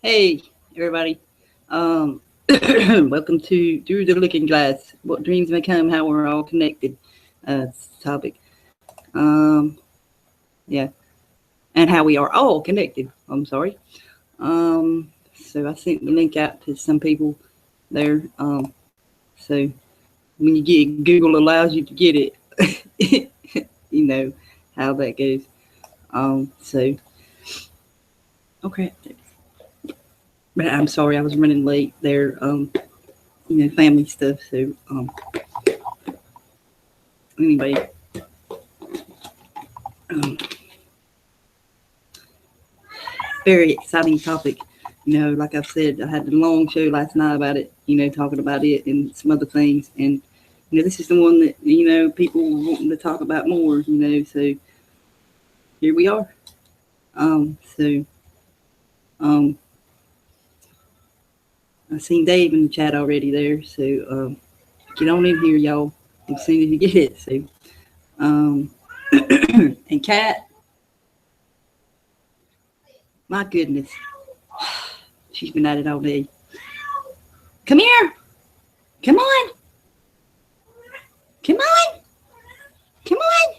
Hey, everybody. Welcome to Through the Looking Glass. What dreams may come, how we're all connected. It's the topic. Yeah, and how we are all connected. I'm sorry. So I sent the link out to some people there. So when you get Google allows you to get it, you know how that goes. So okay. But I'm sorry, I was running late there. Family stuff. So anyway, um, very exciting topic. Like I've said, I had a long show last night about it. Talking about it and some other things, and this is the one that people were wanting to talk about more. So here we are. So I seen Dave in the chat already there. So get on in here, y'all, as soon as you get it. So and Kat, my goodness, she's been at it all day. Come here. Come on. Come on. Come on.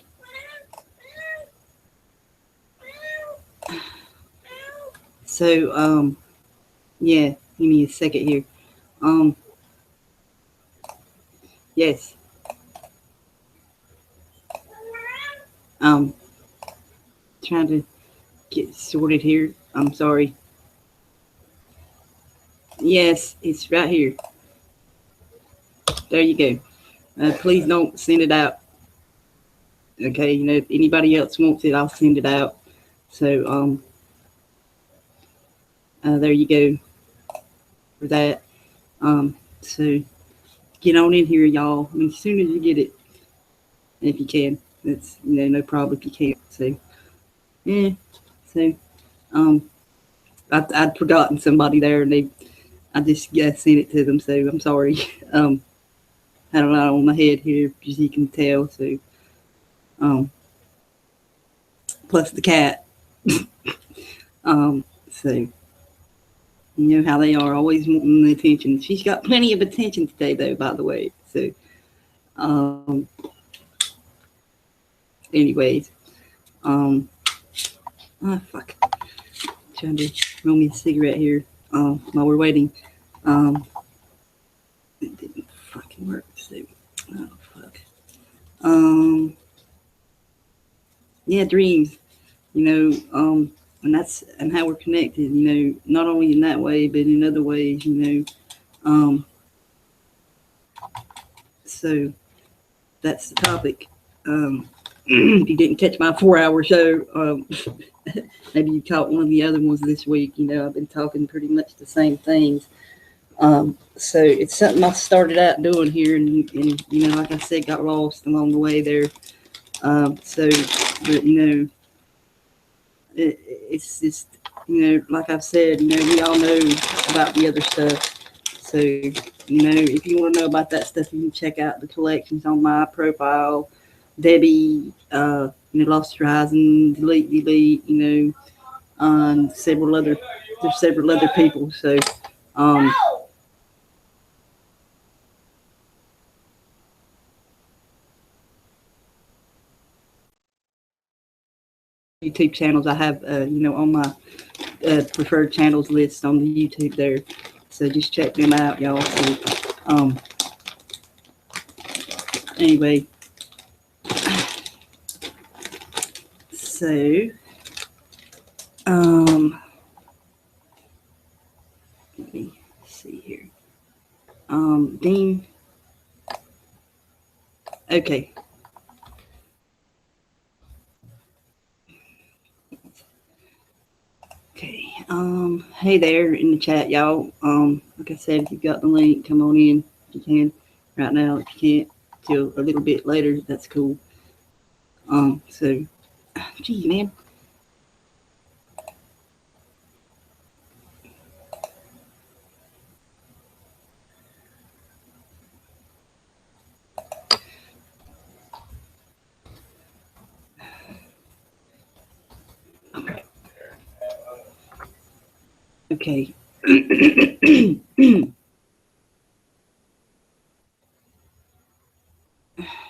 So, yeah, give me a second here. Yes. Trying to get sorted here. I'm sorry. Yes, it's right here. There you go. Please don't send it out. Okay, if anybody else wants it, I'll send it out. So, there you go for that. So get on in here, y'all. As soon as you get it, if you can. It's no problem if you can't. So yeah. So I'd forgotten somebody there, and I just sent it to them. So I'm sorry. Had a lot on my head here, as you can tell. So plus the cat. So you know how they are, always wanting the attention. She's got plenty of attention today, though. By the way. So anyways, fuck. Trying to roll me a cigarette here while we're waiting. It didn't fucking work. So, oh fuck. Yeah, dreams. And how we're connected. Not only in that way, but in other ways. So that's the topic. If you didn't catch my 4-hour show, maybe you caught one of the other ones this week. I've been talking pretty much the same things. So it's something I started out doing here, and like I said, got lost along the way there. But it's just like I've said, we all know about the other stuff. So if you want to know about that stuff, you can check out the collections on my profile. Debbie, Lost Horizon, Delete, and there's several other people. So YouTube channels I have, on my preferred channels list on the YouTube there. So just check them out, y'all. So, anyway, so let me see here. Dean. Okay. Okay. Hey there in the chat, y'all. Like I said, if you've got the link, come on in if you can. Right now, if you can't, till a little bit later, that's cool. So, geez, man. Okay.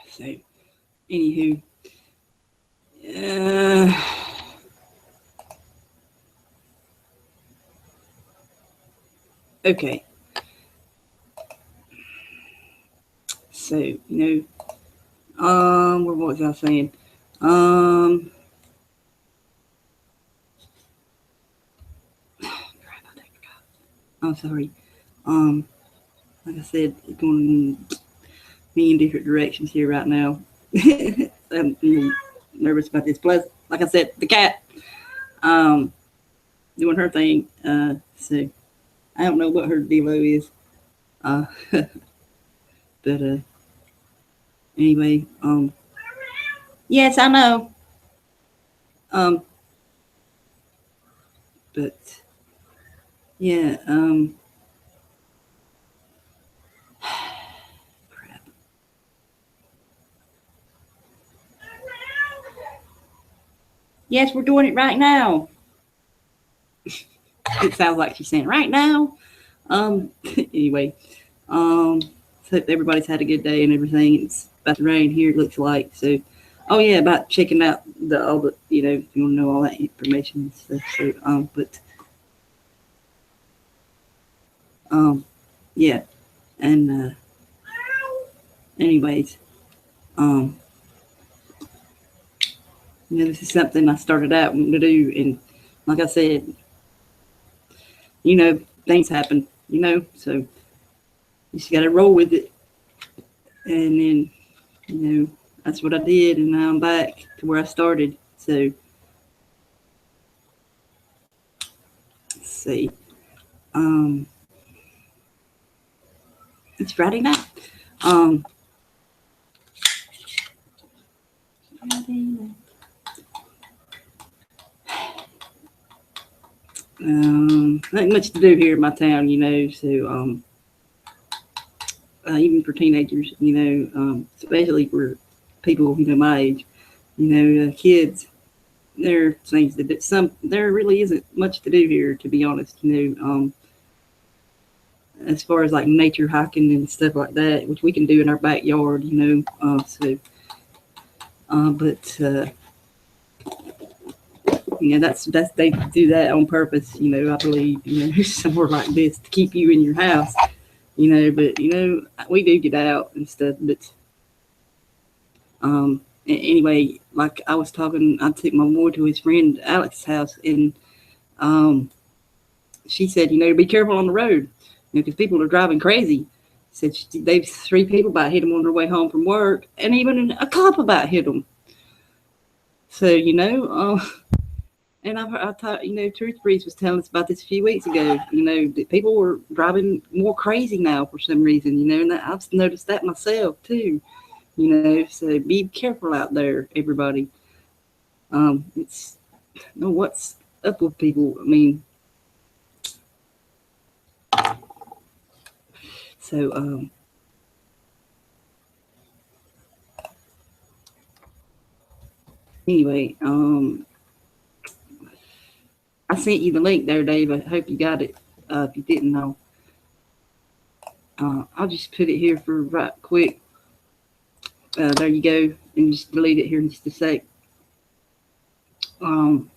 So, anywho, okay. So, what was I saying? I'm sorry. Like I said, it's going me in different directions here right now. I'm nervous about this. Plus, like I said, the cat, doing her thing. So I don't know what her dealo is. But anyway, yes, I know. Um, but yeah, crap. Yes, we're doing it right now. It sounds like she's saying right now. Anyway, so everybody's had a good day and everything. It's about to rain here. It looks like so. Oh yeah, about checking out all the if you want to know all that information and stuff. So but yeah, and anyways, um, this is something I started out wanting to do, and like I said, things happen, so you just got to roll with it, and then that's what I did, and now I'm back to where I started. So let's see, it's Friday night. Friday night. Not much to do here in my town, so even for teenagers, especially for people, my age, kids, there are things there really isn't much to do here, to be honest, as far as like nature hiking and stuff like that, which we can do in our backyard, but that's they do that on purpose, I believe, somewhere like this to keep you in your house, but we do get out and stuff, but anyway, like I was talking, I took my boy to his friend Alex's house, and she said, be careful on the road, because people are driving crazy. Said they've 3 people about hit them on their way home from work, and even a cop about hit them. So and I thought, Truth Breeze was telling us about this a few weeks ago. That people were driving more crazy now for some reason. And I've noticed that myself too. So be careful out there, everybody. It's what's up with people. I mean, so anyway, I sent you the link there, Dave. I hope you got it. If you didn't know, I'll just put it here for right quick. There you go, and just delete it here in just a sec. So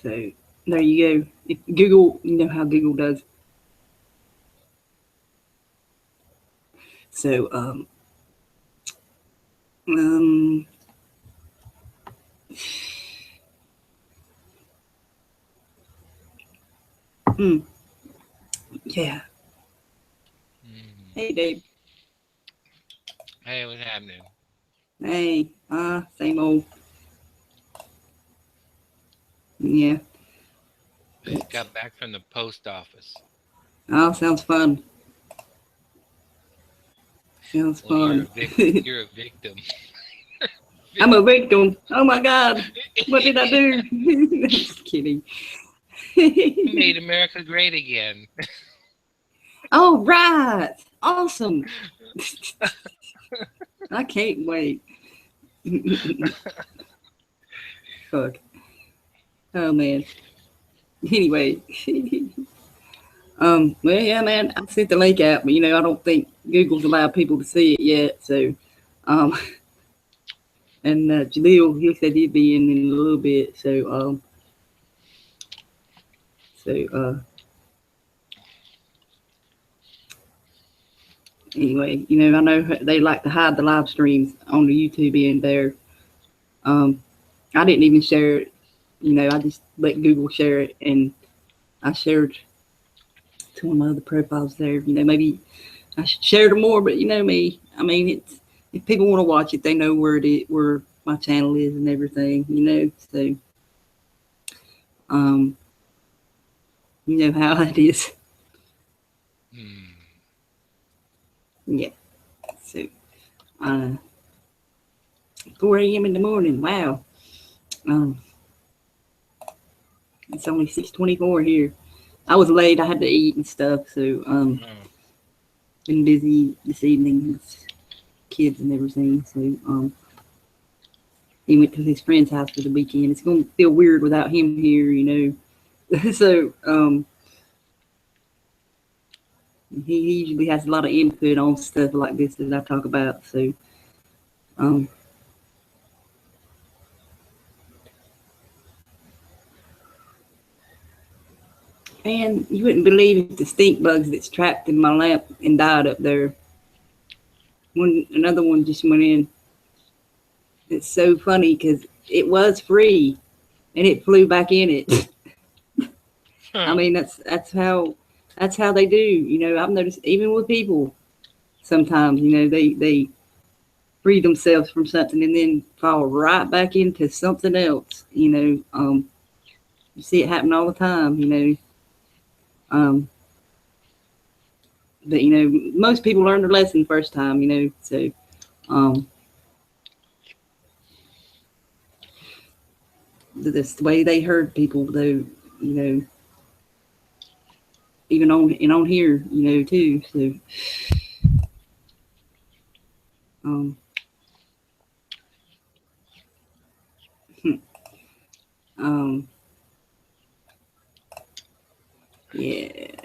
there you go. If Google, you know how Google does. So yeah. Hey, Dave. Hey, what's happening? Hey, same old. Yeah. Just got back from the post office. Oh, sounds fun. Sounds Well, fun. You're a victim. I'm a victim. Oh my God. What did I do? Just kidding. You made America great again. Oh, right. Awesome. I can't wait. Fuck. Oh, man. Anyway, well, yeah, man, I sent the link out, but I don't think Google's allowed people to see it yet. So, um, and Jaleel, he said he'd be in a little bit. So anyway, I know they like to hide the live streams on the YouTube end there. I didn't even share it. I just let Google share it, and I shared to one of my other profiles there. Maybe I should share them more, but you know me. I mean, it's if people want to watch it, they know where my channel is and everything. So you know how it is. Yeah. So 4 a.m. in the morning. Wow. It's only 6:24 here. I was late. I had to eat and stuff. So been busy this evening with kids and everything. So he went to his friend's house for the weekend. It's gonna feel weird without him here. So he usually has a lot of input on stuff like this that I talk about. So and you wouldn't believe the stink bugs that's trapped in my lamp and died up there. Another one just went in. It's so funny because it was free and it flew back in it. I mean, that's how they do. I've noticed even with people, sometimes they free themselves from something and then fall right back into something else. You see it happen all the time. But most people learn their lesson first time. So that's the way they herd people, though. Even on here, too. So yeah.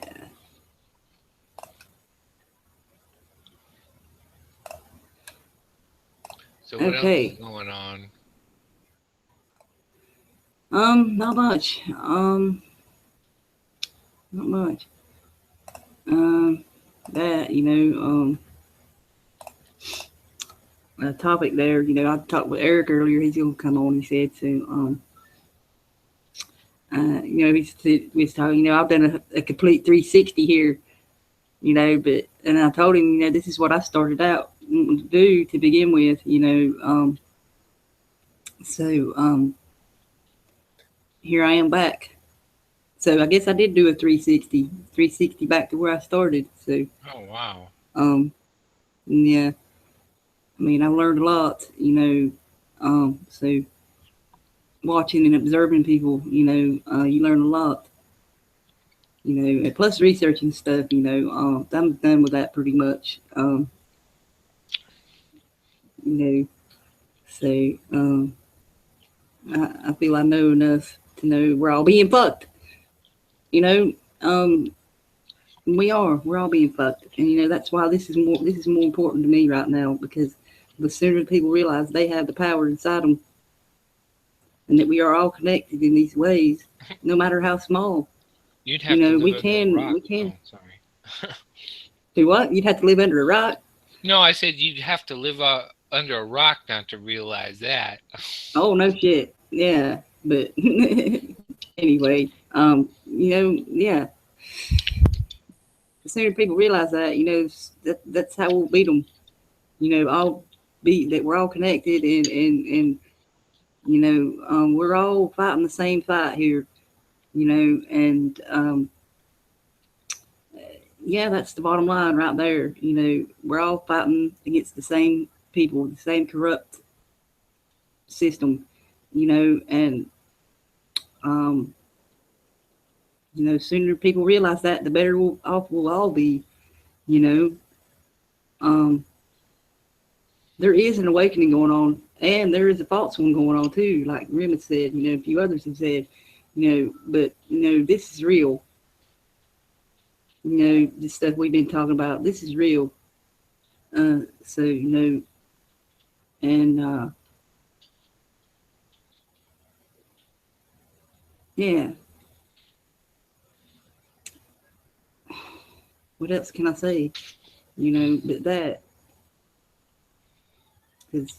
So what else is going on? Not much. Not much. That a topic there. I talked with Eric earlier. He's gonna come on. He said so. We was talking. I've done a complete 360 here. But and I told him, this is what I started out to do to begin with. So here I am back. So I guess I did do a 360 back to where I started. So oh wow. Yeah. I mean, I learned a lot. So watching and observing people, you learn a lot. And plus researching stuff. I'm done with that pretty much. So I feel I know enough to know we're all being fucked. We're all being fucked, and that's why this is more important to me right now, because the sooner people realize they have the power inside them, and that we are all connected in these ways, no matter how small. You'd have to live we under can. a rock. We can. Oh, sorry. Do what? You'd have to live under a rock. No, I said you'd have to live under a rock not to realize that. Oh no shit. Yeah, but anyway, yeah. The sooner people realize that, that's how we'll beat them. All be that we're all connected, and we're all fighting the same fight here. And yeah, that's the bottom line right there. We're all fighting against the same people, the same corrupt system. And sooner people realize that, the better off we'll all be. There is an awakening going on, and there is a false one going on too. Like Rim said, a few others have said, But this is real. This stuff we've been talking about. This is real. So and yeah. What else can I say? But that, because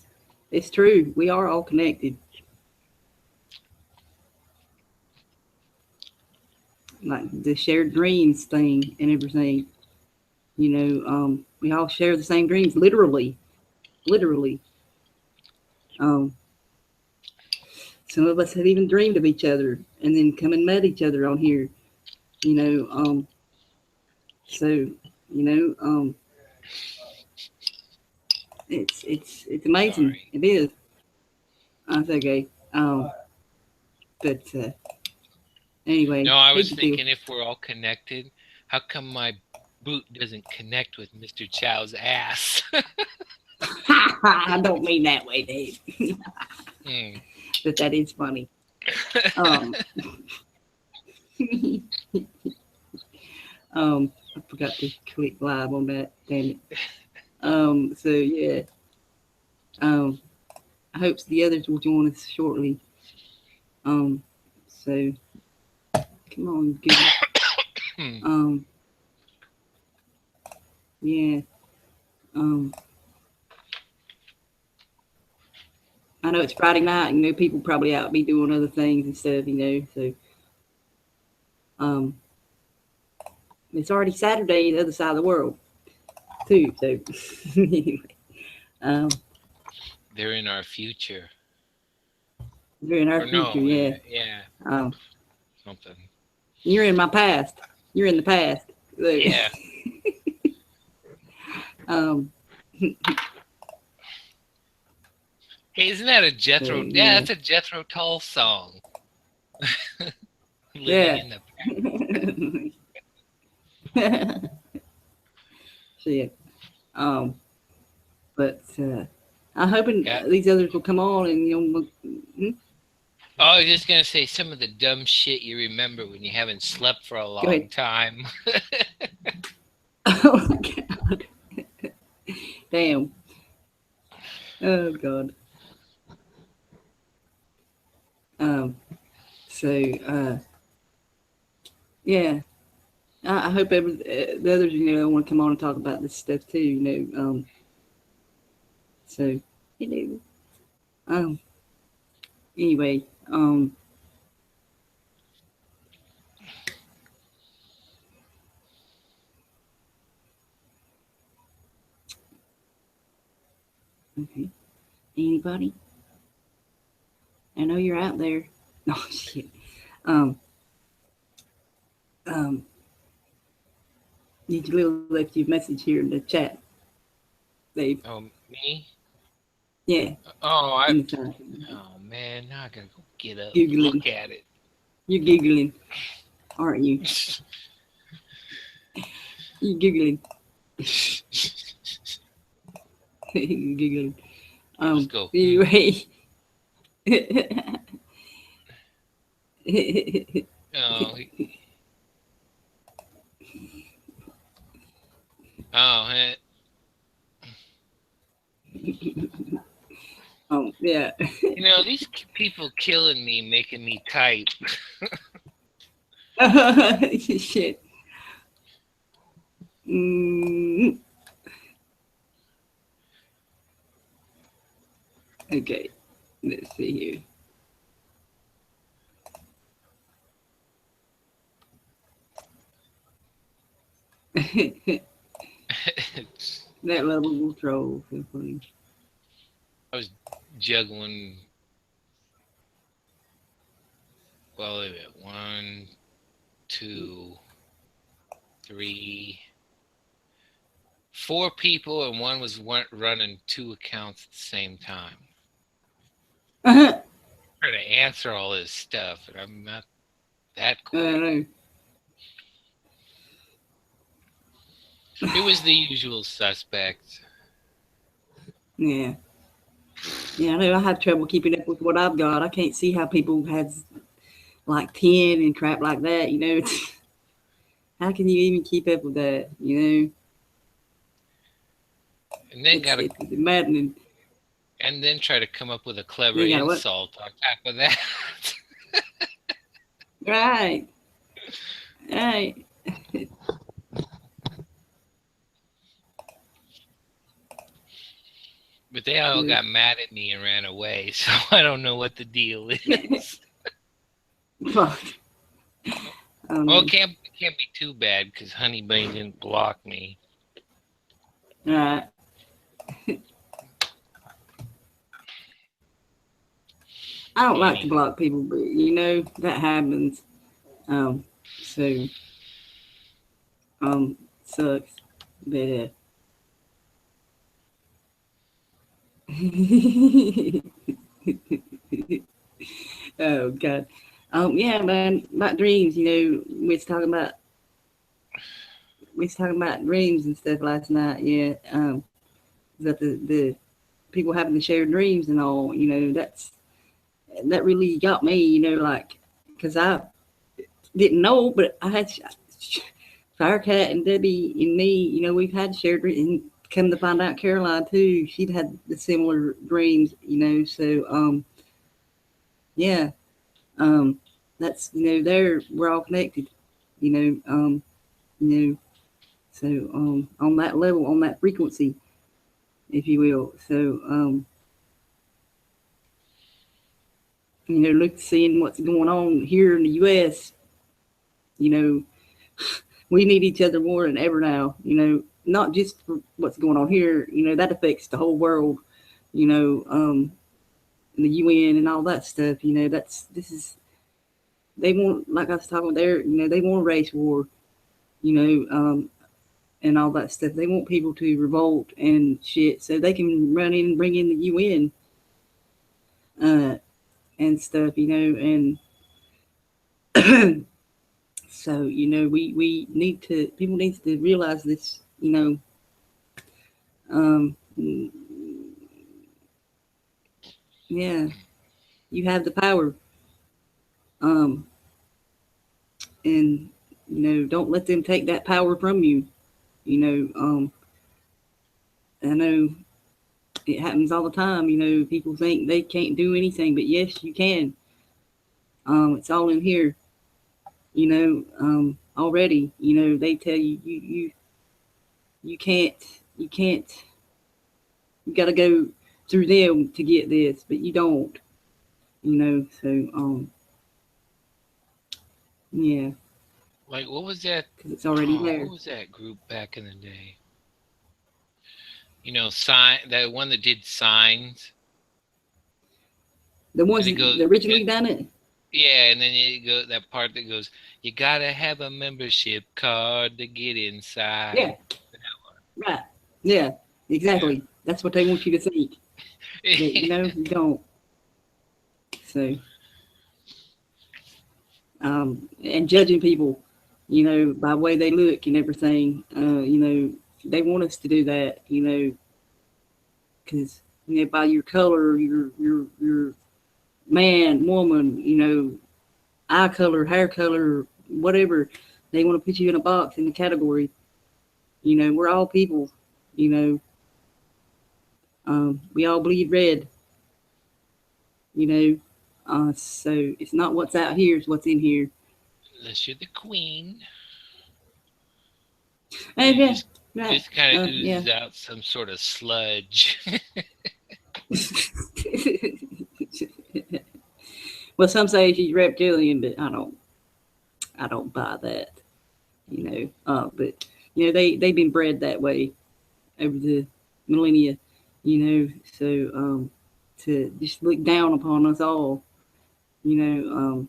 it's true. We are all connected. Like the shared dreams thing and everything. We all share the same dreams, literally, literally. Um, some of us have even dreamed of each other and then come and met each other on here. You know, so it's amazing. Sorry. It is. That's okay. But anyway, No, I was big deal. thinking if we're all connected, how come my boot doesn't connect with Mr. Chow's ass? I don't mean that way, Dave. Mm. But that is funny. Um, I forgot to click live on that. Damn it. So yeah. I hope the others will join us shortly. So come on, good. Yeah. I know it's Friday night. People probably out be doing other things and stuff. So it's already Saturday the other side of the world too. So anyway, They're in our future. they're in our Or future. no, Yeah. yeah, something. You're in my past. You're in the past. So, Yeah. Hey, isn't that a Jethro? So, Yeah, that's a Jethro Tull song. Living in the yeah. Shit. But I'm hoping Yeah. these others will come on and Oh, I was just gonna say some of the dumb shit you remember when you haven't slept for a long time. Oh God. Damn. Oh God. So yeah. I hope the others, want to come on and talk about this stuff too, So, anyway, okay. Anybody? I know you're out there. Oh shit. Um, um, you left your message here in the chat, Dave. Oh, me? Yeah. Oh, In the chat. oh man, now I gotta go get up, Googling. look at it. You're giggling, aren't you? You're giggling. You're giggling. Let's go. Anyway. Oh, oh, Yeah. These people killing me, making me type. Shit. Mm. Okay. Let's see here. That level troll. So funny. I was juggling. Well, wait a minute. 1, 2, 3, 4 people, and one was running 2 accounts at the same time. Uh-huh. Trying to answer all this stuff, and I'm not that cool. I don't know. It was the usual suspects. Yeah. Yeah, I know I have trouble keeping up with what I've got. I can't see how people have like 10 and crap like that, you know. How can you even keep up with that, you know? And then It's maddening. And then try to come up with a clever You gotta what? insult on top of that. Right. Right. But they all got mad at me and ran away, so I don't know what the deal is. Well, it can't be too bad because Honey Bunny didn't block me. Right. I don't like to block people, but you know that happens. So sucks, but oh god, yeah, man, about dreams. You know, we was talking about dreams and stuff last night. Yeah, that the people having to share dreams and all. You know, that really got me. You know, like because I didn't know, but I had Firecat and Debbie and me. You know, we've had shared dreams. And come to find out, Caroline too. She'd had the similar dreams. You know, so yeah, that's we're all connected. You know, so on that level, on that frequency, if you will. So you know, look, seeing what's going on here in the U.S. You know, we need each other more than ever now. You know, not just for what's going on here. You know, that affects the whole world. You know, the UN and all that stuff. You know, this is they want, like I was talking there. You know, they want a race war. You know, and all that stuff. They want people to revolt and shit, so they can run in and bring in the UN and stuff. You know, and so you know, we need to people need to realize this. You know, yeah, you have the power, um, and you know, don't let them take that power from you. You know, I know it happens all the time. You know, people think they can't do anything, but yes, you can. It's all in here. You know, already. You know, they tell you can't you can't you got to go through them to get this, but you don't. You know, so yeah. Like, what was that? Because it's already there. What was that group back in the day? You know, that one that did signs. The ones that originally done it. Yeah, and then you go that part that goes, you gotta have a membership card to get inside. Yeah. Right. Yeah. Exactly. Yeah. That's what they want you to think. But, you know, you don't. So, and judging people, you know, by the way they look and everything, you know, they want us to do that, you know, because you know, by your color, your man, woman, you know, eye color, hair color, whatever, they want to put you in a box in a category. You know, we're all people. You know, we all bleed red. You know, so it's not what's out here; it's what's in here. Unless you're the queen. And yeah, just kind of oozes out some sort of sludge. Well, some say she's reptilian, but I don't buy that. You know, but you know they've been bred that way over the millennia. You know, so to just look down upon us all. You know,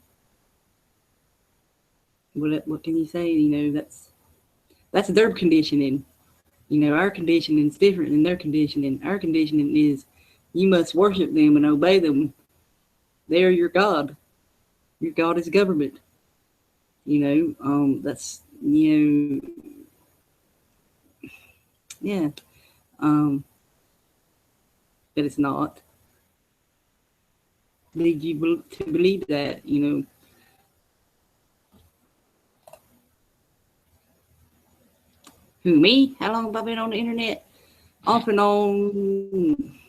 what can you say? You know, that's their conditioning. You know, our conditioning is different than their conditioning. Our conditioning is you must worship them and obey them. They're your God. Your God is government. You know, that's, you know, yeah. But it's not. Lead you to believe that, you know. Who, me? How long have I been on the internet? Off and on.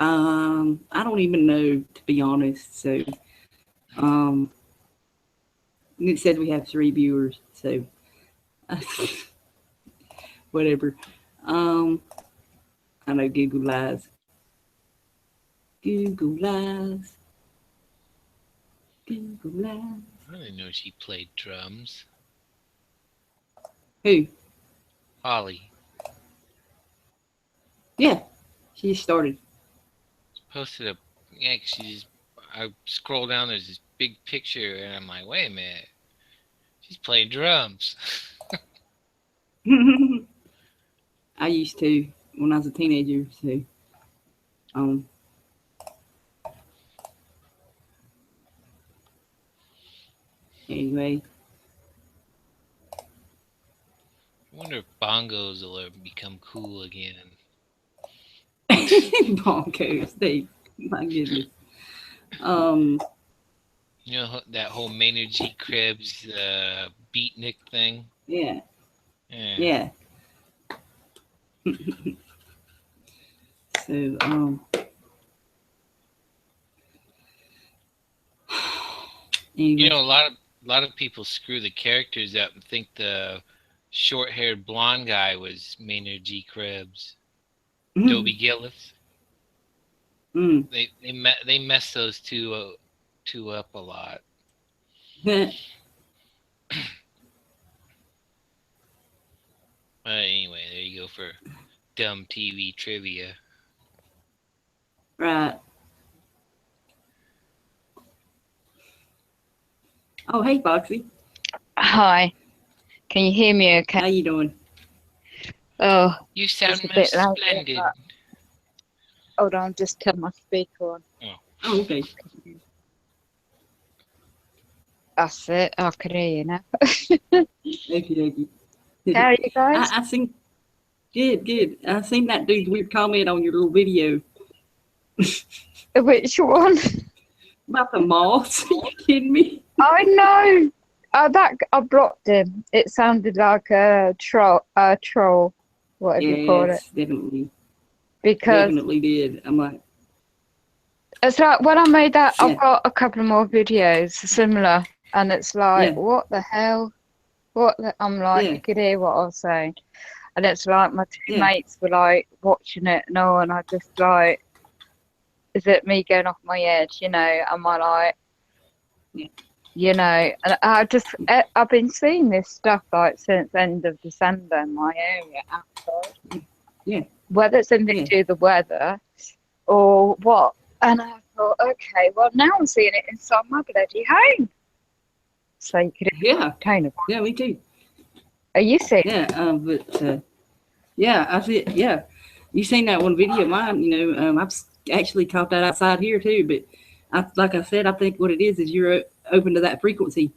I don't even know, to be honest. So, it says we have 3 viewers. So, whatever. I know Google lies. Google lies. Google lies. I didn't know she played drums. Who? Holly. Yeah, she started. She posted a, yeah, I scroll down, there's this big picture, and I'm like, wait a minute. She's playing drums. I used to when I was a teenager. So, anyway. I wonder if bongos will ever become cool again. Bonkers, Steve. My goodness. You know that whole Maynard G. Krebs beatnik thing? Yeah. Yeah. So, anyway. You know, a lot of people screw the characters up and think the short-haired blonde guy was Maynard G. Krebs. Dobie Gillis. They mess those two up a lot. But anyway, there you go for dumb TV trivia. Right. Oh, hey, Foxy. Hi. Can you hear me okay? How you doing? Oh, you sound a bit loud, splendid. Hold on, just turn my speaker on. Oh, okay. That's it. I can hear you now. Okey-dokey. How are you guys? I seen. Good. I seen that dude's weird comment on your little video. Which one? About the moths. Are you kidding me? I know. I blocked him. It sounded like a troll, whatever you call it. Yes, definitely. Because Definitely did. I'm like, it's like when I made that, Yeah. I've got a couple more videos similar, and it's like, Yeah. what the hell? I'm like, Yeah. you could hear what I was saying. And it's like my two Yeah. mates were like watching it and all, and I just like, is it me going off my edge? You know, am I like, you know? And I've been seeing this stuff like since end of December in my area outside. Yeah. Whether it's anything to do with the weather or what. And I thought, okay, well now I'm seeing it inside my bloody home. So you could entertain it. Yeah, me too. Are you seeing? Yeah, yeah, I see. Yeah, you seen that one video of mine? You know, I've actually caught that outside here too. But like I said, I think what it is you're open to that frequency.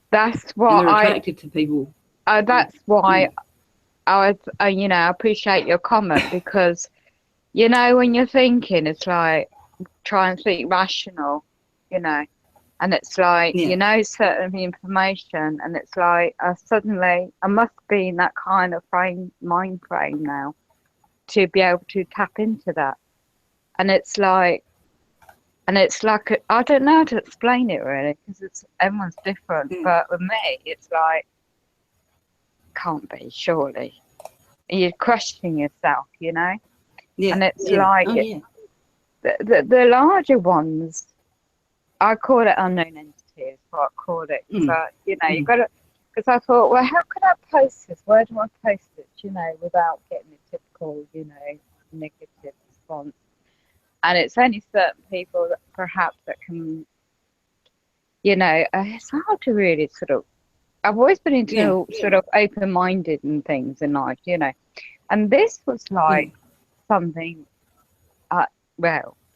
That's what and they're attracted to people. That's why I was, you know, I appreciate your comment because, you know, when you're thinking, it's like try and think rational, you know. And it's like, you know, certain information, and it's like suddenly I must be in that kind of mind frame now to be able to tap into that. And it's like I don't know how to explain it really because everyone's different. But with me, it's like can't be surely. You're questioning yourself, you know. Yeah. And it's like the larger ones. I call it unknown entity is what I call it. But, you know, you've got to, because I thought, well, how can I post this? Where do I post it, you know, without getting a typical, you know, negative response? And it's only certain people that perhaps that can, you know, it's hard to really sort of, I've always been into sort of open-minded and things in life, you know. And this was like something,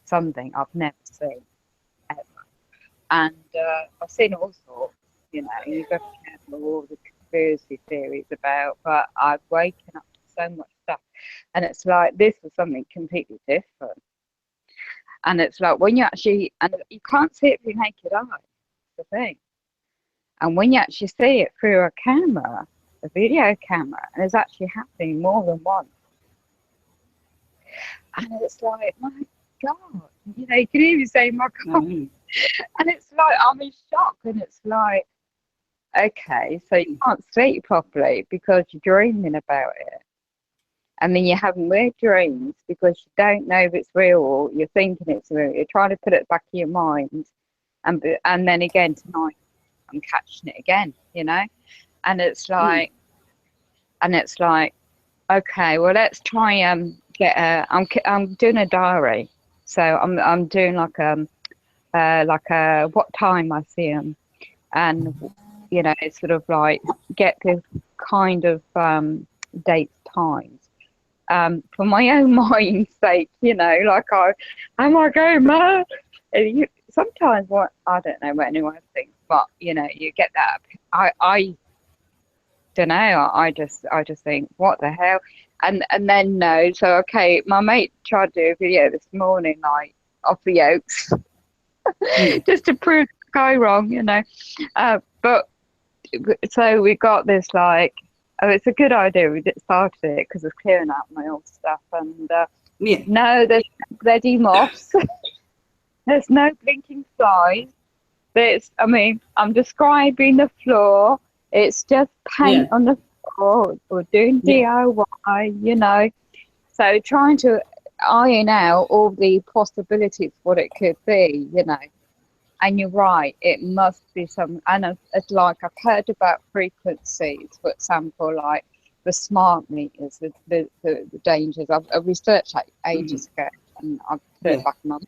something I've never seen. And I've seen all sorts, you know, you've got to be careful all the conspiracy theories about, but I've waken up to so much stuff. And it's like, this was something completely different. And it's like, when you actually, and you can't see it with your naked eye, that's the thing. And when you actually see it through a camera, a video camera, and it's actually happening more than once, and it's like, my God, you know, you can even say, my God, and it's like, I'm in shock, and it's like, okay, so you can't sleep properly because you're dreaming about it. And then you're having weird dreams because you don't know if it's real or you're thinking it's real. You're trying to put it back in your mind. And then again tonight, I'm catching it again, you know? And it's like, okay, well, let's try I'm doing a diary. So I'm doing like a what time I see them. And, you know, it's sort of like get this kind of dates, times. For my own mind's sake, you know, like am I going mad? Sometimes what I don't know what anyone thinks, but you know, you get that. I don't know. I just think, what the hell? And then no. So okay, my mate tried to do a video this morning, like off the Oaks, just to prove the guy wrong, you know. But so we got this like. Oh, it's a good idea. We started it because it's clearing out my old stuff. And no, there's no bloody moths. There's no blinking flies. I'm describing the floor. It's just paint on the floor. We're doing DIY, you know. So trying to iron out all the possibilities, what it could be, you know. And you're right, it must be some, and it's like I've heard about frequencies, for example, like the smart meters, the dangers. I've researched that ages ago, and I've put it back in my mind.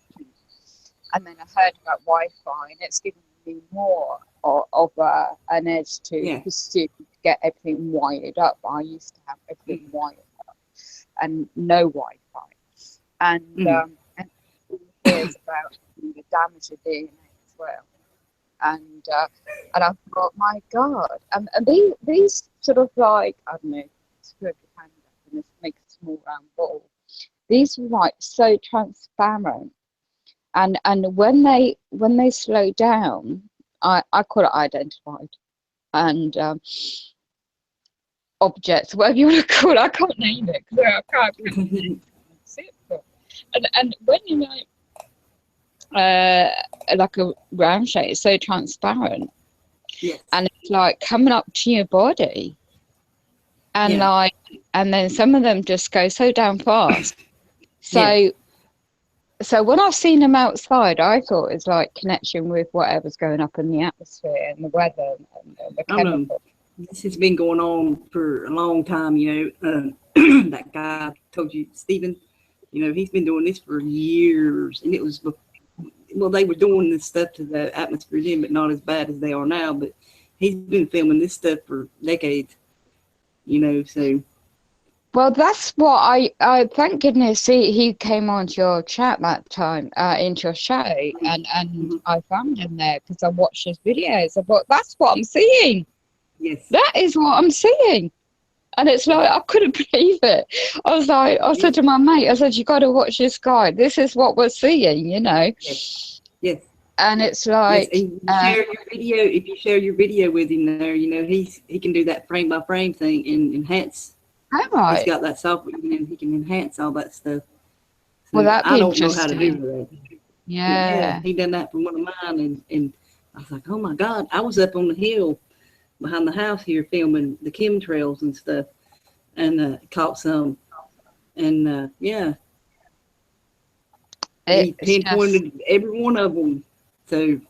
And then I heard about Wi-Fi, and it's given me more of an edge to pursue, to get everything wired up. I used to have everything wired up, and no Wi-Fi. And here's about the damage of DNA. Well, and I thought, my God, and these sort of like, I don't know, screw your hand up and just make a small round ball. These were like so transparent, and when they slow down, I call it identified, and objects, whatever you want to call it, I can't name it because I can't see it. And when you like a round shape, it's so transparent, and it's like coming up to your body, and like, and then some of them just go so damn fast. So when I've seen them outside, I thought it's like connection with whatever's going up in the atmosphere and the weather and the chemicals. This has been going on for a long time, you know. That guy I told you, Stephen, you know, he's been doing this for years, and it was well, they were doing this stuff to the atmosphere then, but not as bad as they are now. But he's been filming this stuff for decades, you know. So, well, that's what I thank goodness he came onto your chat that time, into your show, and I found him there because I watched his videos. I thought, that's what I'm seeing. Yes, that is what I'm seeing. And it's like, I couldn't believe it. I was like, I said to my mate, I said, you got to watch this guy. This is what we're seeing, you know. Yes. And it's like, and share your video. If you share your video with him there, you know, he can do that frame by frame thing and enhance. All right. He's got that software, and he can enhance all that stuff. So well, that'd be I don't know how to do that. Yeah. He done that for one of mine, and I was like, oh my God, I was up on the hill behind the house here filming the chemtrails and stuff, and caught some, and he pinpointed every one of them. So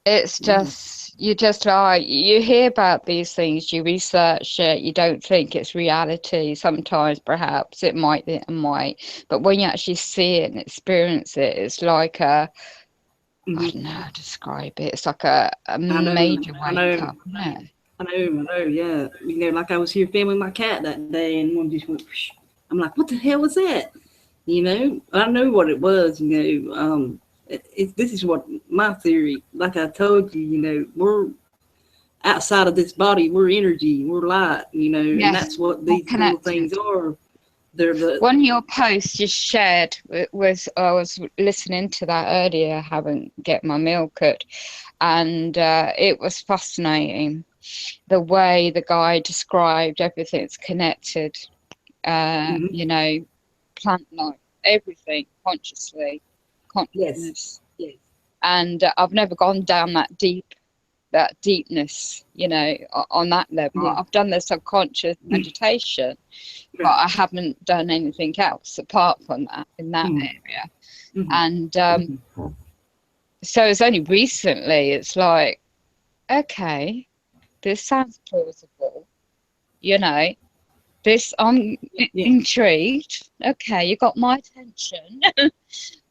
it's just, you just like, you hear about these things, you research it, you don't think it's reality. Sometimes perhaps it might, but when you actually see it and experience it, it's like a, I don't know how to describe it. It's like a major wake up, isn't it? I know, yeah. You know, like I was here filming my cat that day, and one just went, whoosh. I'm like, what the hell was that? You know, I know what it was, you know. This is what my theory, like I told you, you know, we're outside of this body, we're energy, we're light, you know, and that's what these little things are. they're the One of your posts you shared was, I was listening to that earlier, haven't get my meal cooked, and it was fascinating the way the guy described everything's connected, you know, plant life, everything consciously, consciousness. yes. And I've never gone down that deepness, you know, on that level. Yeah. I've done the subconscious meditation, but I haven't done anything else apart from that in that area. And so it's only recently it's like, okay, this sounds plausible, you know, this I'm intrigued. Okay, you got my attention.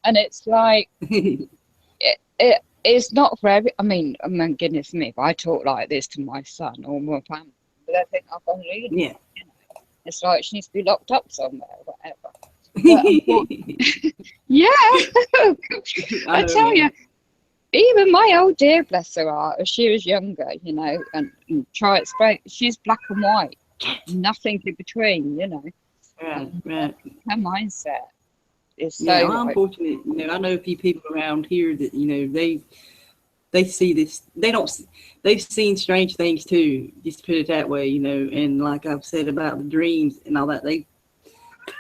And it's like it's not for every. I mean, goodness me, if I talk like this to my son or my family, they think I've gone lunatic. Yeah. You know? It's like she needs to be locked up somewhere, or whatever. But yeah, I tell you, even my old dear, bless her heart, as she was younger, you know, and try it straight. She's black and white, nothing in between, you know. Right. Her mindset is so. Yeah, I'm fortunate. You know, I know a few people around here that, you know, they see this. They've seen strange things too. Just put it that way, you know. And like I've said about the dreams and all that,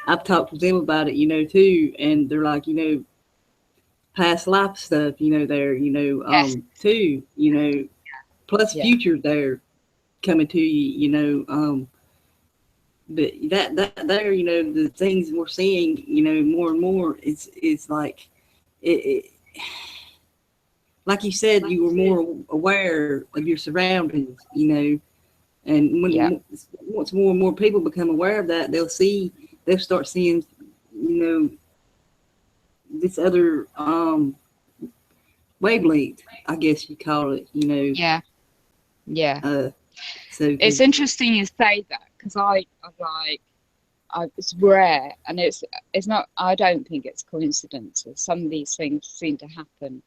I've talked to them about it, you know, too. And they're like, you know, past life stuff, you know, there, you know, too, you know, plus future there coming to you, you know, but that there, you know, the things we're seeing, you know, more and more, it's like it like you said, you were more aware of your surroundings, you know, and when once more and more people become aware of that, they'll start seeing, you know, this other wavelength, I guess you call it, you know. So it's interesting you say that, because it's rare, and it's not. I don't think it's coincidences. Some of these things seem to happen.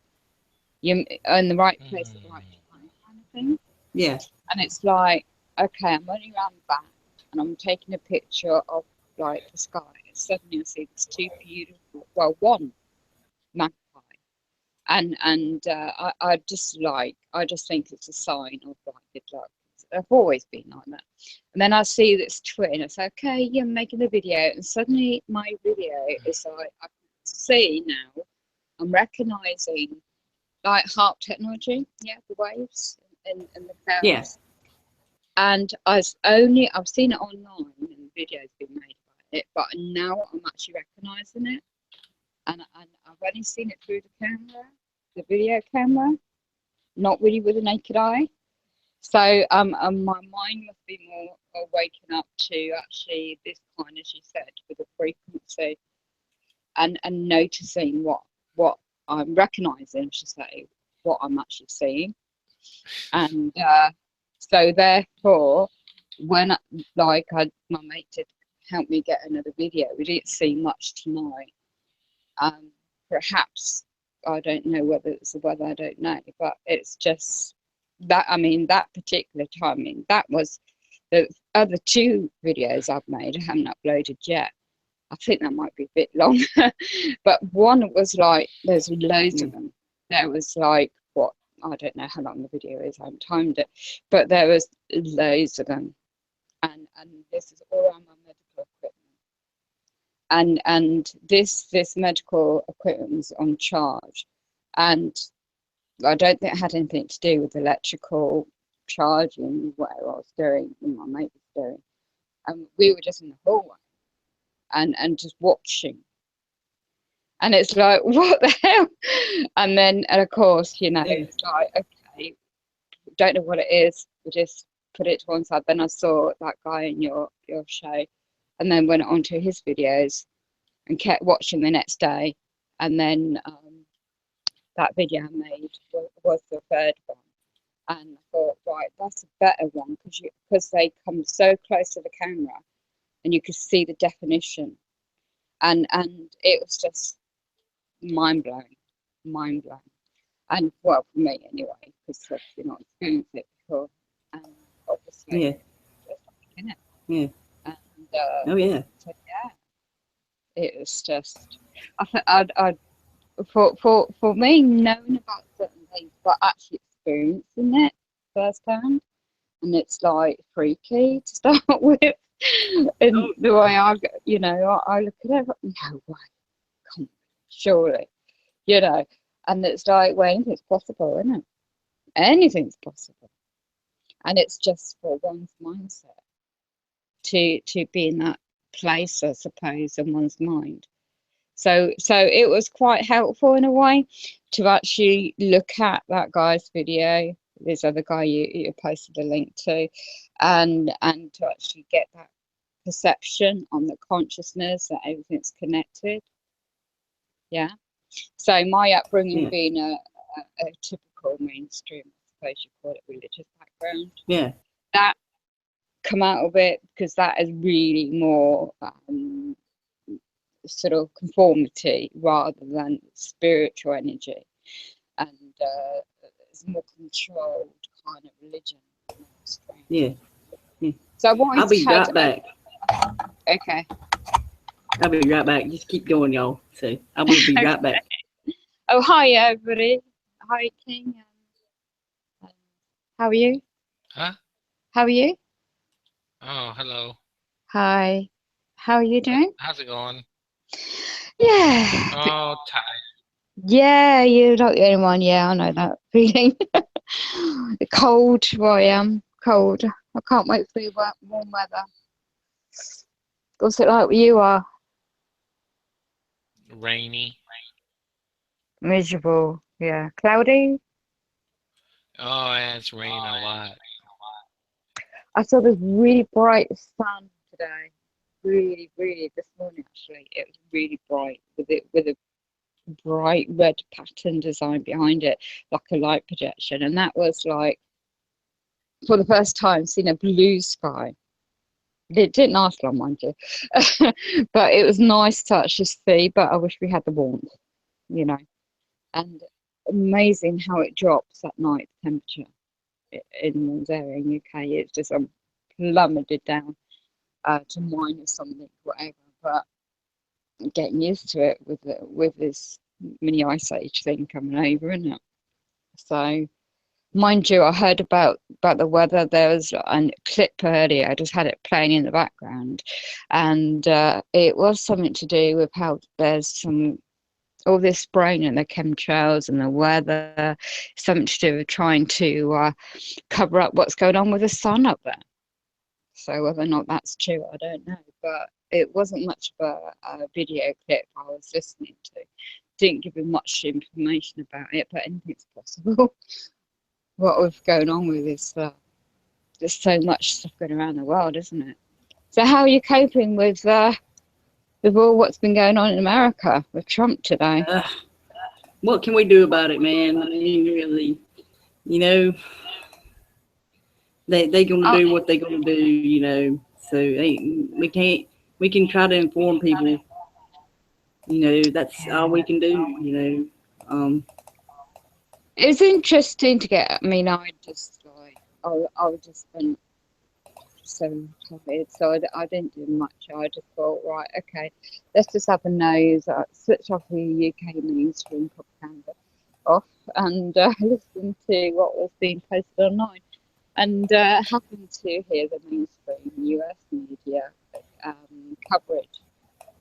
You're in the right place at the right time, kind of thing. Yeah. And it's like, okay, I'm running around the back, and I'm taking a picture of like the sky. And suddenly I see this two beautiful, well, one magpie, and I just think it's a sign of like good luck. I've always been like that. And then I see this twin. I say, okay, you're making the video, and suddenly my video is like, I can see now. I'm recognizing like harp technology, the waves and the clouds. Yeah. And I've seen it online and videos been made about it, but now I'm actually recognizing it, and I've only seen it through the video camera, not really with the naked eye. So my mind must be more waking up to actually this kind, as you said, with the frequency, and noticing what I'm recognizing, I should say, what I'm actually seeing. And so therefore, when my mate did help me get another video, we didn't see much tonight. Perhaps, I don't know whether it's the weather, I don't know, but it's just that, I mean, that particular timing, that was the other two videos I've made, I haven't uploaded yet. I think that might be a bit long, but one was like, there's loads of them. There was like, what, I don't know how long the video is, I haven't timed it, but there was loads of them. And this is all around my medical equipment. And this medical equipment was on charge. And I don't think it had anything to do with electrical charging, whatever I was doing, and my mate was doing. And we were just in the hallway and just watching. And it's like, what the hell? And then, and of course, you know, it's like, okay, don't know what it is. We just put it to one side. Then I saw that guy in your show, and then went on to his videos and kept watching the next day. And then that video I made was the third one. And I thought, right, that's a better one, because they come so close to the camera and you could see the definition. And it was just mind-blowing. And well, for me anyway, because I've not experienced it before. And obviously, just like in it. Yeah. And oh yeah. so yeah, It was just, I'd for me, knowing about certain things, but actually experiencing it firsthand, and it's like freaky to start with. And the way I look at it, no way, come on, surely, and it's like, well, anything's possible, isn't it? Anything's possible, and it's just for one's mindset to be in that place, I suppose, in one's mind. So it was quite helpful in a way to actually look at that guy's video, this other guy you posted a link to, and to actually get that perception on the consciousness that everything's connected. Yeah. So my upbringing being a typical mainstream, I suppose you call it, religious background. Yeah. That come out of it because that is really more sort of conformity rather than spiritual energy, and it's more controlled kind of religion. Yeah. So I'll be right back. Okay. I'll be right back. Just keep going, y'all. So I will be right back. Oh, hi everybody. Hi King. How are you? Huh? How are you? Oh, hello. Hi. How are you doing? How's it going? Yeah. Oh, tired. Yeah, you're not the only one. Yeah, I know that feeling. Cold where I am. Cold. I can't wait for the warm weather. What's it like where you are? Rainy. Miserable. Yeah. Cloudy? Oh, yeah, it's raining a lot. I saw this really bright sun today. Really, really, this morning actually. It was really bright with a bright red pattern design behind it, like a light projection. And that was like, for the first time, seeing a blue sky. It didn't last long, mind you, but it was nice to actually see. But I wish we had the warmth, and amazing how it drops at night, the temperature in one's area in UK. It's just plummeted down to minus something, whatever. But getting used to it with this mini ice age thing coming over, isn't it? So. Mind you, I heard about the weather. There was a clip earlier. I just had it playing in the background, and it was something to do with how there's all this spraying and the chemtrails and the weather, something to do with trying to cover up what's going on with the sun up there. So whether or not that's true, I don't know. But it wasn't much of a video clip I was listening to. Didn't give me much information about it, but anything's possible. What was going on with this, there's so much stuff going around the world, isn't it? So how are you coping with all what's been going on in America with Trump today? What can we do about it, man? I mean, really, they gonna do what they gonna do, so we can try to inform people, that's all we can do, It's interesting to get. I mean, I was just been so tired, so I didn't do much. I just thought, right, okay, let's just have a nose, switch off the UK mainstream propaganda off, and listen to what was being posted online, and happened to hear the mainstream US media coverage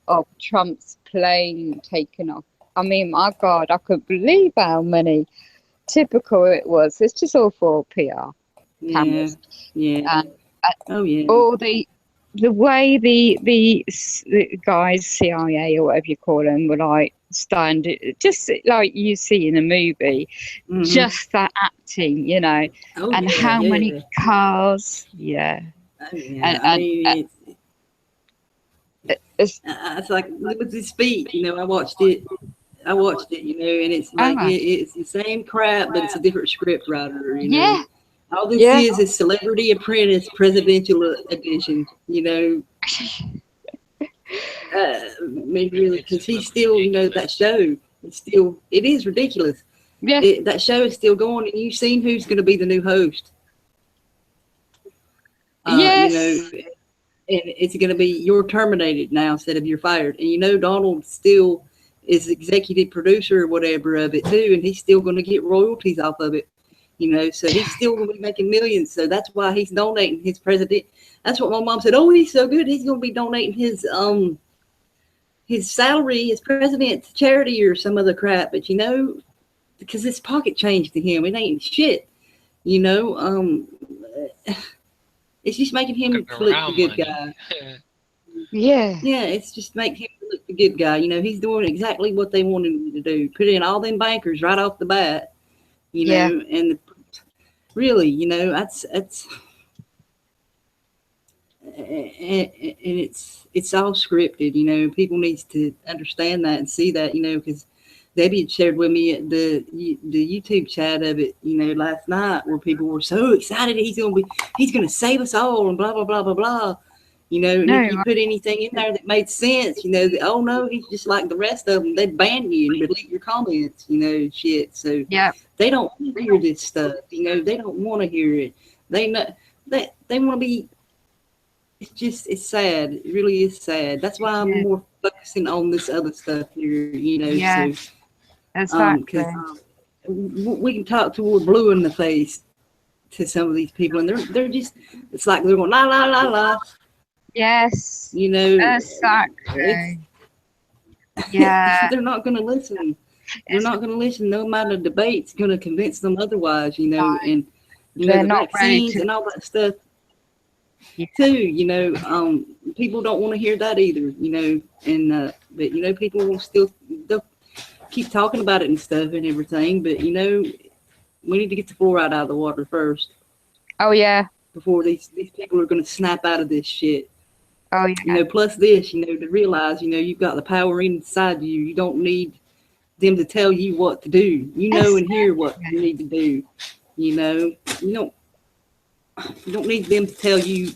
of Trump's plane taking off. I mean, my God, I couldn't believe how many. Typical it was. It's just all for PR cameras. Yeah. Oh yeah. All the way the guys, CIA or whatever you call them, were like just like you see in a movie, just that acting, Oh, and how many cars, yeah. Oh, yeah. I mean, it's like, look at his feet. I watched it. And it's like it's the same crap, but it's a different script writer. Yeah. All this is Celebrity Apprentice Presidential Edition. I mean, really, because he's still, that show. It is ridiculous. Yeah. That show is still going, and you've seen who's going to be the new host. Yes. and it's going to be you're terminated now instead of you're fired. And you know, Donald still is executive producer or whatever of it too, and he's still going to get royalties off of it. You know, so he's still going to be making millions. So that's why he's donating his president. That's what my mom said. Oh, he's so good. He's going to be donating his salary as president to charity or some other crap. But you know, because it's pocket change to him, it ain't shit. You know, it's just making him look the good guy. Yeah. Yeah, it's just make him look the good guy. You know, he's doing exactly what they wanted him to do. Put in all them bankers right off the bat. You know, and really, you know, that's and it's all scripted. You know, people needs to understand that and see that. You know, because Debbie had shared with me the YouTube chat of it. You know, last night where people were so excited he's gonna save us all and blah blah blah blah blah. You know, and if you put anything in there that made sense, you know, that, oh no, he's just like the rest of them, they'd ban you and delete your comments, you know, shit. So they don't want to hear this stuff, you know, they don't want to hear it. They want to be, it's sad. It really is sad. That's why I'm more focusing on this other stuff here, you know. So, exactly. We can talk toward blue in the face to some of these people, and they're just, it's like they're going la la la la. Yes. You know, exactly. Yeah. They're not going to listen. They're not going to listen. No amount of debate's going to convince them otherwise, you know, and, you know, the vaccines and all that stuff too, you know, people don't want to hear that either, you know, and, but, you know, people will they'll keep talking about it and stuff and everything, but, you know, we need to get the fluoride out of the water first. Oh, yeah. Before these people are going to snap out of this shit. Oh, yeah. You know, plus this, you know, to realize, you know, you've got the power inside you. You don't need them to tell you what to do. You know and hear what you need to do. You know, you don't need them to tell you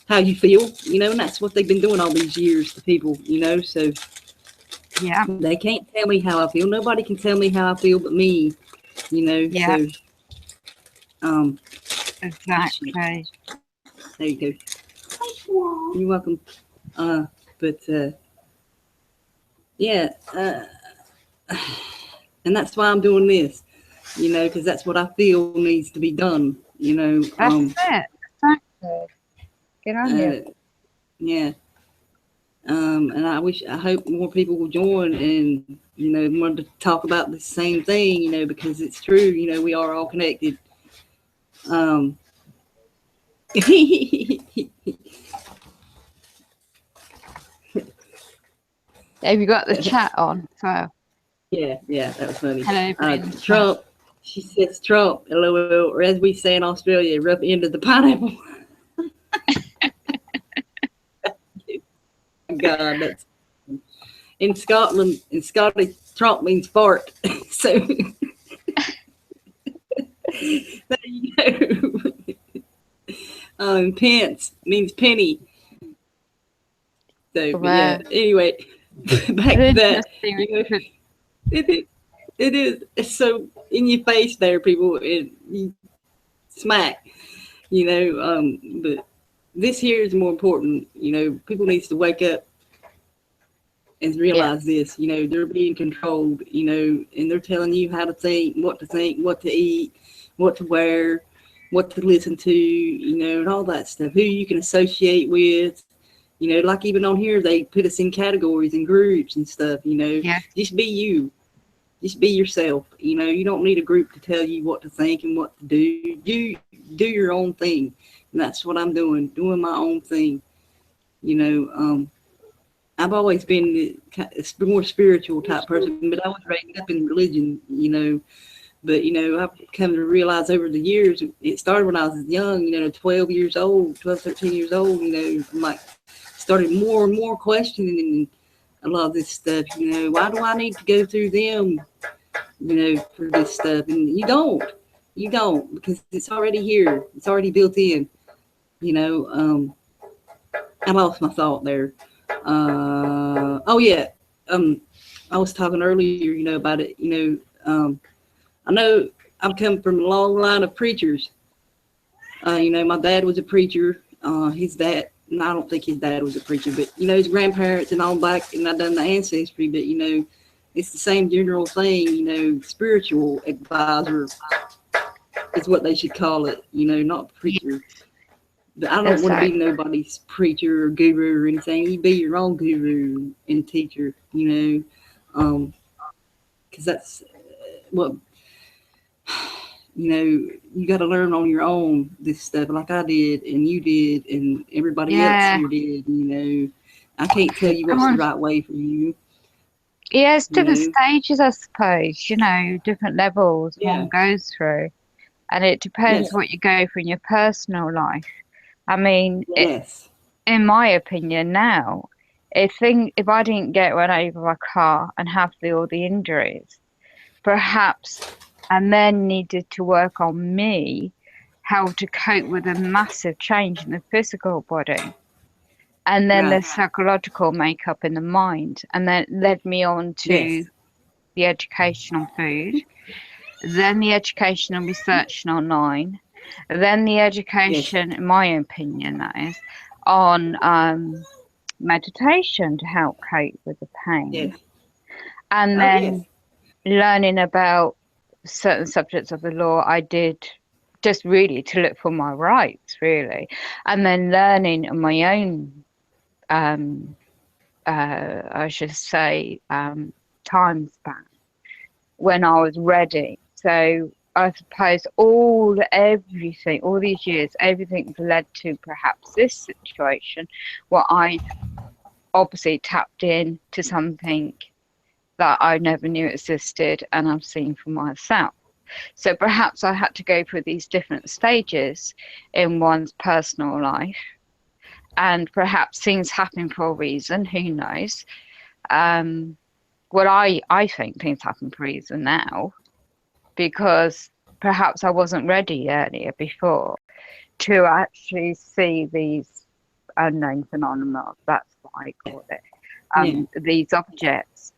how you feel, you know, and that's what they've been doing all these years to people, you know, so yeah, they can't tell me how I feel. Nobody can tell me how I feel but me, you know, so, exactly. There you go. You're welcome. But yeah, and that's why I'm doing this, you know, because that's what I feel needs to be done, you know. That's it. Exactly. Get on you. Yeah. And I hope more people will join and, you know, want to talk about the same thing, you know, because it's true, you know, we are all connected. Have you got the chat on? So. Yeah, that was funny. Hello, Trump, she says Trump, LOL, or as we say in Australia, rub into the pineapple. God, that's in Scotland. In Scottish, Trump means fart. So there you go. Pence means penny. So yeah. Anyway, back to that. You know, it is. It's so in your face there, people. You smack. You know. But this here is more important. You know, people needs to wake up and realize this. You know, they're being controlled. You know, and they're telling you how to think, what to eat, what to wear, what to listen to. You know, and all that stuff. Who you can associate with. You know, like even on here, they put us in categories and groups and stuff, you know. Yeah. Just be you. Just be yourself. You know, you don't need a group to tell you what to think and what to do. Do your own thing. And that's what I'm doing my own thing. You know, I've always been a more spiritual type person, but I was raised up in religion, you know. But, you know, I've come to realize over the years, it started when I was young, you know, 13 years old, you know, I'm like, started more and more questioning a lot of this stuff, you know. Why do I need to go through them, you know, for this stuff? And you don't, because it's already here. It's already built in, you know. I lost my thought there. Oh yeah. I was talking earlier, you know, about it, you know. I know I've come from a long line of preachers. You know, my dad was a preacher. His dad and I don't think his dad was a preacher, but his grandparents and all back, and I done the ancestry, but it's the same general thing. Spiritual advisor is what they should call it. Not preacher. But I don't want to be nobody's preacher or guru or anything. You be your own guru and teacher. Because that's what. You got to learn on your own this stuff, like I did, and you did, and everybody else here did. I can't tell you what's the right way for you. Yeah, it's different stages, I suppose. Different levels one goes through, and it depends what you go through in your personal life. I mean, in my opinion, now, if I didn't get run over by a car and have all the injuries, perhaps. And then needed to work on me, how to cope with a massive change in the physical body. And then the psychological makeup in the mind. And then led me on to the education on food, then the education on researching online, then the education, in my opinion, that is, on meditation to help cope with the pain. And then learning about certain subjects of the law I did just really to look for my rights, really, and then learning on my own I should say time span when I was ready. So I suppose everything all these years, everything's led to perhaps this situation where I obviously tapped in to something that I never knew existed, and I've seen for myself. So perhaps I had to go through these different stages in one's personal life, and perhaps things happen for a reason, who knows. Well, I think things happen for a reason now, because perhaps I wasn't ready earlier before to actually see these unknown phenomena, that's what I call it, these objects.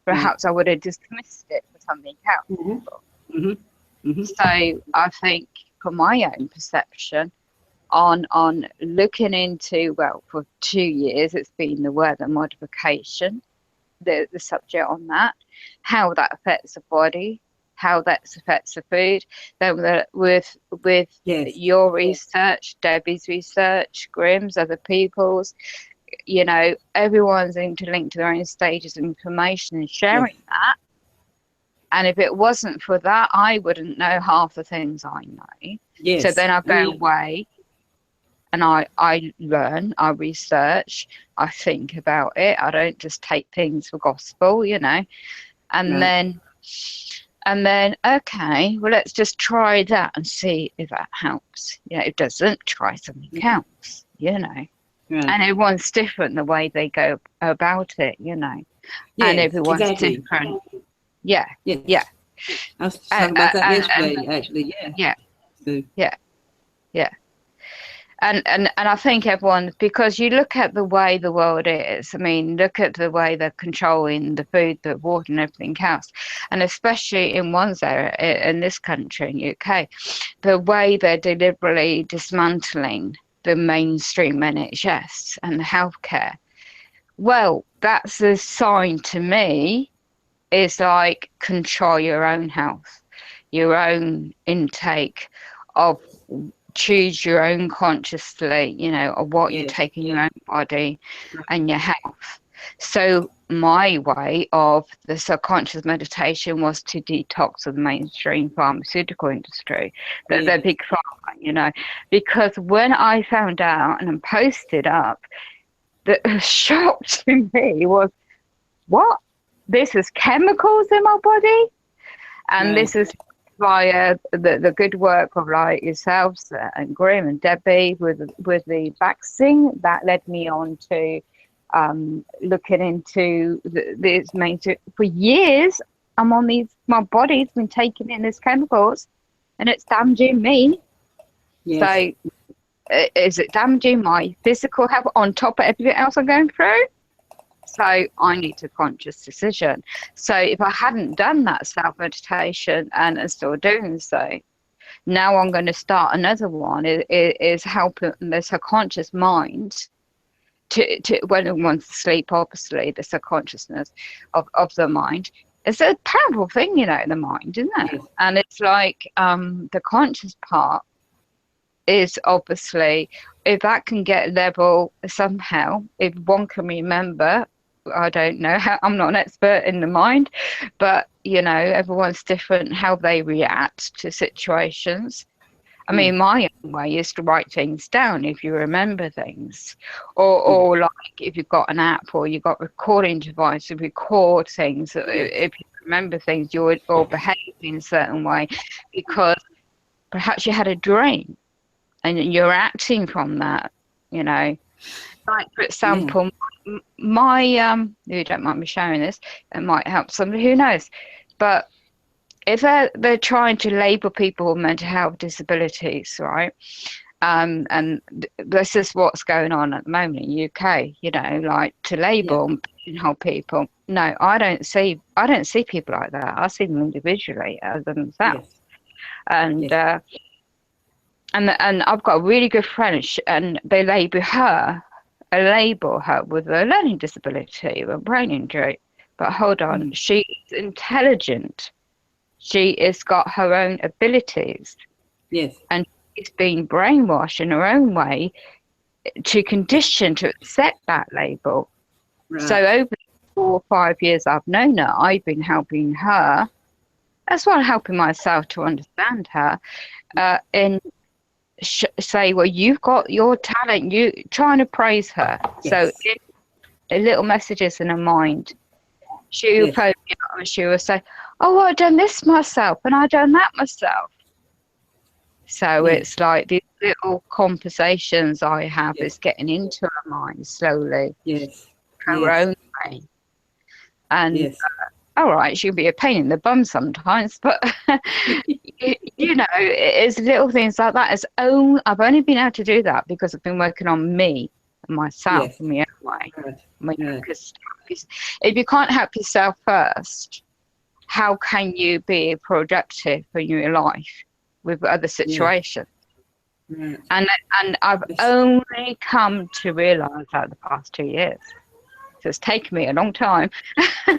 Perhaps I would have dismissed it for something else. So I think, for my own perception, on looking into, well, for 2 years, it's been the weather modification, the subject on that, how that affects the body, how that affects the food. Then with your research, Debbie's research, Grimm's, other people's, everyone's interlinked to their own stages of information and sharing that. And if it wasn't for that, I wouldn't know half the things I know. So then I go away and I learn, I research, I think about it. I don't just take things for gospel, And then, okay, well, let's just try that and see if that helps. If it doesn't, try something else, And everyone's different the way they go about it, and everyone's different. Yeah. I was talking about that yesterday, actually. Yeah. And I think everyone, because you look at the way the world is, I mean, look at the way they're controlling the food, the water and everything else, and especially in one's area, in this country, in UK, the way they're deliberately dismantling the mainstream NHS and the healthcare. Well, that's a sign to me, is like, control your own health, your own intake of, choose your own consciously, of what you take in your own body and your health. So my way of the subconscious meditation was to detox of the mainstream pharmaceutical industry, the big pharma, because when I found out and posted up, the shock to me was, what? This is chemicals in my body? And this is via the good work of like yourselves and Grimm and Debbie with the vaccine that led me on to looking into this mainstream. For years, I'm on these, my body's been taking in these chemicals and it's damaging me. So is it damaging my physical health on top of everything else I'm going through? So I need a conscious decision. So if I hadn't done that self-meditation and am still doing so, now I'm going to start another one, is helping the subconscious mind to when one's asleep, obviously the subconsciousness of the mind. It's a powerful thing, you know, the mind, isn't it? Yes. And it's like the conscious part is obviously, if that can get level somehow, if one can remember, I don't know how, I'm not an expert in the mind, but you know, everyone's different how they react to situations. I mean, my own way is to write things down if you remember things, or like if you've got an app or you've got a recording device to record things. If you remember things, you'll behave in a certain way because perhaps you had a dream and you're acting from that. You know, like for example, my you don't mind me sharing this, it might help somebody, who knows, but if they're trying to label people with mental health disabilities, right? And this is what's going on at the moment in UK, you know, like to label and pigeonhole people. No, I don't see people like that. I see them individually as themselves. And and I've got a really good friend, and they label her with a learning disability, a brain injury. But hold on, she's intelligent. She has got her own abilities. Yes. And she's been brainwashed in her own way to condition to accept that label. Right. So over the 4 or 5 years I've known her, I've been helping her, as well helping myself to understand her, and say, well, you've got your talent, you trying to praise her. Yes. So in little messages in her mind, she will phone me up and she will say, oh, I done this myself and I done that myself. So it's like these little conversations I have is getting into her mind slowly. Yes. Her own way. And all right, she'll be a pain in the bum sometimes, but you know, it's little things like that. I've only been able to do that because I've been working on me and myself in my own way. Because if you can't help yourself first, how can you be productive in your life with other situations? And I've only come to realise that the past 2 years. So it's taken me a long time. So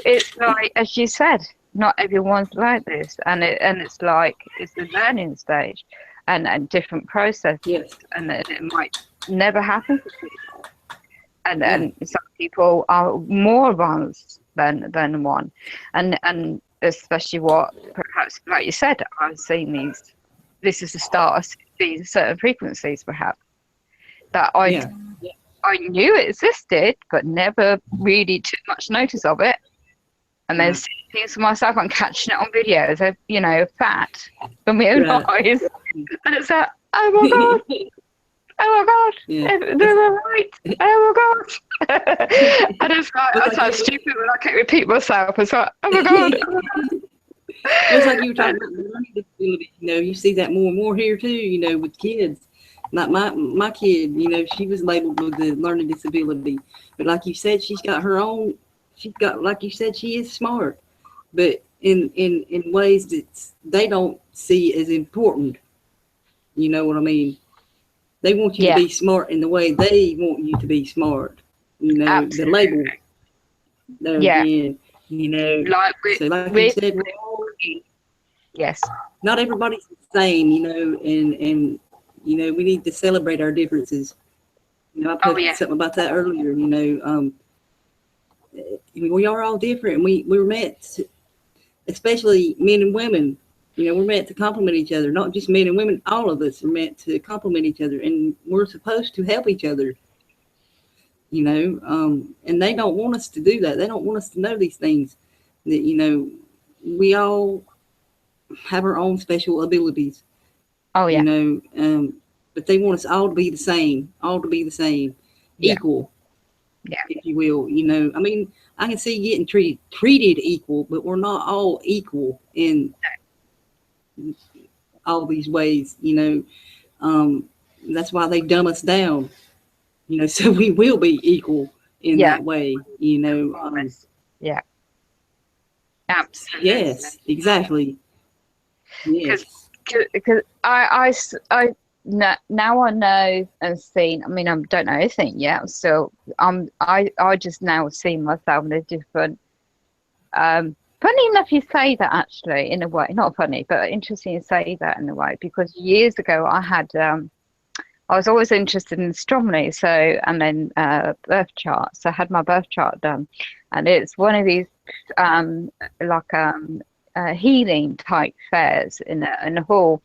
it's like, as you said, not everyone's like this, and it's like it's a learning stage and different processes, and it might never happen to people. And then some people are more advanced than one, and especially what perhaps, like you said, I've seen these. This is the start of these certain frequencies, perhaps that I knew it existed, but never really took much notice of it. And then seeing things for myself, I'm catching it on videos of, you know, fat from my own eyes, and it's like, oh my god. Oh my god, they were right. Oh my god. And it's like, I sound stupid when I can't repeat myself. It's like, oh my god. Oh my god. It's like you were talking about learning disability. You know, you see that more and more here too, you know, with kids. Like my kid, you know, she was labeled with the learning disability. But like you said, she's got her own, like you said, she is smart. But in ways that they don't see as important. You know what I mean? They want you to be smart in the way they want you to be smart. You know, absolutely. The label. There again, you know. Like you said, we're all, not everybody's the same, you know, and you know, we need to celebrate our differences. You know, I posted something about that earlier. You know, we are all different. We're meant to, especially men and women. You know, we're meant to complement each other, not just men and women. All of us are meant to complement each other, and we're supposed to help each other. You know, and they don't want us to do that. They don't want us to know these things. That, you know, we all have our own special abilities. Oh yeah. You know, but they want us all to be the same, equal. Yeah. If you will, you know. I mean, I can see getting treated equal, but we're not all equal in all these ways, you know. That's why they dumb us down, you know, so we will be equal in that way, you know. Absolutely. Yes, exactly. Yes. Because I now I know and seen. I mean, I don't know anything yet. I just now see myself in a different. Funny enough, you say that actually in a way. Not funny, but interesting you say that in a way, because years ago I had. I was always interested in astronomy, so and then birth charts. So I had my birth chart done, and it's one of these like healing type fairs in a hall,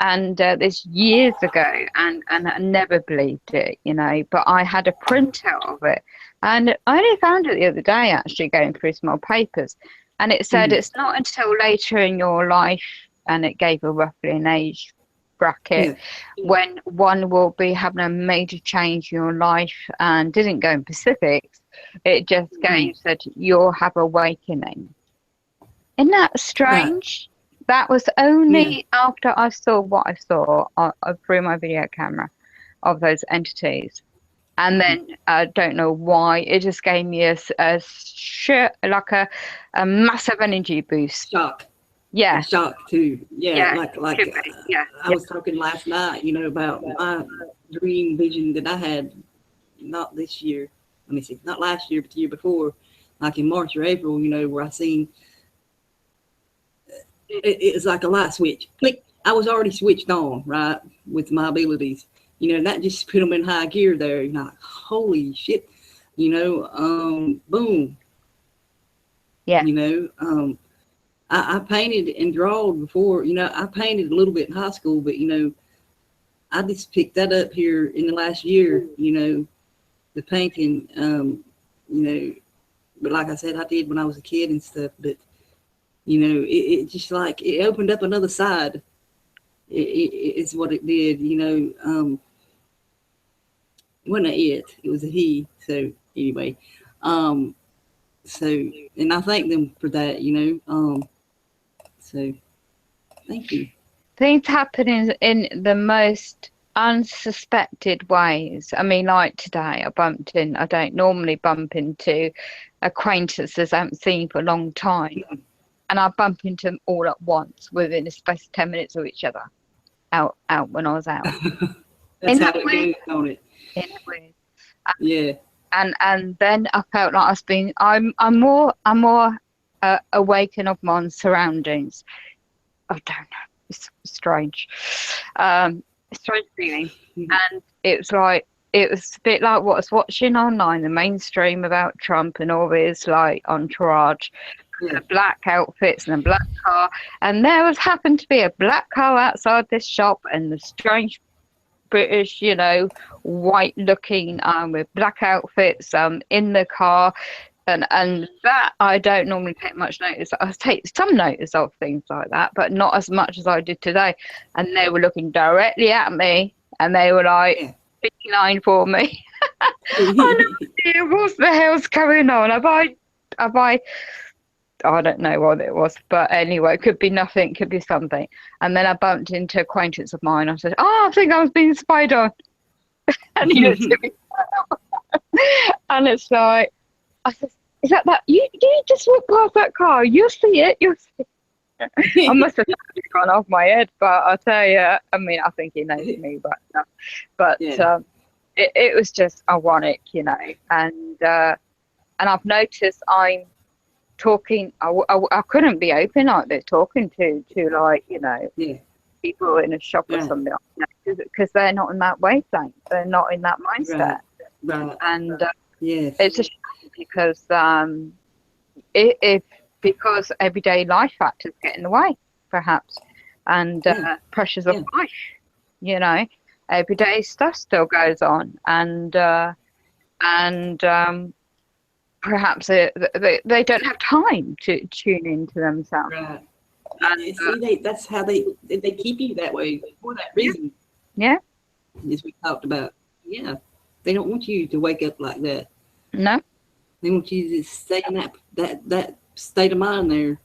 and this years ago, and I never believed it, you know. But I had a printout of it, and I only found it the other day actually going through some old papers, and it said it's not until later in your life, and it gave a roughly an age bracket when one will be having a major change in your life, and didn't go in specifics. It just gave that you'll have awakening. Isn't that strange? That was only after I saw what I saw through my video camera of those entities. And then I don't know why, it just gave me a massive energy boost. Shock. Yeah. Shock too. Yeah. Like I was Yeah. talking last night, you know, about my dream vision that I had, not this year. Let me see, not last year, but the year before, like in March or April, you know, where I seen it was like a light switch. Click. I was already switched on, right, with my abilities. You know, and that just put them in high gear there. You know, like, holy shit. You know, boom. Yeah. You know, I painted and drawed before. You know, I painted a little bit in high school, but you know, I just picked that up here in the last year. You know, the painting. You know, but like I said, I did when I was a kid and stuff. But you know, it just like it opened up another side. It's what it did. You know, wasn't it? It was a he. So anyway, so and I thank them for that. You know, so thank you. Things happen in the most unsuspected ways. I mean, like today, I don't normally bump into acquaintances I haven't seen for a long time. And I bump into them all at once within a space of 10 minutes of each other out when I was out. That's how it goes, don't it? Yeah. And then I felt like I'm more awakened of my surroundings. I don't know. It's strange. Strange feeling. And it was a bit like what I was watching online, the mainstream about Trump and all his like entourage, the black outfits and a black car. And there happened to be a black car outside this shop, and the strange British, you know, white looking with black outfits in the car. And that I don't normally take much notice. I take some notice of things like that, but not as much as I did today. And they were looking directly at me, and they were like beeline for me. What the hell's going on? I don't know what it was, but anyway, it could be nothing, could be something. And then I bumped into an acquaintance of mine. I said, "Oh, I think I was being spied on," and he looked at me, and it's like. I said, "Is that you just walk past that car? You'll see it. You'll see it." I must have gone off my head, but I'll tell you. I mean, I think he knows me, but it was just ironic, you know. And I've noticed I'm talking. I couldn't be open like this, talking to like, you know, people in a shop or something, because they're not in that wavelength. They're not in that mindset. Right. And yes. It's a shame because because everyday life factors get in the way, perhaps, and pressures of life. You know, everyday stuff still goes on, and perhaps they don't have time to tune into themselves. Right. And see, that's how they keep you that way for that reason. Yeah. As we talked about. Yeah. They don't want you to wake up like that. No. They want you to stay in that state of mind there.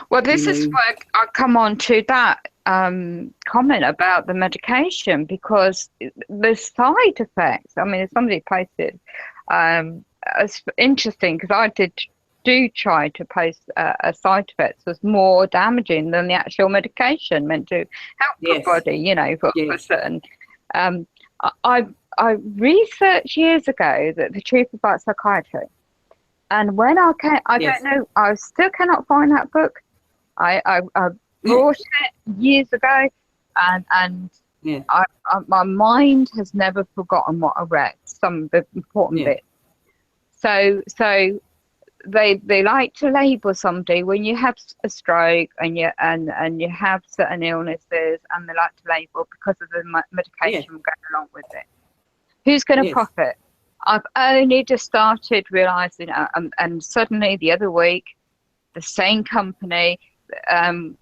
Well, this is where I come on to that comment about the medication, because the side effects, I mean, somebody posted, it's interesting because I did do try to post side effects was more damaging than the actual medication meant to help the Yes. body, you know, for Yes. certain. I researched years ago that the truth about psychiatry, and when I Yes. don't know, I still cannot find that book. I brought it years ago, and Yeah. my mind has never forgotten what I read, some of the important Yeah. bits. So they like to label somebody when you have a stroke and you have certain illnesses, and they like to label because of the medication going along with it. Who's going to Yes. profit? I've only just started realizing, and suddenly the other week, the same company,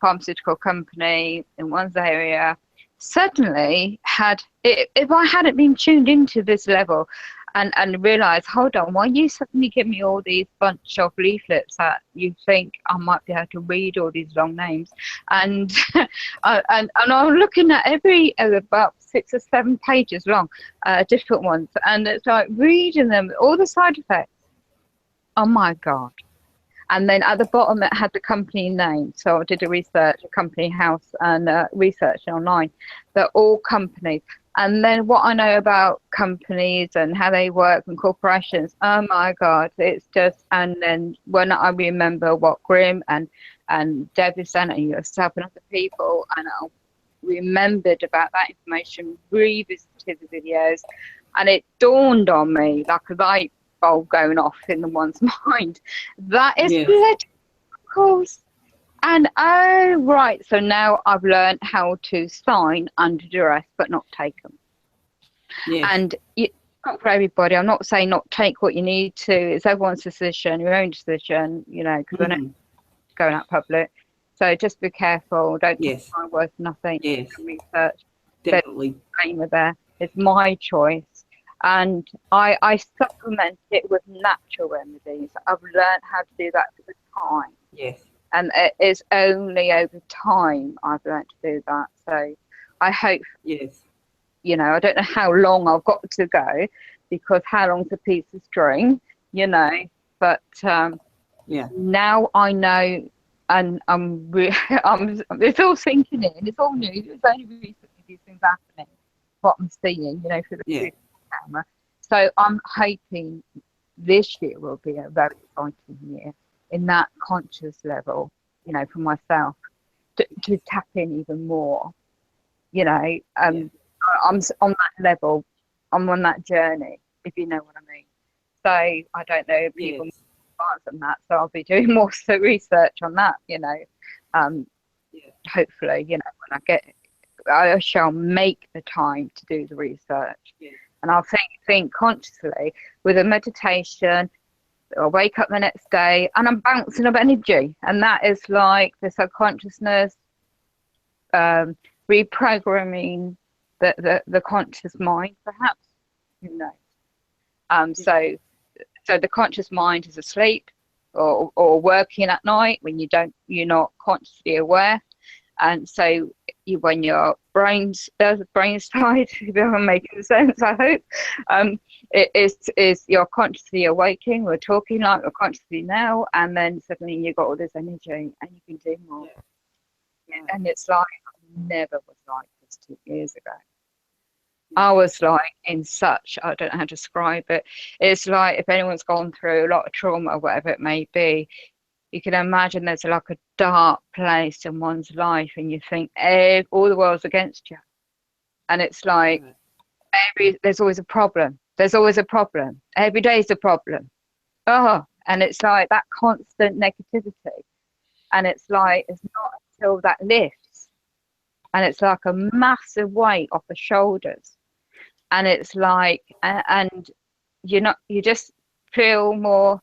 pharmaceutical company in one's area, suddenly had, if I hadn't been tuned into this level and realized, hold on, why you suddenly give me all these bunch of leaflets that you think I might be able to read all these long names, and and I'm looking at every about 6 or 7 pages long, different ones, and it's like reading them, all the side effects. Oh my God. And then at the bottom, it had the company name. So I did a research, a company house, and research online. They're all companies. And then what I know about companies and how they work and corporations, oh my God, it's just, and then when I remember what Grim and Debbie sent and yourself and other people, and I remembered about that information, revisited the videos, and it dawned on me like a light bulb going off in the one's mind. That is political. And oh, right. So now I've learned how to sign under duress, but not take them. Yes. And it's not for everybody. I'm not saying not take what you need to. It's everyone's decision, your own decision, you know, because I know it's going out public. So just be careful. Don't take my word for nothing. Yes. Research. Definitely. There. It's my choice. And I supplement it with natural remedies. I've learned how to do that with time. Yes. And it is only over time I've learned to do that. So I hope, you know, I don't know how long I've got to go, because how long's a piece of string, you know, but now I know, and it's all sinking in, it's all new, it's only recently these things happening, what I'm seeing, you know, through the camera. So I'm hoping this year will be a very exciting year in that conscious level, you know, for myself, to tap in even more, you know. I'm on that level, I'm on that journey, if you know what I mean. So I don't know if people advance on that, so I'll be doing more research on that, you know. Hopefully, you know, when I shall make the time to do the research. And I'll think consciously with a meditation. I'll wake up the next day and I'm bouncing of energy, and that is like the subconsciousness reprogramming the conscious mind, perhaps. Who knows? So the conscious mind is asleep or working at night when you're not consciously aware. And so when your brain side, if I'm making sense, I hope, it is you're consciously awaking, we're talking like we're consciously now, and then suddenly you've got all this energy and you can do more. And it's like I never was like this 2 years ago. I was like in such, I don't know how to describe it. It's like if anyone's gone through a lot of trauma or whatever it may be, you can imagine there's like a dark place in one's life, and you think all the world's against you. And it's like there's always a problem. There's always a problem. Every day's a problem. And it's like that constant negativity. And it's like it's not until that lifts, and it's like a massive weight off the shoulders. And it's like, and you just feel more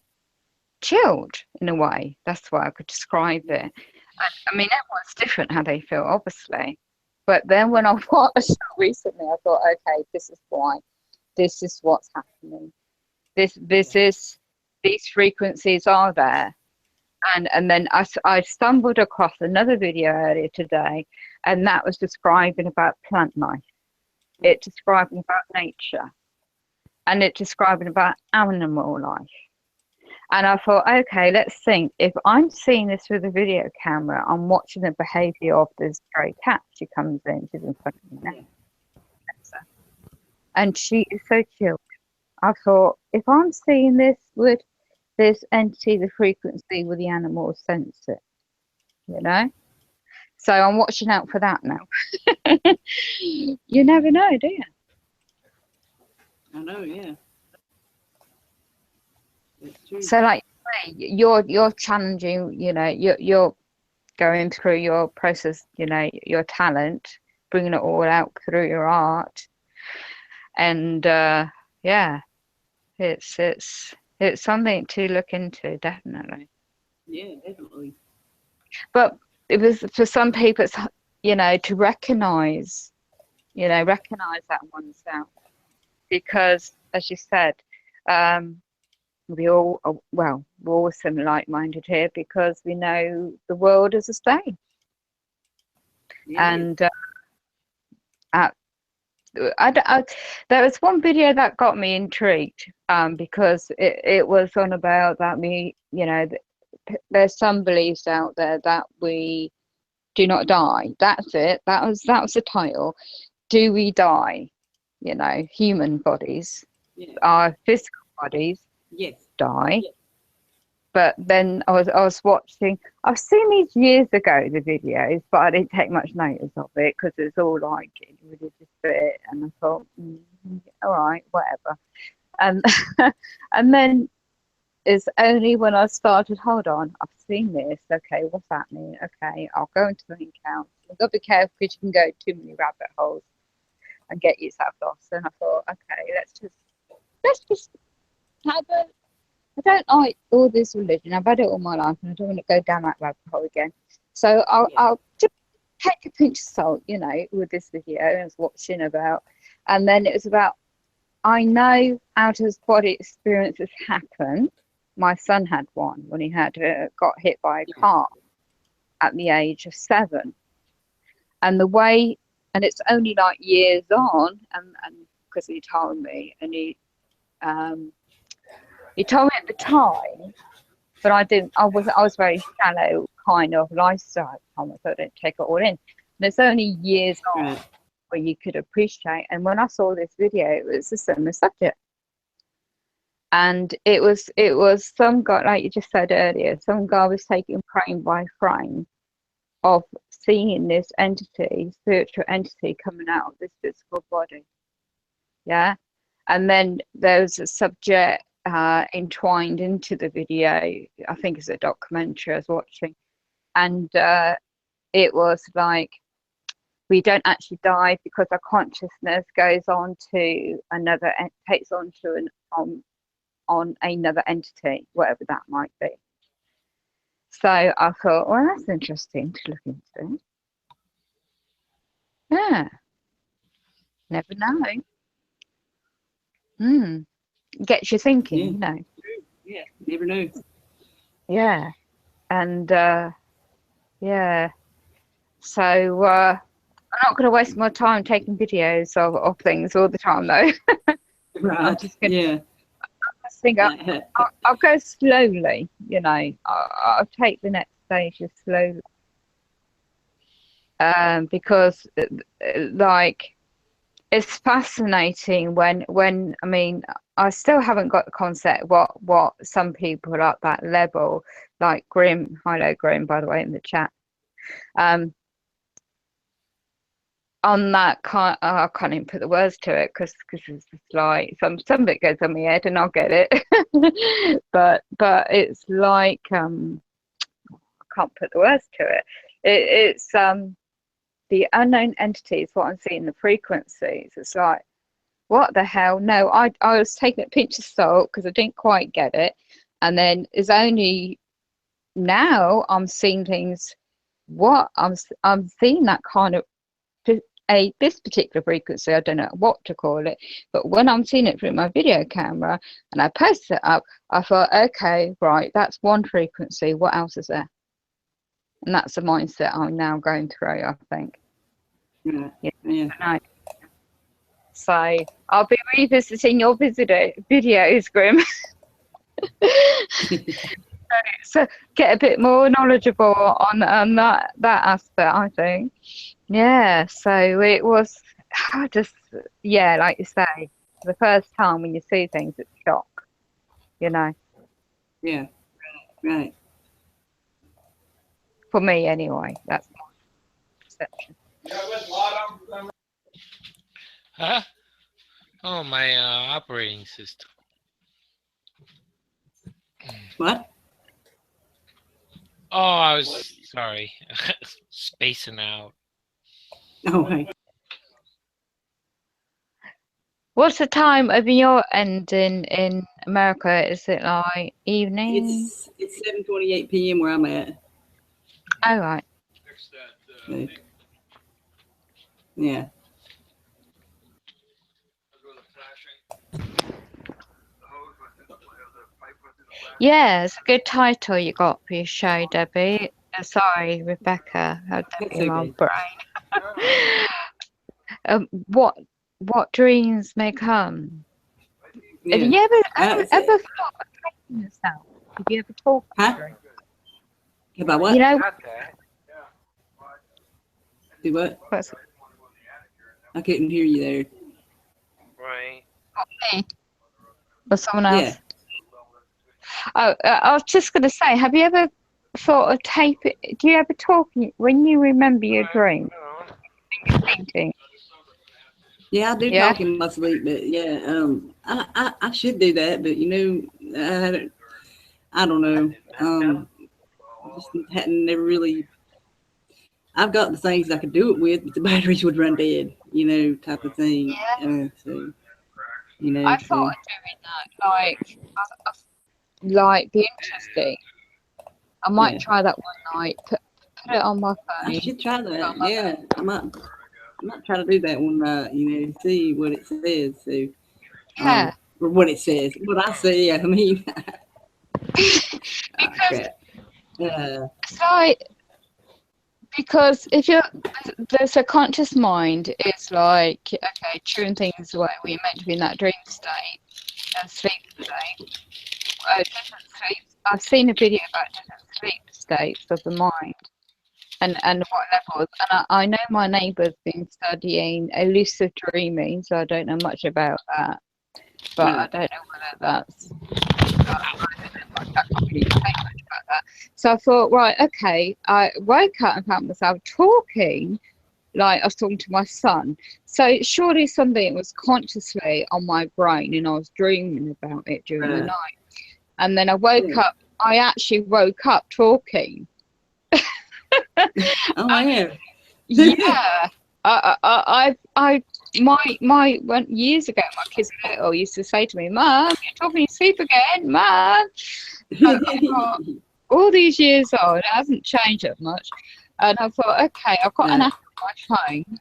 chilled in a way. That's why I could describe it. I mean, everyone's different how they feel, obviously. But then when I watched recently, I thought, okay, this is why. This is what's happening. These frequencies are there. And then I stumbled across another video earlier today, and that was describing about plant life. It describing about nature, and it describing about animal life. And I thought, okay, let's think. If I'm seeing this with a video camera, I'm watching the behaviour of this stray cat. She comes in, she's in front of me now. And she is so chilled. I thought, if I'm seeing this with this entity, the frequency with the animal sense it, you know? So I'm watching out for that now. You never know, do you? I know, yeah. It's true. So like you're challenging, you know, you're going through your process, you know, your talent, bringing it all out through your art. And yeah, it's something to look into, definitely. Yeah, definitely. But it was for some people, it's, you know, to recognize that oneself, because as you said, we all we're all similar, like-minded here, because we know the world is a stage. Yeah. And there was one video that got me intrigued, because it was on about that we, you know, there's some beliefs out there that we do not die. That's it. That was the title. Do we die? You know, human bodies, Yeah. our physical bodies Yes. die. Yes. But then I was watching. I've seen these years ago, the videos, but I didn't take much notice of it because it's all like religious bit, and I thought, all right, whatever. And and then it's only when I started. Hold on, I've seen this. Okay, what's happening? Okay, I'll go into the account. You've got to be careful because you can go too many rabbit holes and get yourself lost. And I thought, okay, let's just have a. I don't like all this religion. I've had it all my life, and I don't want to go down that rabbit hole again. So I'll just take a pinch of salt, you know, with this video I was watching about, and then it was about, I know out of body experiences happen. My son had one when he had got hit by a car at the age of 7, and the way, and it's only like years on, and because he told me, and he told me at the time, but I didn't. I was very shallow kind of lifestyle, Thomas. So I didn't take it all in. And it's only years on where you could appreciate. And when I saw this video, it was a similar subject. And it was some guy, like you just said earlier, some guy was taking frame by frame of seeing this entity, spiritual entity, coming out of this physical body. Yeah. And then there's a subject entwined into the video. I think it's a documentary I was watching, and it was like, we don't actually die because our consciousness goes on to another, takes on to on another entity, whatever that might be. So I thought, well, that's interesting to look into. Yeah, never know. Gets you thinking, you know. Yeah, never know. Yeah, and yeah. So I'm not going to waste my time taking videos of things all the time, though. Right. I'm just gonna, yeah. I think I'll go slowly, you know. I'll take the next stages slowly, because like, it's fascinating when I mean, I still haven't got the concept what some people at that level, like Grim, hello Grim, by the way, in the chat, on that kind, I can't even put the words to it because it's just like some of it goes on my head and I'll get it, but it's like I can't put the words to it. It's the unknown entities, what I'm seeing, the frequencies. It's like, what the hell? No, I was taking a pinch of salt because I didn't quite get it, and then it's only now I'm seeing things. What I'm seeing that kind of this particular frequency. I don't know what to call it, but when I'm seeing it through my video camera and I post it up, I thought, okay, right, that's one frequency. What else is there? And that's the mindset I'm now going through, I think. Yeah. So I'll be revisiting your videos, Grim. So get a bit more knowledgeable on that aspect, I think. Yeah, so it was just, yeah, like you say, the first time when you see things, it's shock, you know, Yeah, right. for me anyway, that's my perception. Huh? Oh, my operating system. What? Oh, I was sorry. Spacing out. Oh, hey. What's the time of your end in America? Is it like evening? It's 7:28 p.m. where I'm at. Oh, right. So, yeah. Yeah, it's a good title you got for your show, Debbie. Sorry, Rebecca. Had That's Debbie in my okay. brain. What dreams may come? Have Yeah. you ever That's ever it. thought of taking yourself? Have you ever talked Huh? to her? About what? You know Do what? what's I couldn't hear you there. Right. me or someone else? Yeah. Oh, I was just going to say, have you ever thought of taping? Do you ever talk when you remember your dream? Thinking, Yeah, I do yeah, talk in my sleep, but yeah, I should do that, but I don't know. Just hadn't never really. I've got the things I could do it with, but the batteries would run dead, type of thing. yeah. So I thought so of doing that, like be interesting. I might yeah, try that one night. Put it on my I phone. should try Put it on that. my Yeah, I might try to do that one night. See what it says. So Yeah, or what it says, what I say. I mean, ah, because crap. Uh, it's like because if you're there's a conscious mind, it's like okay, tuning things away. We're meant to be in that dream state and sleep state. Different sleeps. I've seen a video about different sleep states of the mind and what levels. And I know my neighbour's been studying lucid dreaming, so I don't know much about that. But I don't know whether that's. I can't really say much about that. So I thought, right, okay. I woke up and found myself talking like I was talking to my son. So surely something was consciously on my brain, and I was dreaming about it during the night. And then I woke up. I actually woke up talking. Oh yeah. Yeah. When years ago, my kids were little used to say to me, "Mum, you're talking in your sleep again, Mum." And I thought, all these years on, it hasn't changed that much. And I thought, okay, I've got an app on my phone,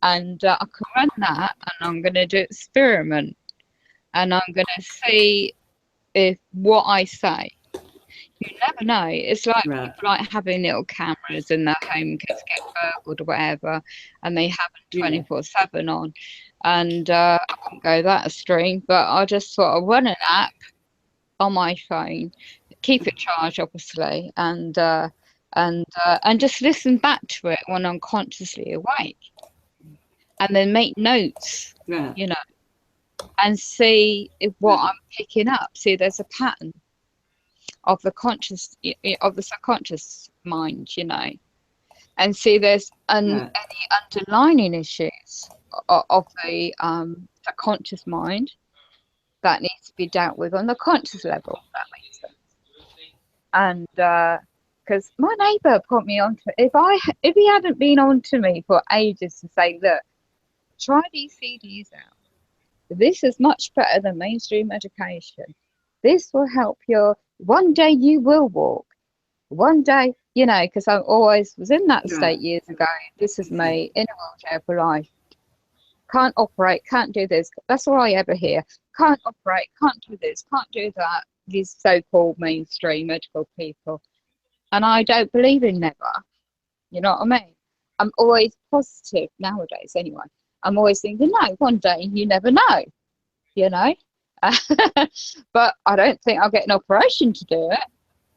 and I can run that, and I'm going to do an experiment, and I'm going to see if what I say. You never know. It's like people like having little cameras in their home in case they get burgled or whatever, and they have them 24/7 on. And I wouldn't go that extreme, but I just thought I'd run an app on my phone, keep it charged, obviously, and just listen back to it when I'm consciously awake, and then make notes, you know, and see if what I'm picking up. See, there's a pattern of the subconscious mind, and see there's any underlying issues of the subconscious mind that needs to be dealt with on the conscious level. If that makes sense. And because my neighbour put me on to if he hadn't been on to me for ages to say, look, try these CDs out. This is much better than mainstream education. This will help you. One day you will walk. One day, because I always was in that state years ago. This is me in a wheelchair for life. Can't operate, can't do this. That's all I ever hear. Can't operate, can't do this, can't do that. These so-called mainstream medical people. And I don't believe in never. You know what I mean? I'm always positive nowadays anyway. I'm always thinking, no, one day you never know, But I don't think I'll get an operation to do it.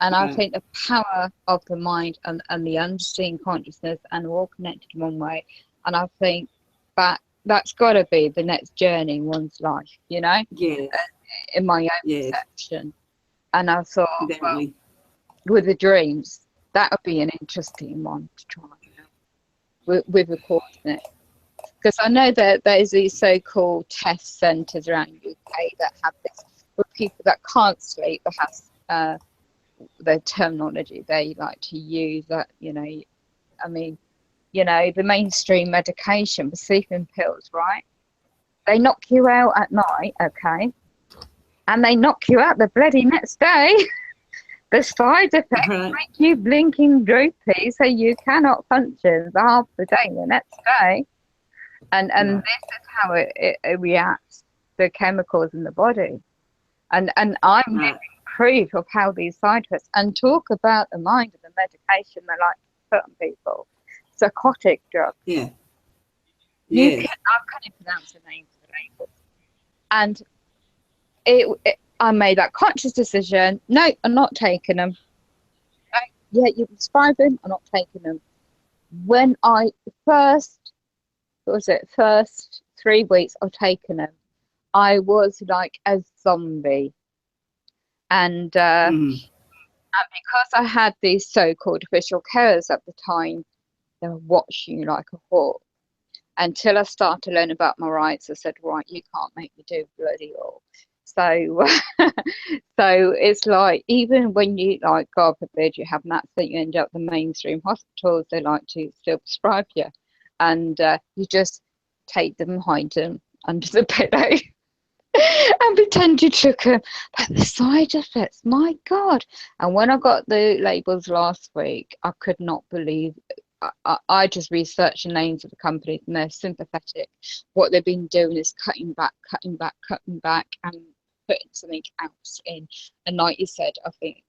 And I Right. think the power of the mind and the understanding consciousness, and we're all connected in one way. And I think that's got to be the next journey in one's life, you know, Yes. in my own Yes. perception. And I thought, well, Definitely. with the dreams, that would be an interesting one to try with recording it. Because I know that there's these so-called test centres around UK that have this for people that can't sleep, that has the terminology they like to use, that, you know, I mean, you know, the mainstream medication, the sleeping pills, right? They knock you out at night, okay? And they knock you out the bloody next day. The side effects Right. make you blinking droopy, so you cannot function for half the day the next day. And Right. this is how it reacts, the chemicals in the body. And I'm Right. living proof of how these side effects, and talk about the mind and the medication they like to put on people. Psychotic drugs. Yeah. You Yes. can, I can't even pronounce the names of the labels. And I made that conscious decision. No, I'm not taking them. Yeah, you prescribe them. I'm not taking them. When I first 3 weeks of taking them, I was like a zombie. And Mhm. and because I had these so-called official carers at the time, they were watching you like a hawk. Until I started to learn about my rights, I said, right, you can't make me do bloody all. So, so it's like, even when you, like, God forbid, you have an accident, you end up in the mainstream hospitals, they like to still prescribe you. And you just take them, hide them under the pillow. And pretend you took them. But the side effects, my God. And when I got the labels last week, I could not believe. I just researched the names of the companies, and they're sympathetic. What they've been doing is cutting back, and putting something else in. And like you said, I think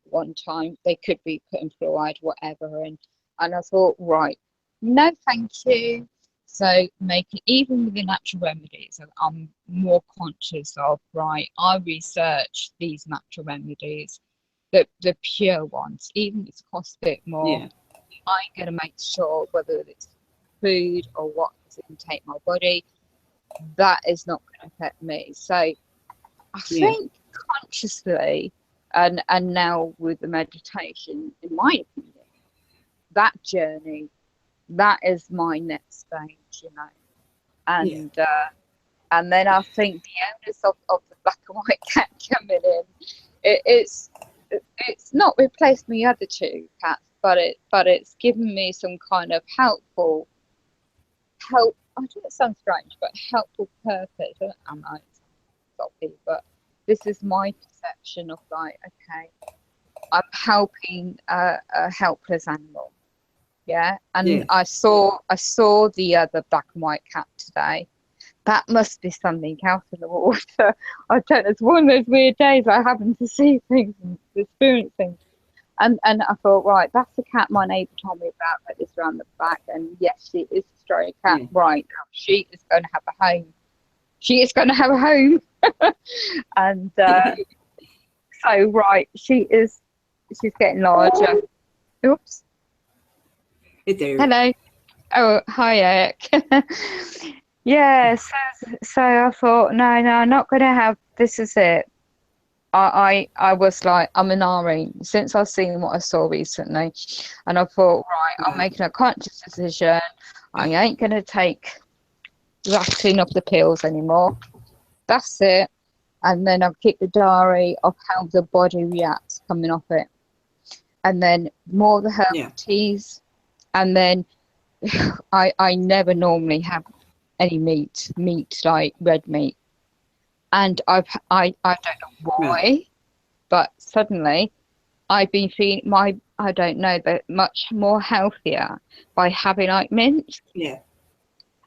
one time they could be putting fluoride, whatever. And I thought, right, no, thank you. So making, even with the natural remedies, I'm more conscious of, right, I research these natural remedies, the pure ones, even if it's cost a bit more. Yeah. I'm going to make sure, whether it's food or what is intake my body, that is not going to affect me. So I Yeah. think consciously, and now with the meditation, in my opinion, that journey, that is my next stage, you know. And then I think the onus of the black and white cat coming in, it's not replaced my other two cats, but it's given me some kind of help. I know it sounds strange, but helpful purpose. I know it's sloppy, but this is my perception of, like, okay, I'm helping a helpless animal. Yeah, and Yeah. I saw the other black and white cat today. That must be something else in the water. I don't know, it's one of those weird days I happen to see things and experience things. And I thought, right, that's the cat my neighbour told me about, that is around the back. And yes, she is a stray cat. Yeah. Right, she is going to have a home. She is going to have a home. And so, right, she's getting larger. Oops. It's there. Hello. Oh, hi, Eric. Yeah, so I thought, no, I'm not going to have, this is it. I was like, I'm an RE since I've seen what I saw recently. And I thought, right, I'm Right. making a conscious decision. I ain't going to take rattling off the pills anymore. That's it. And then I'll keep the diary of how the body reacts coming off it. And then more the herbal Yeah. teas. And then I never normally have any meat like red meat, and I don't know why, Right. but suddenly I've been feeling I don't know, but much more healthier by having like mince. Yeah.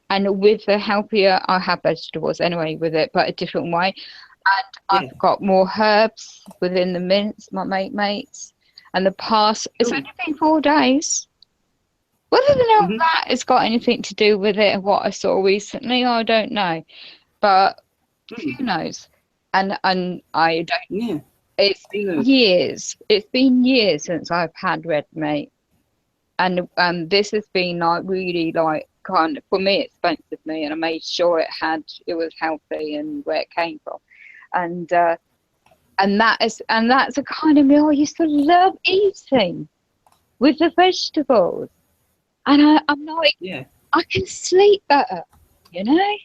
And with the healthier, I have vegetables anyway with it, but a different way. And Yeah. I've got more herbs within the mince, my mates. And the past, it's Ooh. only been 4 days. Whether the know Mhm. that has got anything to do with it and what I saw recently, I don't know. But who knows? and I don't. Yeah. It's You been know. years. It's been years since I've had red meat, and this has been like really like kind of for me expensive meat, and I made sure it was healthy and where it came from, and that's a kind of meal I used to love eating with the vegetables, and I'm like Yeah. I can sleep better, you know,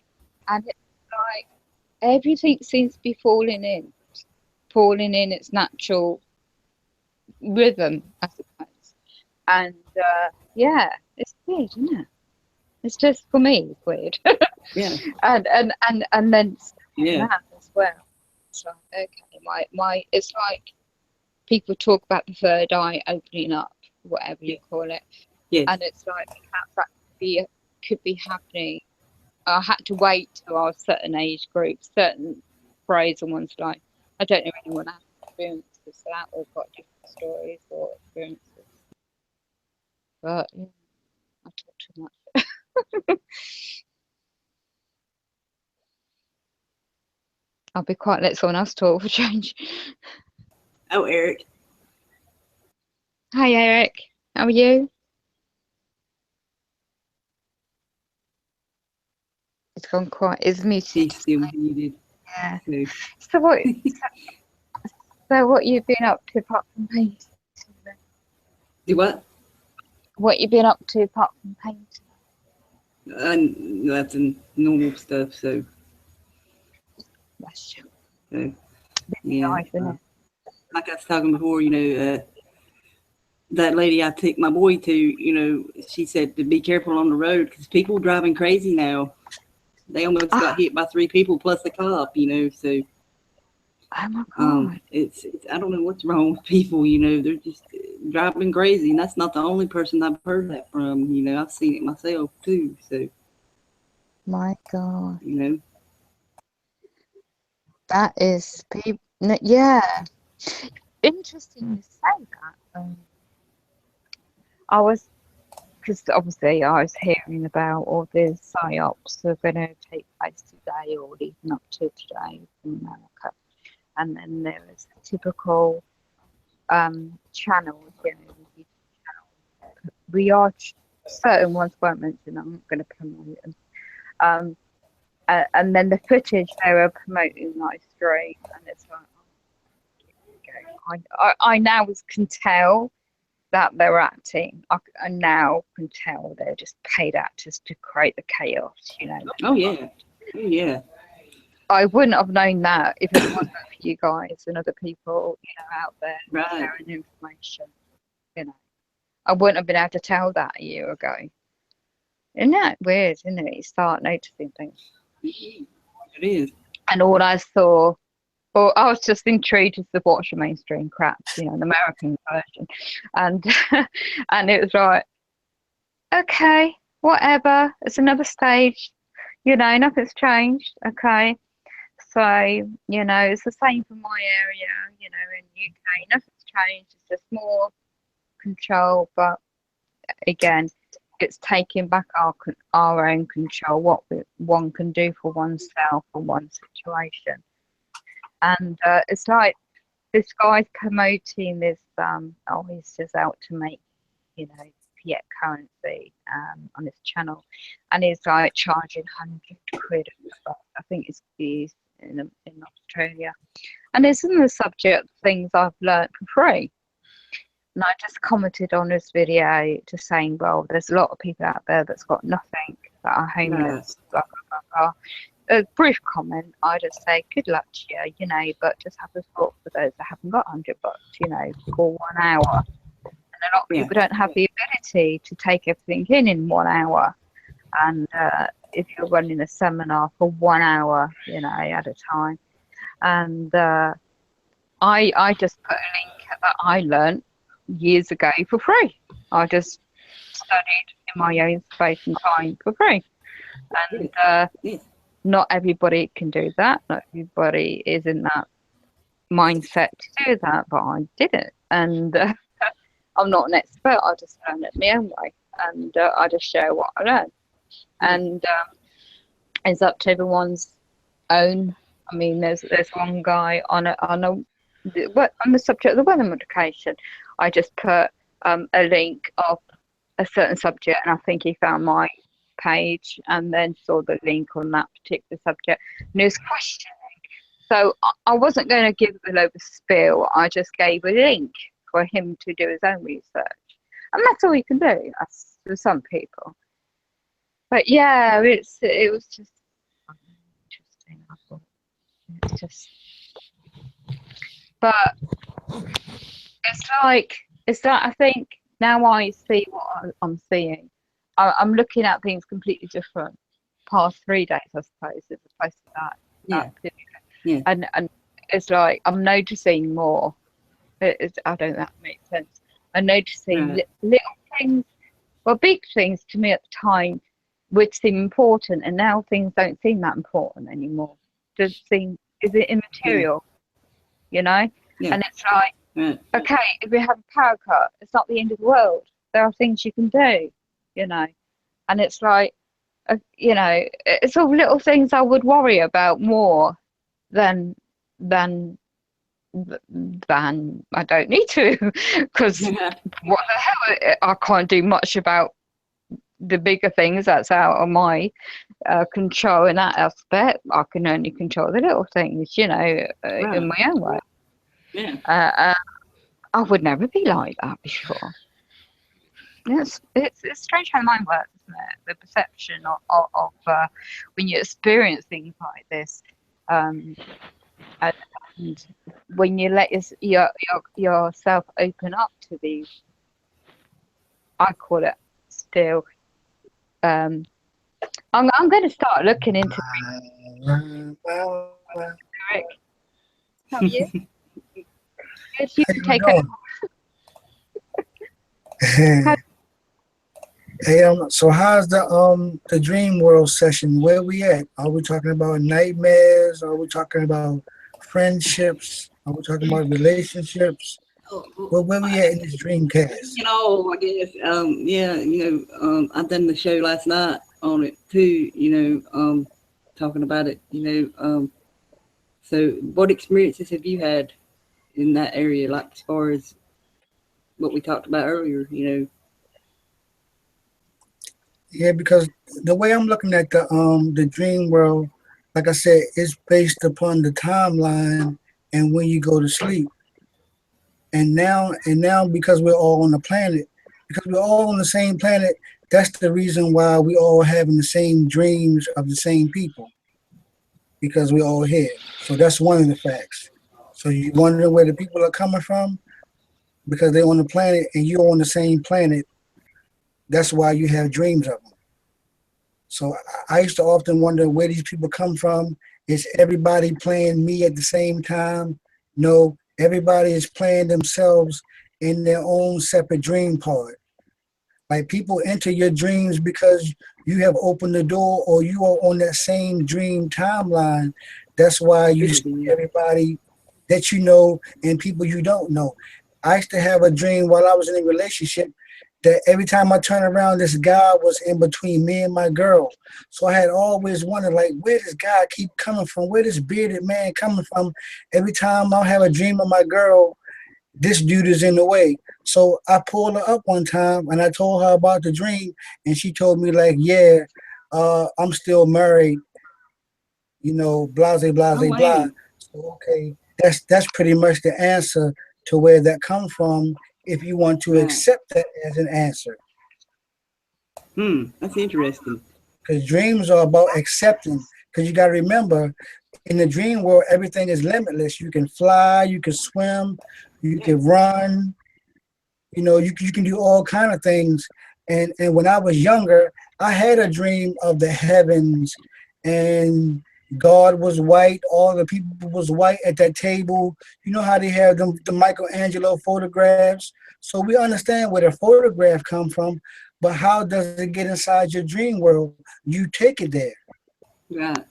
and it's like everything seems to be falling in its natural rhythm, I suppose. And yeah, it's weird, isn't it? It's just for me, it's weird. Yeah. And then stuff like Yeah. that as well. It's like okay, my it's like people talk about the third eye opening up, whatever you call it, Yes. and it's like perhaps that could be happening. I had to wait till I was certain age groups, certain brazen ones like I don't know anyone has experiences that or got different stories or experiences. But yeah, I talk too much. I'll be quiet, let someone else talk for change. Oh, Eric. Hi Eric, how are you? It's gone quiet. It's muted. He's still muted. Yeah. So, So what? So what you've been up to apart from painting? Then? do what? What you've been up to apart from painting? That's the normal stuff. So, That's your yeah. life, isn't it? Like I was talking before, that lady I took my boy to, she said to be careful on the road because people driving crazy now. They almost got hit by 3 people plus the cop, so. Oh my God. It's I don't know what's wrong with people, they're just driving crazy, and that's not the only person I've heard that from. I've seen it myself too. So, My God. you That is people. Yeah. Interesting you say that. I was, because obviously I was hearing about all the psyops that are going to take place today or leading up to today in America. And then there was a typical channels, YouTube channels. We are certain ones won't mention. I'm not going to promote them. And then the footage they were promoting like stream, and it's like, oh, I now can tell that they're acting. I now can tell they're just paid actors to create the chaos. Oh yeah, yeah. I wouldn't have known that if it wasn't for you guys and other people, out there Right. sharing information. I wouldn't have been able to tell that a year ago. Isn't that weird, isn't it? You start noticing things. It is. And all I saw, or I was just intrigued to watch the mainstream crap, an American version. And and it was like, okay, whatever. It's another stage. Nothing's changed. Okay. So, it's the same for my area, in UK. Nothing's changed. It's just more control. But again, it's taking back our own control, what one can do for oneself or one situation. And it's like this guy's promoting this, he's just out to make, fiat currency on his channel. And he's like charging 100 quid. I think it's fees in Australia. And it's in the subject things I've learnt for free. And I just commented on this video just saying, well, there's a lot of people out there that's got nothing, that are homeless, blah, blah, blah, blah. A brief comment, I just say, good luck to you, but just have a thought for those that haven't got $100, for 1 hour. And a lot of people don't have the ability to take everything in 1 hour. And if you're running a seminar for 1 hour, at a time. And I just put a link that I learnt years ago for free. I just studied in my own space and time for free. And not everybody can do that. Not everybody is in that mindset to do that, but I did it. And I'm not an expert. I just learned it my own way. And I just share what I learned. And it's up to everyone's own I mean, there's one guy on the subject of the weather modification. I just put a link of a certain subject, and I think he found my page and then saw the link on that particular subject, and he was questioning. So I wasn't going to give a load of spiel. I just gave a link for him to do his own research, and that's all you can do. That's for some people. But yeah, it was just interesting. I thought it's just, but it's like I think now I see what I'm seeing. I'm looking at things completely different. Past 3 days, I suppose, as opposed to that period. Yeah. And it's like I'm noticing more. I don't know if that makes sense. I'm noticing little things, well, big things to me at the time would seem important, and now things don't seem that important anymore. Is it immaterial? You know? Yeah. And it's like, okay, if we have a power cut, it's not the end of the world. There are things you can do, you know? And it's like, you know, it's all little things I would worry about more than I don't need to, because what the hell, I can't do much about the bigger things. That's out of my control in that aspect. I can only control the little things, you know, in my own way. Yeah. I would never be like that before. It's strange how mind works, isn't it? The perception of when you experience things like this, and when you let yourself open up to these, I call it still. I'm going to start looking into Rick. How are you? Good, you can take over. Hey, so how's the dream world session? Where we at? Are we talking about nightmares? Are we talking about friendships? Are we talking about relationships? Where we at in this dream cast? You know, I guess, yeah, you know, I done the show last night on it too, you know, talking about it, you know, so what experiences have you had in that area, like as far as what we talked about earlier, you know? Yeah, because the way I'm looking at the dream world, like I said, it's based upon the timeline and when you go to sleep. And now because we're all on the planet, because we're all on the same planet, that's the reason why we all having the same dreams of the same people, because we're all here. So that's one of the facts. So you wondering where the people are coming from? Because they're on the planet and you're on the same planet. That's why you have dreams of them. So I used to often wonder where these people come from. Is everybody playing me at the same time? No, everybody is playing themselves in their own separate dream part. Like people enter your dreams because you have opened the door or you are on that same dream timeline. That's why you see everybody that you know and people you don't know. I used to have a dream while I was in a relationship that every time I turn around, this guy was in between me and my girl. So I had always wondered, like, where this guy keep coming from? Where this bearded man coming from? Every time I have a dream of my girl, this dude is in the way. So I pulled her up one time and I told her about the dream, and she told me, like, yeah, I'm still married, you know, blase, blase, blah. So okay, that's pretty much the answer to where that comes from, if you want to accept that as an answer. That's interesting. Because dreams are about accepting. Because you got to remember, in the dream world, everything is limitless. You can fly, you can swim, you can run. You know, you can do all kind of things. And when I was younger, I had a dream of the heavens, and God was white. All the people was white at that table. You know how they have the Michelangelo photographs. So we understand where the photograph come from, but how does it get inside your dream world? You take it there. Right.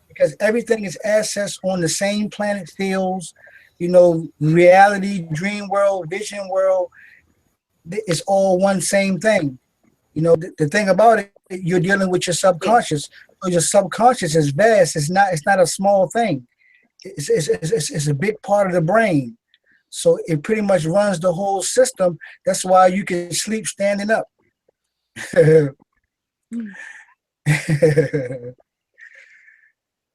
Because everything is accessed on the same planet fields, you know, reality, dream world, vision world. It's all one same thing. You know, the thing about it, you're dealing with your subconscious. So your subconscious is vast. It's not a small thing. it's a big part of the brain. So it pretty much runs the whole system. That's why you can sleep standing up.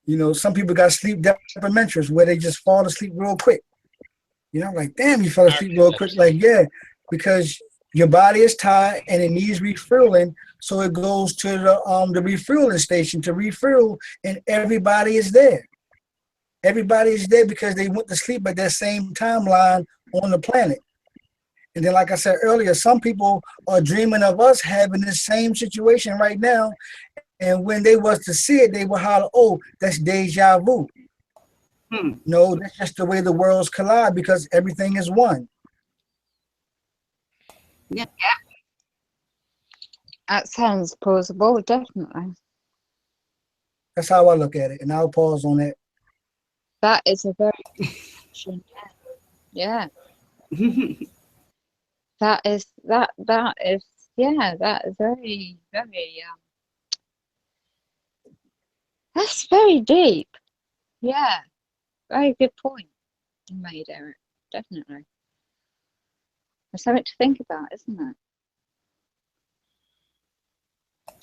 You know, some people got sleep deprivations where they just fall asleep real quick. You know, I'm like, damn, you fell asleep real quick. Like, yeah, because your body is tired and it needs refueling. So it goes to the refueling station to refuel, and everybody is there. Everybody is there because they went to sleep at that same timeline on the planet. And then, like I said earlier, some people are dreaming of us having the same situation right now. And when they was to see it, they would holler, oh, that's deja vu. No, that's just the way the worlds collide because everything is one. Yeah. That sounds plausible, definitely. That's how I look at it. And I'll pause on that. That is a very good question. Yeah. That is yeah, that is very, very that's very deep. Yeah. Very good point you made, Eric. Definitely. There's something to think about, isn't there?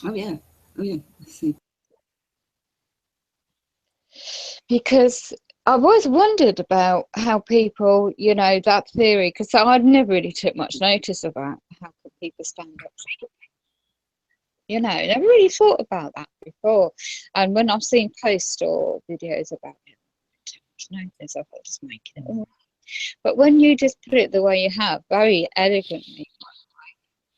Oh yeah. Oh yeah. Let's see. Because I've always wondered about how people, you know, that theory, because I'd never really took much notice about how can people stand up sleeping. You know, never really thought about that before. And when I've seen posts or videos about it, I don't take much notice. I thought just making it all. But when you just put it the way you have, very elegantly,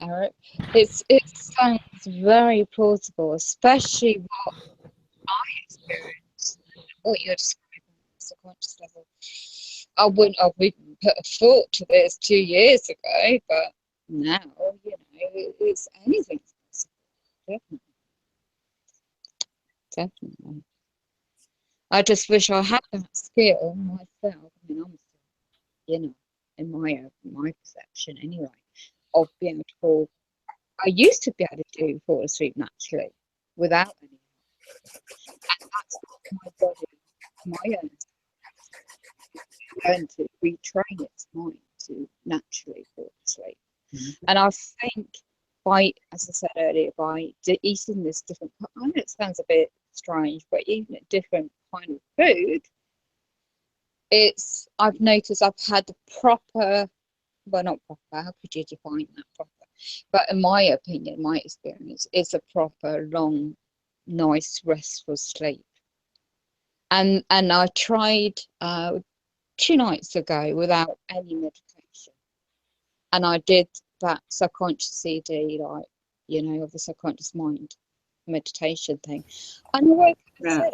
Eric, it sounds very plausible, especially what I experienced, what you're describing at the subconscious level. I wouldn't have even put a thought to this 2 years ago, but now, you know, it's anything possible. Definitely. Definitely. I just wish I had that skill myself. I mean, I'm, you know, in my perception anyway, of being able to fall. I used to be able to fall asleep naturally without any help. And that's my body, my own, learn to retrain its mind to naturally fall asleep. And I think by, as I said earlier, by eating this different, I know it sounds a bit strange, but eating a different kind of food, I've noticed I've had the proper, well, not proper, how could you define that proper? But in my opinion, my experience, it's a proper, long, nice, restful sleep. And I tried 2 nights ago without any medication. And I did that subconscious CD, like, you know, of the subconscious mind meditation thing. And I woke up, Right.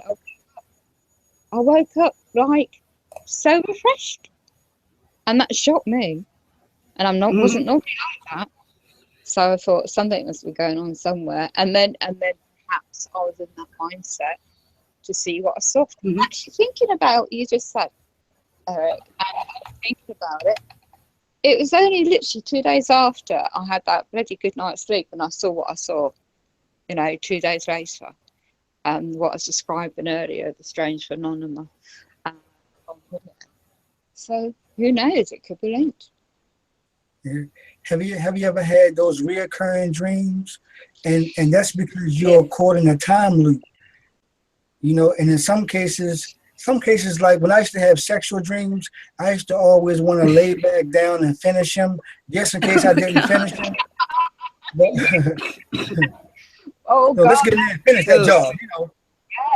I woke up like so refreshed. And that shocked me. And I'm not wasn't normally like that. So I thought something must be going on somewhere. And then perhaps I was in that mindset to see what I saw. Actually thinking about you just said, Eric, and thinking about it, it was only literally 2 days after I had that bloody good night's sleep and I saw what I saw, you know, 2 days later. What I was describing earlier, the strange phenomena. So who knows? It could be linked. Yeah. Have you ever had those reoccurring dreams? And that's because you're caught in a time loop. You know, and in some cases, like when I used to have sexual dreams, I used to always want to lay back down and finish them, just in case I didn't finish them. But oh, no, let's get in there and finish that job. You know.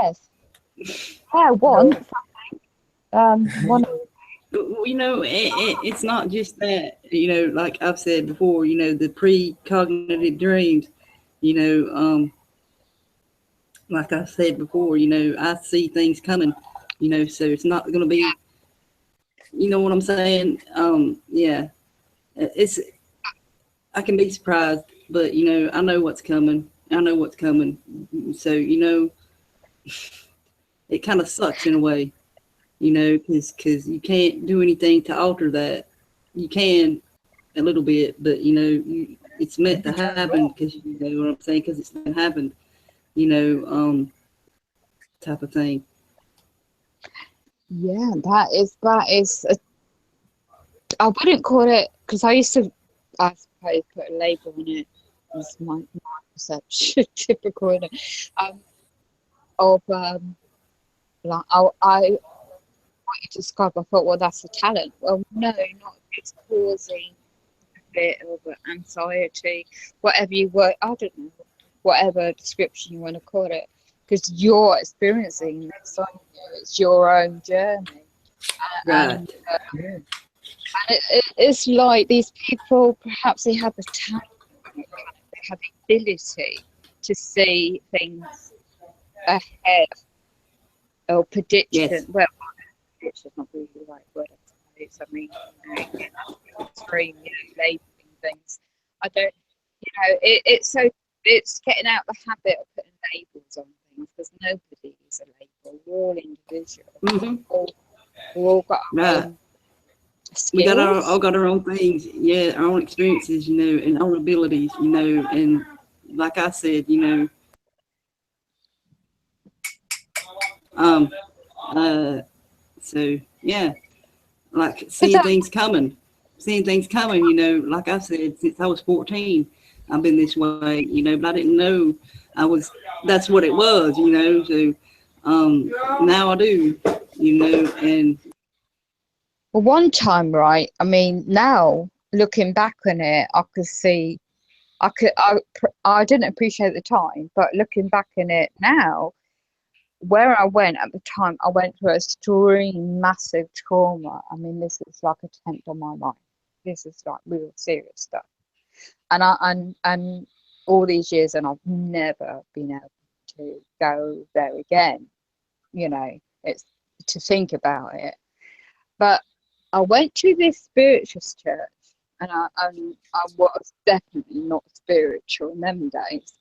Yes. I want something. One. You know, it's not just that. You know, like I've said before. You know, the precognitive dreams. You know, like I said before. You know, I see things coming. You know, so it's not going to be. You know what I'm saying? Yeah, it's. I can be surprised, but you know, I know what's coming. I know what's coming. So you know, it kind of sucks in a way. You know, because you can't do anything to alter that. You can a little bit, but you know, it's meant to happen because you know what I'm saying. Because it's meant to happen. You know, type of thing. Yeah, I wouldn't call it, because I used to, I suppose, put a label on it. It's my perception, typical, isn't it? Of like I what you described, I thought, well, that's a talent. Well, no, not if it's causing a bit of anxiety, whatever you were, I don't know, whatever description you want to call it, because you're experiencing this, aren't you? It's your own journey. Right. And it's like these people, perhaps they have a talent, they have the ability to see things ahead, or prediction. Yes. Well, prediction is not really the right word, I suppose. I mean, again, that's extreme, labeling things. I don't, it's getting out the habit of putting labels on things, because nobody is a label. We're all individual. Mm-hmm. We've all got our Right. own skills. We all got our own things, yeah, our own experiences, and our own abilities, and like I said, so yeah, like seeing things coming, like I said, since I was 14, I've been this way, but I didn't know that's what it was, so now I do, and Well, one time, right? I mean, now looking back on it, I could see, I didn't appreciate the time, but looking back on it now, where I went at the time, I went through extreme, massive trauma. I mean, this is like a attempt on my life. This is like real serious stuff. And all these years, and I've never been able to go there again. It's to think about it. But I went to this spiritualist church, and I was definitely not spiritual in them days.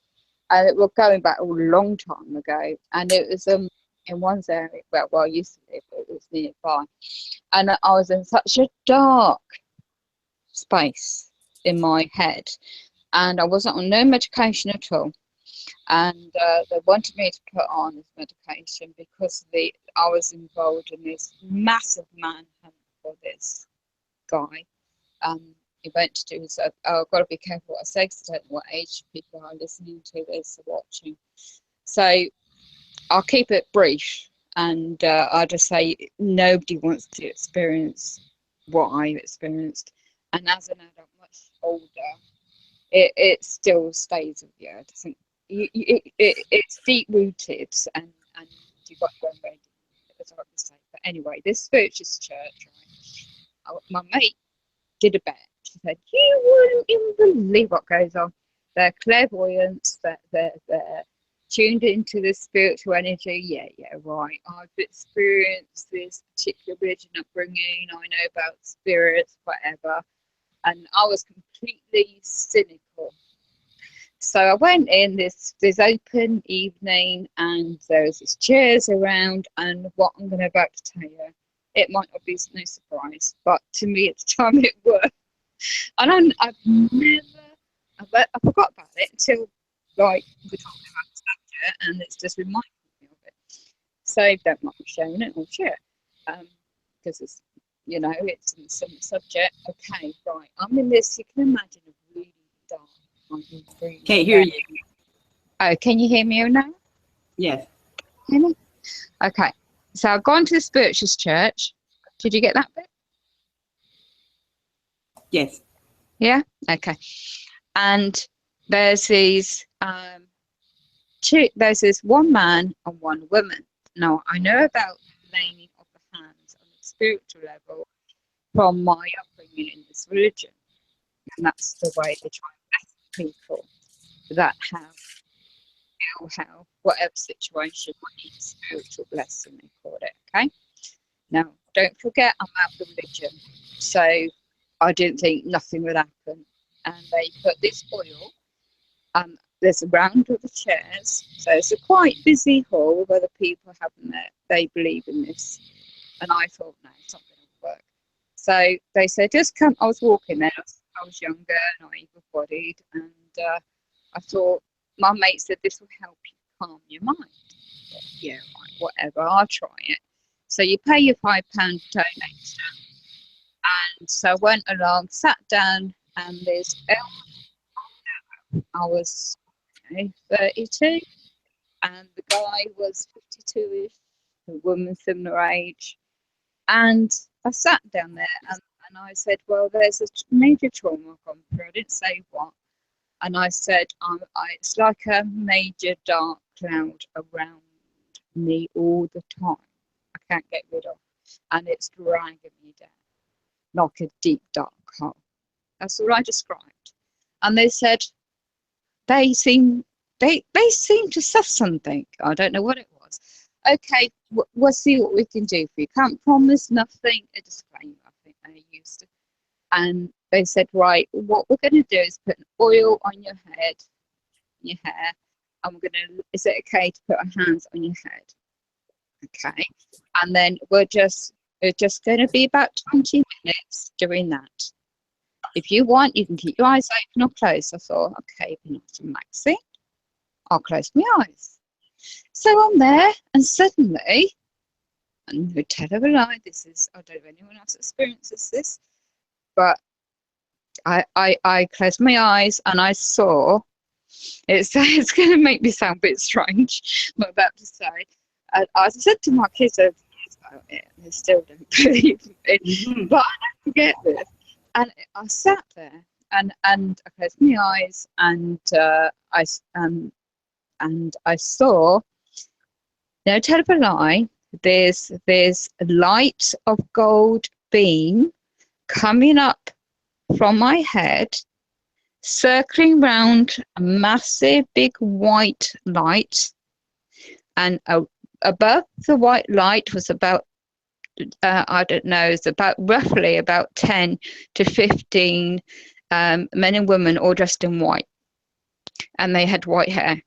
And it was going back a long time ago, and it was in one area where I used to live, it was nearby, and I was in such a dark space in my head, and I wasn't on no medication at all. And they wanted me to put on this medication because I was involved in this massive manhunt for this guy. He went to do his. I've got to be careful what I say, because I don't know what age people are listening to this or watching. So I'll keep it brief, and I'll just say nobody wants to experience what I experienced. And as an adult, much older, it still stays with you. It doesn't. It's deep rooted, and you've got your own way. That's what I would say. But anyway, this spiritualist church, right? My mate did a bet. She said, "You wouldn't even believe what goes on. They're clairvoyants. They're tuned into the spiritual energy. Yeah, right. I've experienced this particular religion upbringing. I know about spirits, whatever." And I was completely cynical. So I went in this open evening, and there was these chairs around, and what I'm about to tell you, it might not be no surprise, but to me at the time it was. And I forgot about it until like we're talking about the subject, and it's just reminded me of it. So don't mind me sharing it, I'll share it, because it's it's in some subject. Okay, right. I'm in this. You can imagine a really dark. Can't hear you. Oh, can you hear me now? Yes. Hear me? Okay. So I've gone to the spiritualist church. Did you get that bit? Yes. Yeah. Okay. And there's these there's this one man and one woman. Now I know about laying of the hands on a spiritual level from my upbringing in this religion, and that's the way they try and bless people that have ill health, whatever situation, might need a spiritual blessing, they call it. Okay. Now, don't forget, I'm out of religion, so I didn't think nothing would happen. And they put this oil. There's a round of the chairs, so it's a quite busy hall where the people having they believe in this. And I thought, no, it's not going to work. So they said, just come. I was walking there. I was younger and able-bodied, and I thought, my mate said this will help you calm your mind. Yeah, right, whatever. I'll try it. So you pay your £5 donation. And so I went along, sat down, and this I was 32, and the guy was 52ish, the woman similar age. And I sat down there and I said, well, there's a major trauma I've gone through. I didn't say what. And I said, it's like a major dark cloud around me all the time. I can't get rid of. And it's dragging me down like a deep, dark hole. That's what I described. And they said, they seem to suss something. I don't know what it was. Okay, we'll see what we can do for you. Can't promise nothing. A disclaimer, I think they used it. And they said, right, what we're going to do is put an oil on your head, your hair, and is it okay to put our hands on your head? Okay. And then we're just going to be about 20 minutes doing that. If you want, you can keep your eyes open or closed. I thought, okay, been relaxing. I'll close my eyes. So I'm there, and suddenly, and no tell of a lie, I don't know if anyone else experiences this, but I closed my eyes and I saw, it's going to make me sound a bit strange, what I'm about to say. I said to my kids over the years about it, and they still don't believe me, but I don't forget this. And I sat there and I closed my eyes and I saw, no tell of a lie, there's a light of gold beam coming up from my head, circling round a massive big white light, and above the white light was about I don't know, it's about roughly about 10 to 15 men and women all dressed in white, and they had white hair,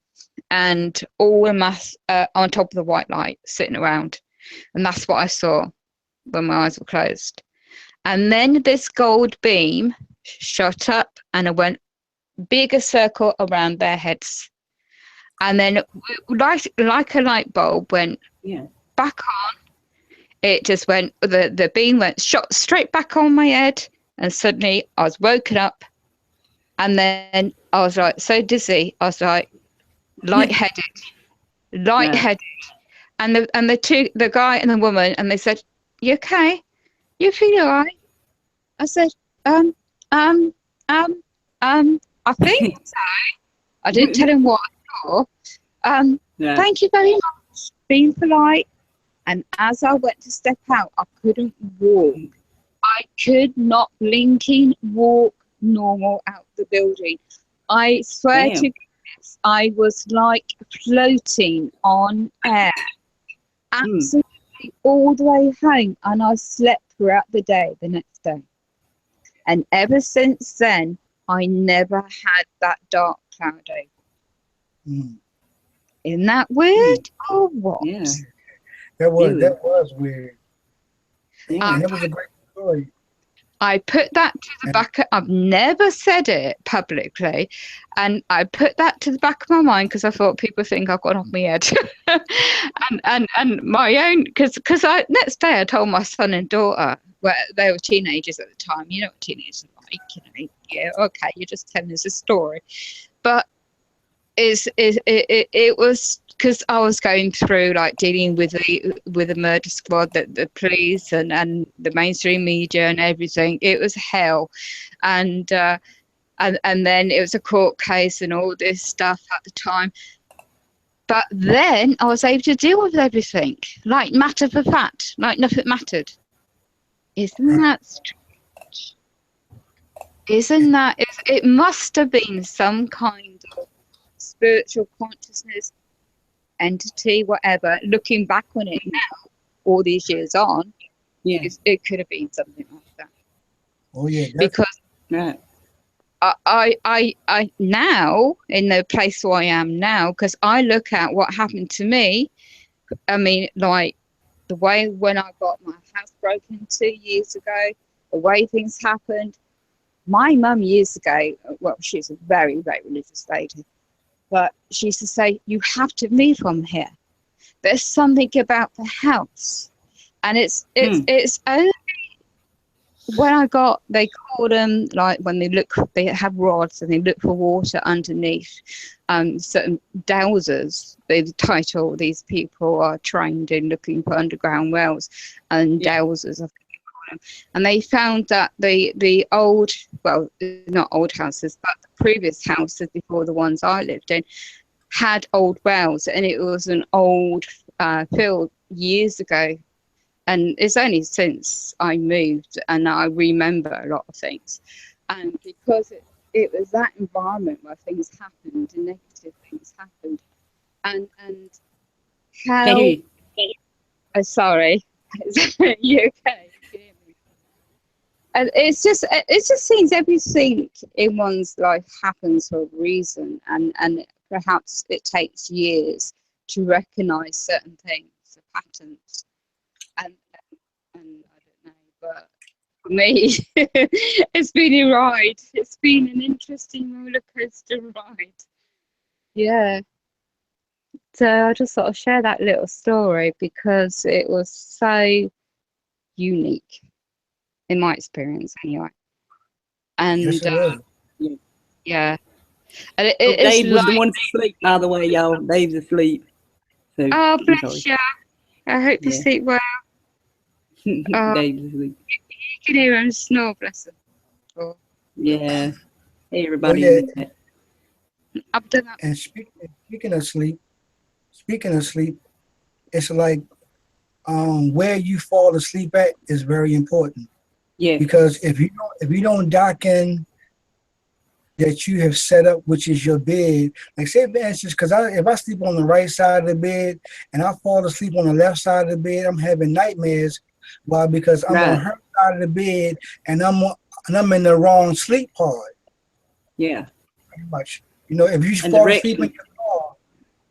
and all in mass on top of the white light sitting around. And that's what I saw when my eyes were closed. And then this gold beam shot up and it went bigger circle around their heads, and then like a light bulb went back on. It just went, the beam went, shot straight back on my head, and suddenly I was woken up, and then I was like so dizzy, I was like lightheaded. And the guy and the woman, and they said, "You okay? You feel all right?" I said, I think so. I didn't tell him what I saw. Thank you very much, being polite. And as I went to step out, I couldn't walk. I could not blinking walk normal out the building. I swear to goodness, I was like floating on air. Absolutely all the way home. And I slept throughout the day, the next day. And ever since then, I never had that dark cloud over. Isn't that weird? Or what? Yeah. That was weird. Yeah, that was a great story. I put that to the back I've never said it publicly, and I put that to the back of my mind because I thought people think I've gone off my head. and my own, because next day I told my son and daughter, well, they were teenagers at the time, you know what teenagers are like, yeah, okay, you're just telling us a story. But it was because I was going through like dealing with the murder squad, the police and the mainstream media and everything. It was hell, and then it was a court case and all this stuff at the time. But then I was able to deal with everything, like matter for fact, like nothing mattered. Isn't that strange? Isn't that? It must have been some kind of spiritual consciousness entity, whatever. Looking back on it now, all these years on, it could have been something like that. Oh yeah, because I now in the place where I am now, because I look at what happened to me. I mean, like the way when I got my house broken 2 years ago, the way things happened. My mum years ago, well, she's a very, very religious lady, but she used to say, you have to move from here. There's something about the house. And it's only when they call them, like when they have rods and they look for water underneath certain dowsers. The title, these people are trained in looking for underground wells and dowsers, and they found that the old, well, not old houses, but the previous houses before the ones I lived in had old wells, and it was an old field years ago. And it's only since I moved and I remember a lot of things. And because it was that environment where things happened and negative things happened. And how... Hey. Oh, sorry. You okay? You can hear me? And it just seems everything in one's life happens for a reason. And perhaps it takes years to recognise certain things, the patterns. And I don't know, but for me, it's been a ride. It's been an interesting roller coaster ride. Yeah. So I just sort of share that little story because it was so unique in my experience, anyway. And Yes, it is. yeah, and Dave was the one asleep, by the way, y'all. Dave's asleep. So, oh, bless you. I hope you sleep well. Dave's asleep. You can hear him snore, bless him. Oh. Yeah. Hey, everybody. I've done that. And speaking of sleep, it's like where you fall asleep at is very important. Yeah. Because if you don't dock in that you have set up, which is your bed, like say for instance, because if I sleep on the right side of the bed and I fall asleep on the left side of the bed, I'm having nightmares. Why? Because I'm on her side of the bed and I'm in the wrong sleep part. Yeah. Pretty much. You know, if you fall asleep in your car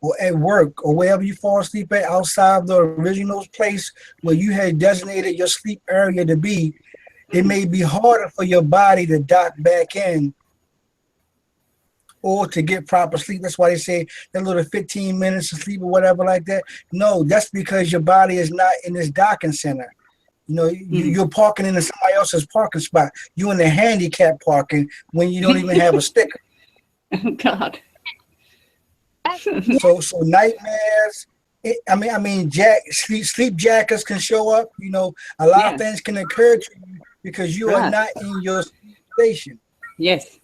or at work or wherever you fall asleep at outside the original place where you had designated your sleep area to be, it may be harder for your body to dock back in or to get proper sleep. That's why they say that little 15 minutes of sleep or whatever like that. No, that's because your body is not in this docking center. You know, you're parking in somebody else's parking spot. You're in the handicap parking when you don't even have a sticker. Oh, God. So nightmares. Sleep jackets can show up. You know, a lot of things can occur to you because you are not in your sleep station. Yes.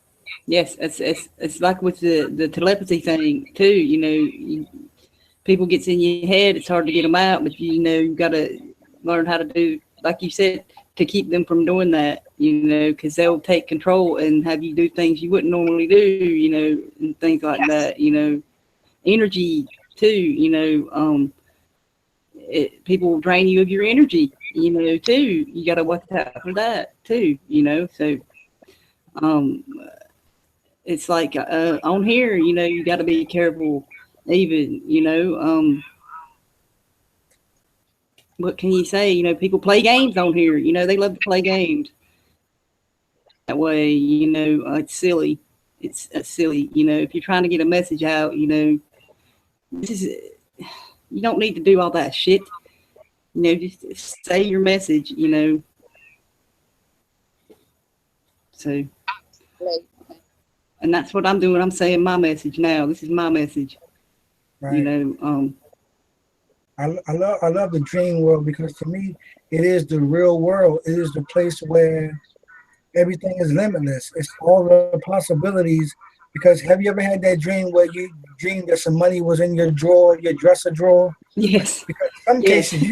It's like with the telepathy thing too. You know, people gets in your head. It's hard to get them out, but you got to learn how to do, like you said, to keep them from doing that. You know, because they'll take control and have you do things you wouldn't normally do. You know, and things like that. You know, energy too. You know, people will drain you of your energy. You know, too. You got to watch out for that too. You know, so it's like on here, you know, you got to be careful. Even, you know, what can you say? You know, people play games on here. You know, they love to play games that way. You know, it's silly. It's silly. You know, if you're trying to get a message out, you know, you don't need to do all that shit. You know, just say your message. You know, so. And that's what I'm doing. I'm saying my message now. This is my message. Right. You know, I love the dream world because to me it is the real world. It is the place where everything is limitless. It's all the possibilities. Because have you ever had that dream where you dreamed that some money was in your drawer, your dresser drawer? Yes. Because in some cases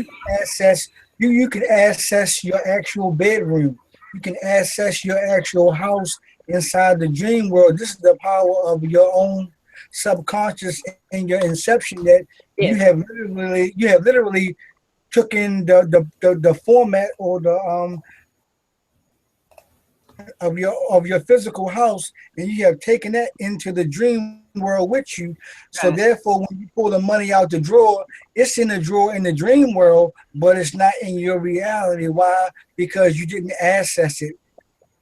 you can access your actual bedroom. You can access your actual house inside the dream world. This is the power of your own subconscious and your inception that you have literally took in the format or the of your physical house, and you have taken that into the dream world with you. So therefore, when you pull the money out the drawer, it's in the drawer in the dream world, but it's not in your reality. Why? Because you didn't access it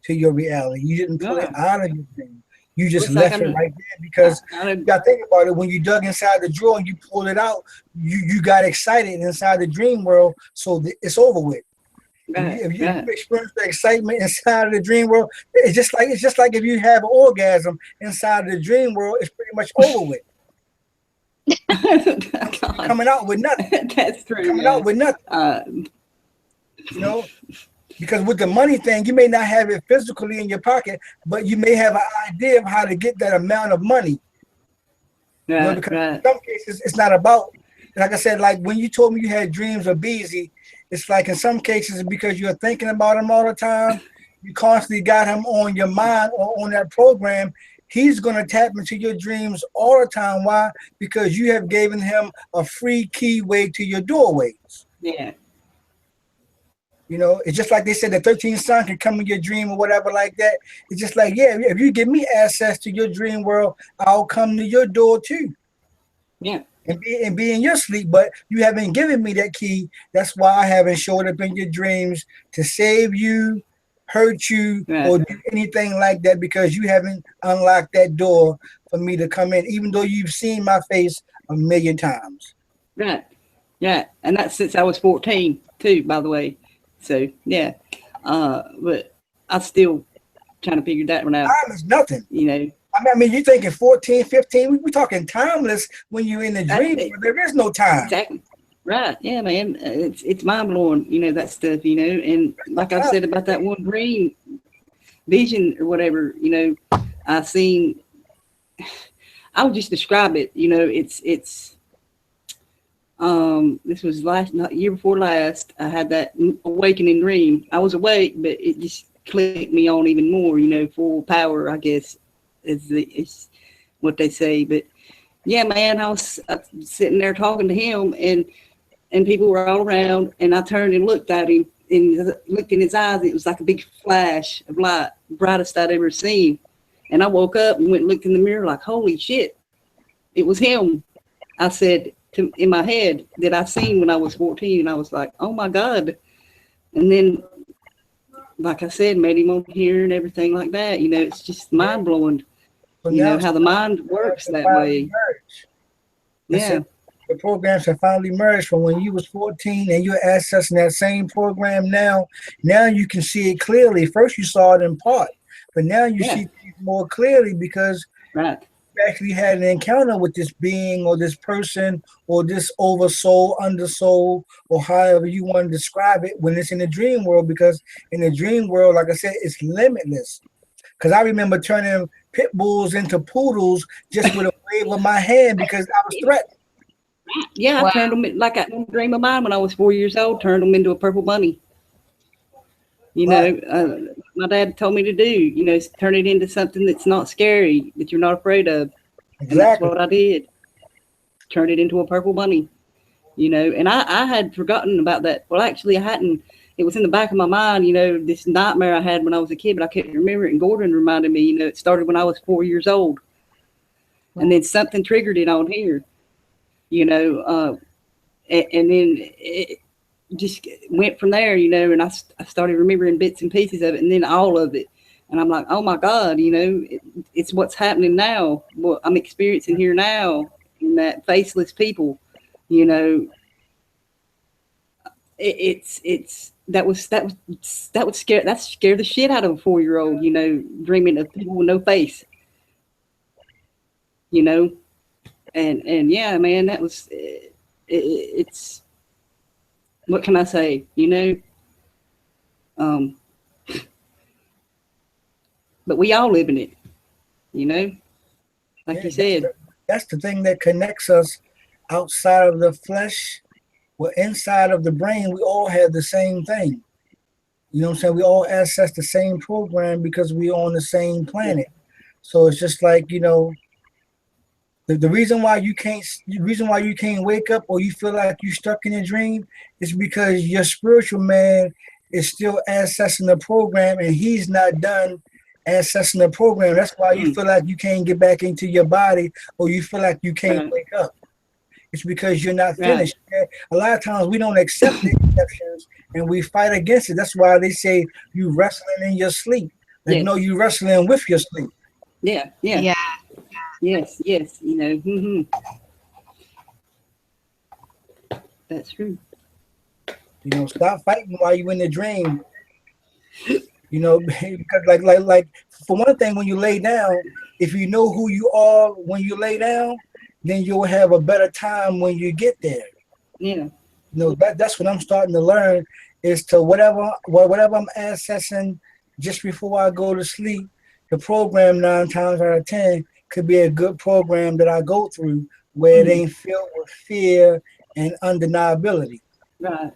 to your reality. You didn't pull it out of your dream. You just Looks like left it I'm- right there because I you don't- got to think about it. When you dug inside the drawer and you pulled it out, you got excited inside the dream world, so it's over with. right, If you right. experience the excitement inside of the dream world, it's just like if you have an orgasm inside of the dream world, it's pretty much over with. God, Coming out with nothing. that's true. Coming Yeah. out with nothing. You know, because with the money thing, you may not have it physically in your pocket, but you may have an idea of how to get that amount of money. You know, Right, because right. in some cases it's not about, like I said, like when you told me you had dreams of Beezy, it's like in some cases it's because you're thinking about him all the time. You constantly got him on your mind or on that program. He's gonna tap into your dreams all the time. Why? Because you have given him a free keyway to your doorways. Yeah. You know, it's just like they said the 13th son can come in your dream or whatever like that. It's just like, yeah, if you give me access to your dream world, I'll come to your door too. Yeah. And be in your sleep, but you haven't given me that key. That's why I haven't showed up in your dreams to save you, hurt you, Right. or do anything like that because you haven't unlocked that door for me to come in, even though you've seen my face a million times. Right. Yeah. And that's since I was 14 too, by the way. So yeah. But I still trying to figure that one out. Time is nothing. You know. I mean, you're thinking 14, 15. We're talking timeless when you're in the dream. There is no time. Exactly. Right. Yeah, man. It's mind blowing, you know, that stuff, you know. And like I said about that one dream vision or whatever, you know, I seen, I would just describe it, you know, it's this was not year before last. I had that awakening dream. I was awake, but it just clicked me on even more, you know, full power, I guess, is what they say. But yeah, man, I was sitting there talking to him, and people were all around, and I turned and looked at him and looked in his eyes. It was like a big flash of light, brightest I'd ever seen. And I woke up and went and looked in the mirror like, holy shit, it was him. I said in my head that I seen when I was 14, and I was like, oh my God. And then, like I said, made him on here and everything like that. You know, it's just mind blowing. You know how the mind works that way. Yeah. The programs have finally merged from when you was 14 and you're accessing that same program now. Now you can see it clearly. First you saw it in part, but now you see things more clearly because you actually had an encounter with this being or this person or this oversoul, undersoul, or however you want to describe it when it's in the dream world. Because in the dream world, like I said, it's limitless. Because I remember turning pit bulls into poodles just with a wave of my hand because I was threatened. Yeah, I turned them like a dream of mine when I was 4 years old. Turned them into a purple bunny. You know, my dad told me to do. You know, turn it into something that's not scary, that you're not afraid of. Exactly. And that's what I did. Turned it into a purple bunny. You know, and I had forgotten about that. Well, actually, I hadn't. It was in the back of my mind, you know, this nightmare I had when I was a kid, but I couldn't remember it. And Gordon reminded me, you know, it started when I was 4 years old. And then something triggered it on here, you know, and then it just went from there, you know, and I started remembering bits and pieces of it and then all of it. And I'm like, oh my God, you know, it's what's happening now. What I'm experiencing here now in that faceless people, you know, that would scare the shit out of a 4-year-old, you know, dreaming of people with no face, you know, and yeah, man, that was it's what can I say, you know, but we all live in it, you know, like you said. That's the thing that connects us outside of the flesh. Well, inside of the brain, we all have the same thing. You know what I'm saying? We all access the same program because we're on the same planet. So it's just like, you know, the reason why you can't wake up or you feel like you're stuck in a dream is because your spiritual man is still accessing the program and he's not done accessing the program. That's why you feel like you can't get back into your body or you feel like you can't wake up. It's because you're not finished. Right. A lot of times we don't accept the exceptions and we fight against it. That's why they say you wrestling in your sleep. Like, no, you wrestling with your sleep. Yeah. Yeah. Yes. You know. That's true. You know, stop fighting while you're in the dream. You know, because like for one thing, when you lay down, if you know who you are when you lay down, then you'll have a better time when you get there. Yeah. You know, that's what I'm starting to learn is to whatever I'm accessing just before I go to sleep, the program 9 times out of 10 could be a good program that I go through where it Mhm. ain't filled with fear and undeniability. Right.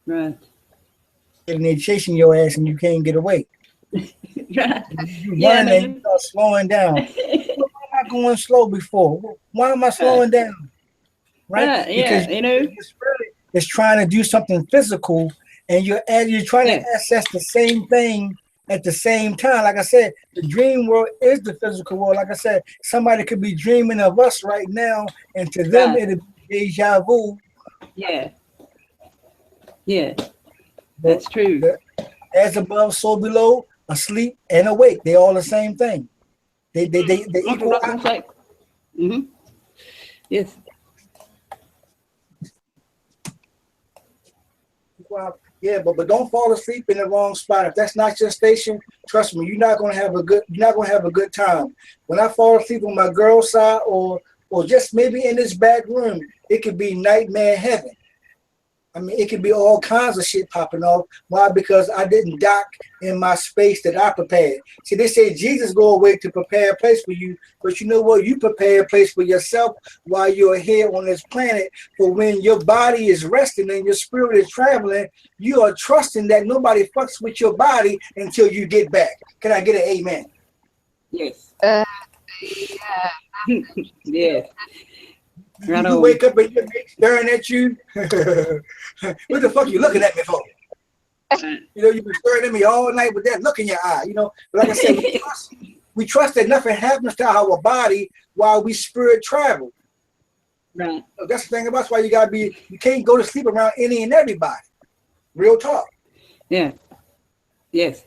Right. And they're chasing your ass and you can't get away. Right. You Yeah, run and you man. start slowing down. Why am I going slow before? Why am I slowing down? Right? Yeah. Because You know. your spirit is trying to do something physical, and you're trying to Yeah. access the same thing at the same time. Like I said, the dream world is the physical world. Like I said, somebody could be dreaming of us right now, and to them Right. it'll be deja vu. Yeah. Yeah. But That's true. as above, so below, asleep and awake, they all the same thing. They That's what equal I was gonna say. Yes. Well, yeah, but don't fall asleep in the wrong spot. If that's not your station, trust me, you're not gonna have a good time. When I fall asleep on my girl's side or just maybe in this back room, it could be nightmare heaven. I mean, it could be all kinds of shit popping off. Why? Because I didn't dock in my space that I prepared. See, they say Jesus go away to prepare a place for you, but you know what? You prepare a place for yourself while you're here on this planet. For when your body is resting and your spirit is traveling, you are trusting that nobody fucks with your body until you get back. Can I get an amen? Yes. Yeah. Yes. Right You on. wake up and your mate staring at you. What the fuck you looking at me for? You know, you've been staring at me all night with that look in your eye. You know, but like I said, we trust that nothing happens to our body while we spirit travel. Right. That's the thing about why you can't go to sleep around any and everybody. Real talk. Yeah. Yes.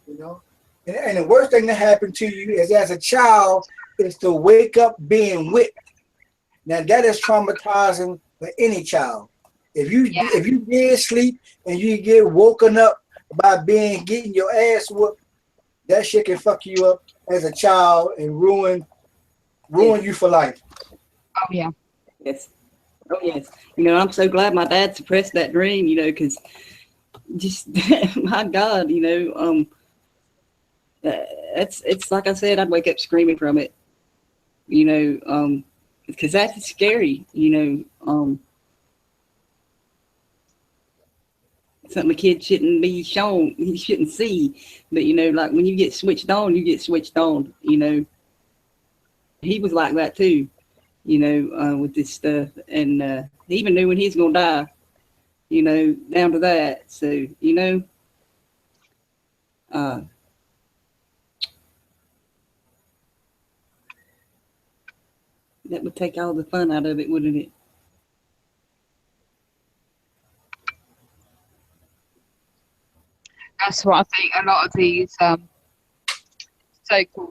You know, and the worst thing that happened to you is as a child is to wake up being whipped. Now that is traumatizing for any child. If you did sleep and you get woken up by getting your ass whooped, that shit can fuck you up as a child and ruin Yes. you for life. Oh yeah. Yes. Oh yes. You know, I'm so glad my dad suppressed that dream. You know, because just my God, you know, it's like I said, I'd wake up screaming from it. You know, because that's scary. You know, something a kid shouldn't be shown, he shouldn't see. But you know, like when you get switched on, you get switched on. You know, he was like that too. You know, with this stuff, and he even knew when he was gonna die. You know, down to that. So you know, uh, that would take all the fun out of it, wouldn't it? That's what I think a lot of these so-called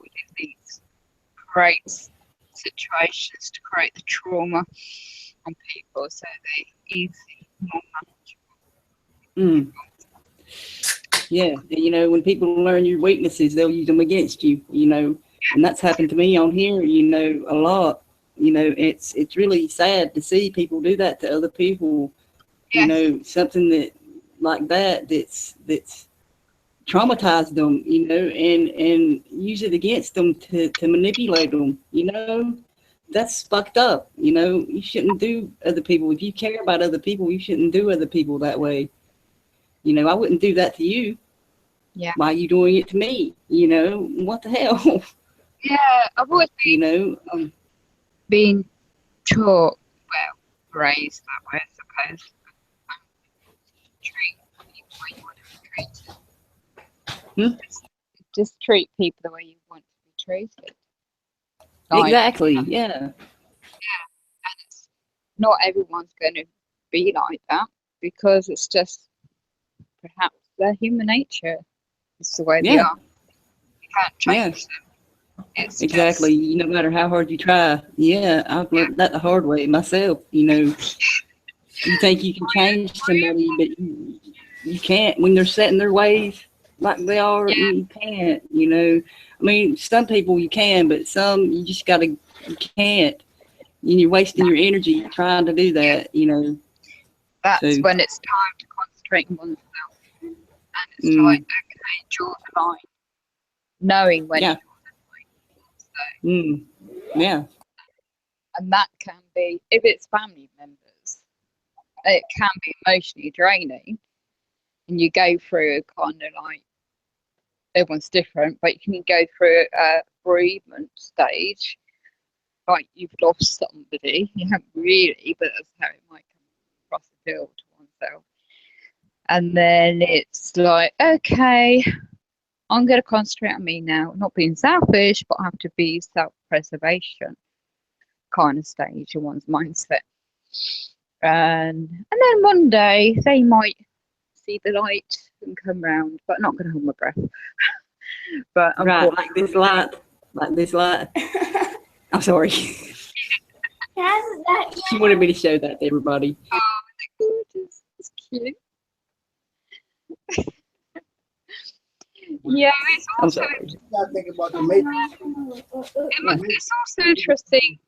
elites create situations to create the trauma on people so they easy, more Mm. Yeah, and, you know, when people learn your weaknesses, they'll use them against you. You know, and that's happened to me on here. You know, a lot. You know, it's really sad to see people do that to other people. You yes, know, something that like that's traumatized them. You know, and use it against them to manipulate them. You know, that's fucked up. You know, you shouldn't do other people. If you care about other people, you shouldn't do other people that way. You know, I wouldn't do that to you. yeah, Why are you doing it to me? You know, what the hell? yeah. I've always You know, been taught, well, raised that way, I suppose. Treat people the way you want to be treated. Hmm? Just treat people the way you want to be treated. Like, Exactly. Yeah. and it's not everyone's going to be like that because it's just perhaps their human nature. It's the way they Yeah. are. You can't change them. It's Exactly. No matter how hard you try. Yeah, I've learned that the hard way myself. You think you can change somebody, but you can't when they're set in their ways like they are. Yeah. You can't. I mean, some people you can, but some you just you can't. And you're wasting your energy trying to do that. That's So, when it's time to concentrate on oneself. And it's mm, okay, draw the line. Knowing when yeah, you draw the line. yeah, And that can be, if it's family members, it can be emotionally draining. And you go through kind of like, everyone's different, but you can go through a bereavement stage, like you've lost somebody. You haven't really, but that's how it might come across the field to oneself. And then it's like, okay, I'm going to concentrate on me now, not being selfish, but have to be self-preservation kind of stage in one's mindset. And then one day they might see the light and come round, but not going to hold my breath. But right, like this light, I'm sorry. She wanted me to show that to everybody. Oh, gorgeous. It's cute. Yeah, it's I'm also sorry. I think about the matrix. it's also interesting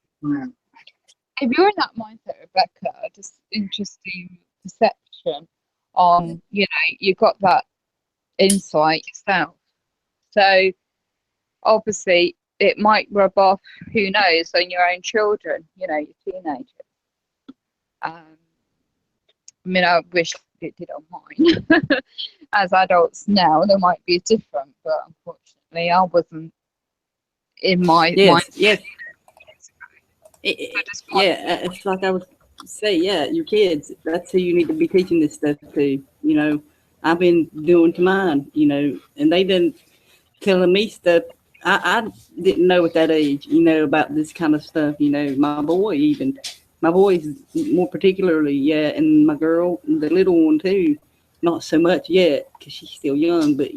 if you're in that mindset, Rebecca. Just interesting perception on you got that insight yourself. So obviously it might rub off. Who knows on your own children? Your teenagers. I mean, I wish it did on mine. As adults now, they might be different, but unfortunately, I wasn't in my Yes, mindset. yes. But It's like I would say, yeah, your kids, that's who you need to be teaching this stuff to. I've been doing to mine, and they didn't telling me stuff I didn't know at that age, about this kind of stuff, my boys more particularly, yeah, and my girl, the little one too, not so much yet because she's still young, but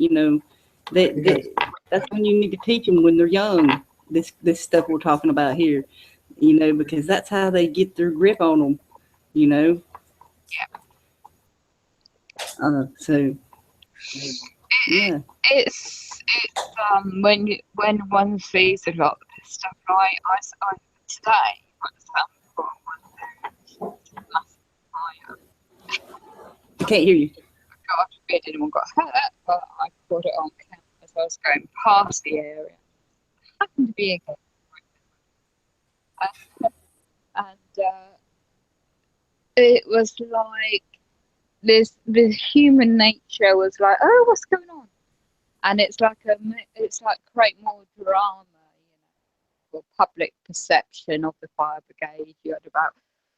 that's when you need to teach them when they're young, this stuff we're talking about here, because that's how they get their grip on them, so yeah. it's when one sees a lot of this stuff, like I today, for example, was massive fire. I can't hear you. God forbid anyone got hurt, but I caught it on camera as I was going past the area. Happened to be a and it was like the human nature was like, oh, what's going on? And it's like create more drama, for public perception of the fire brigade. You had about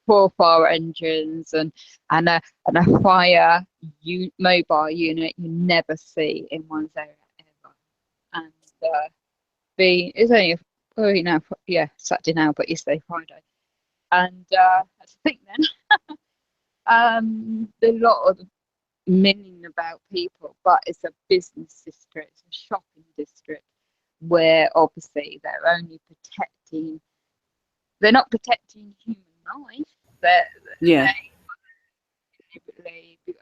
4 fire engines and a fire mobile unit you never see in one's area ever. And it's only Saturday now, but yesterday Friday. And that's the thing then. A lot of milling about people, but it's a business district, it's a shopping district where obviously they're not protecting human life. Yeah.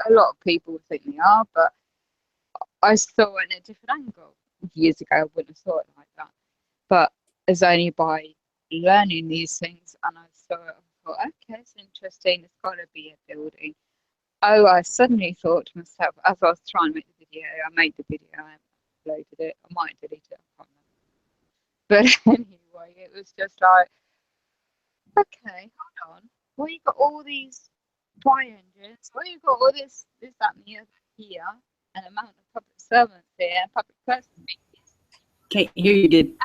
A lot of people think they are, but I saw it in a different angle. Years ago, I wouldn't have saw it like that. But it's only by learning these things, and I saw it, I thought, okay, it's interesting. It's got to be a building. Oh, I suddenly thought to myself, as I was trying to make the video, I made the video, I uploaded it, I might delete it, I can't remember. But anyway, it was just like, okay, hold on. Well, you got all these fire engines, well, you got all this, that, and the other here, and amount of public servants here, public persons being used. Can't hear you good.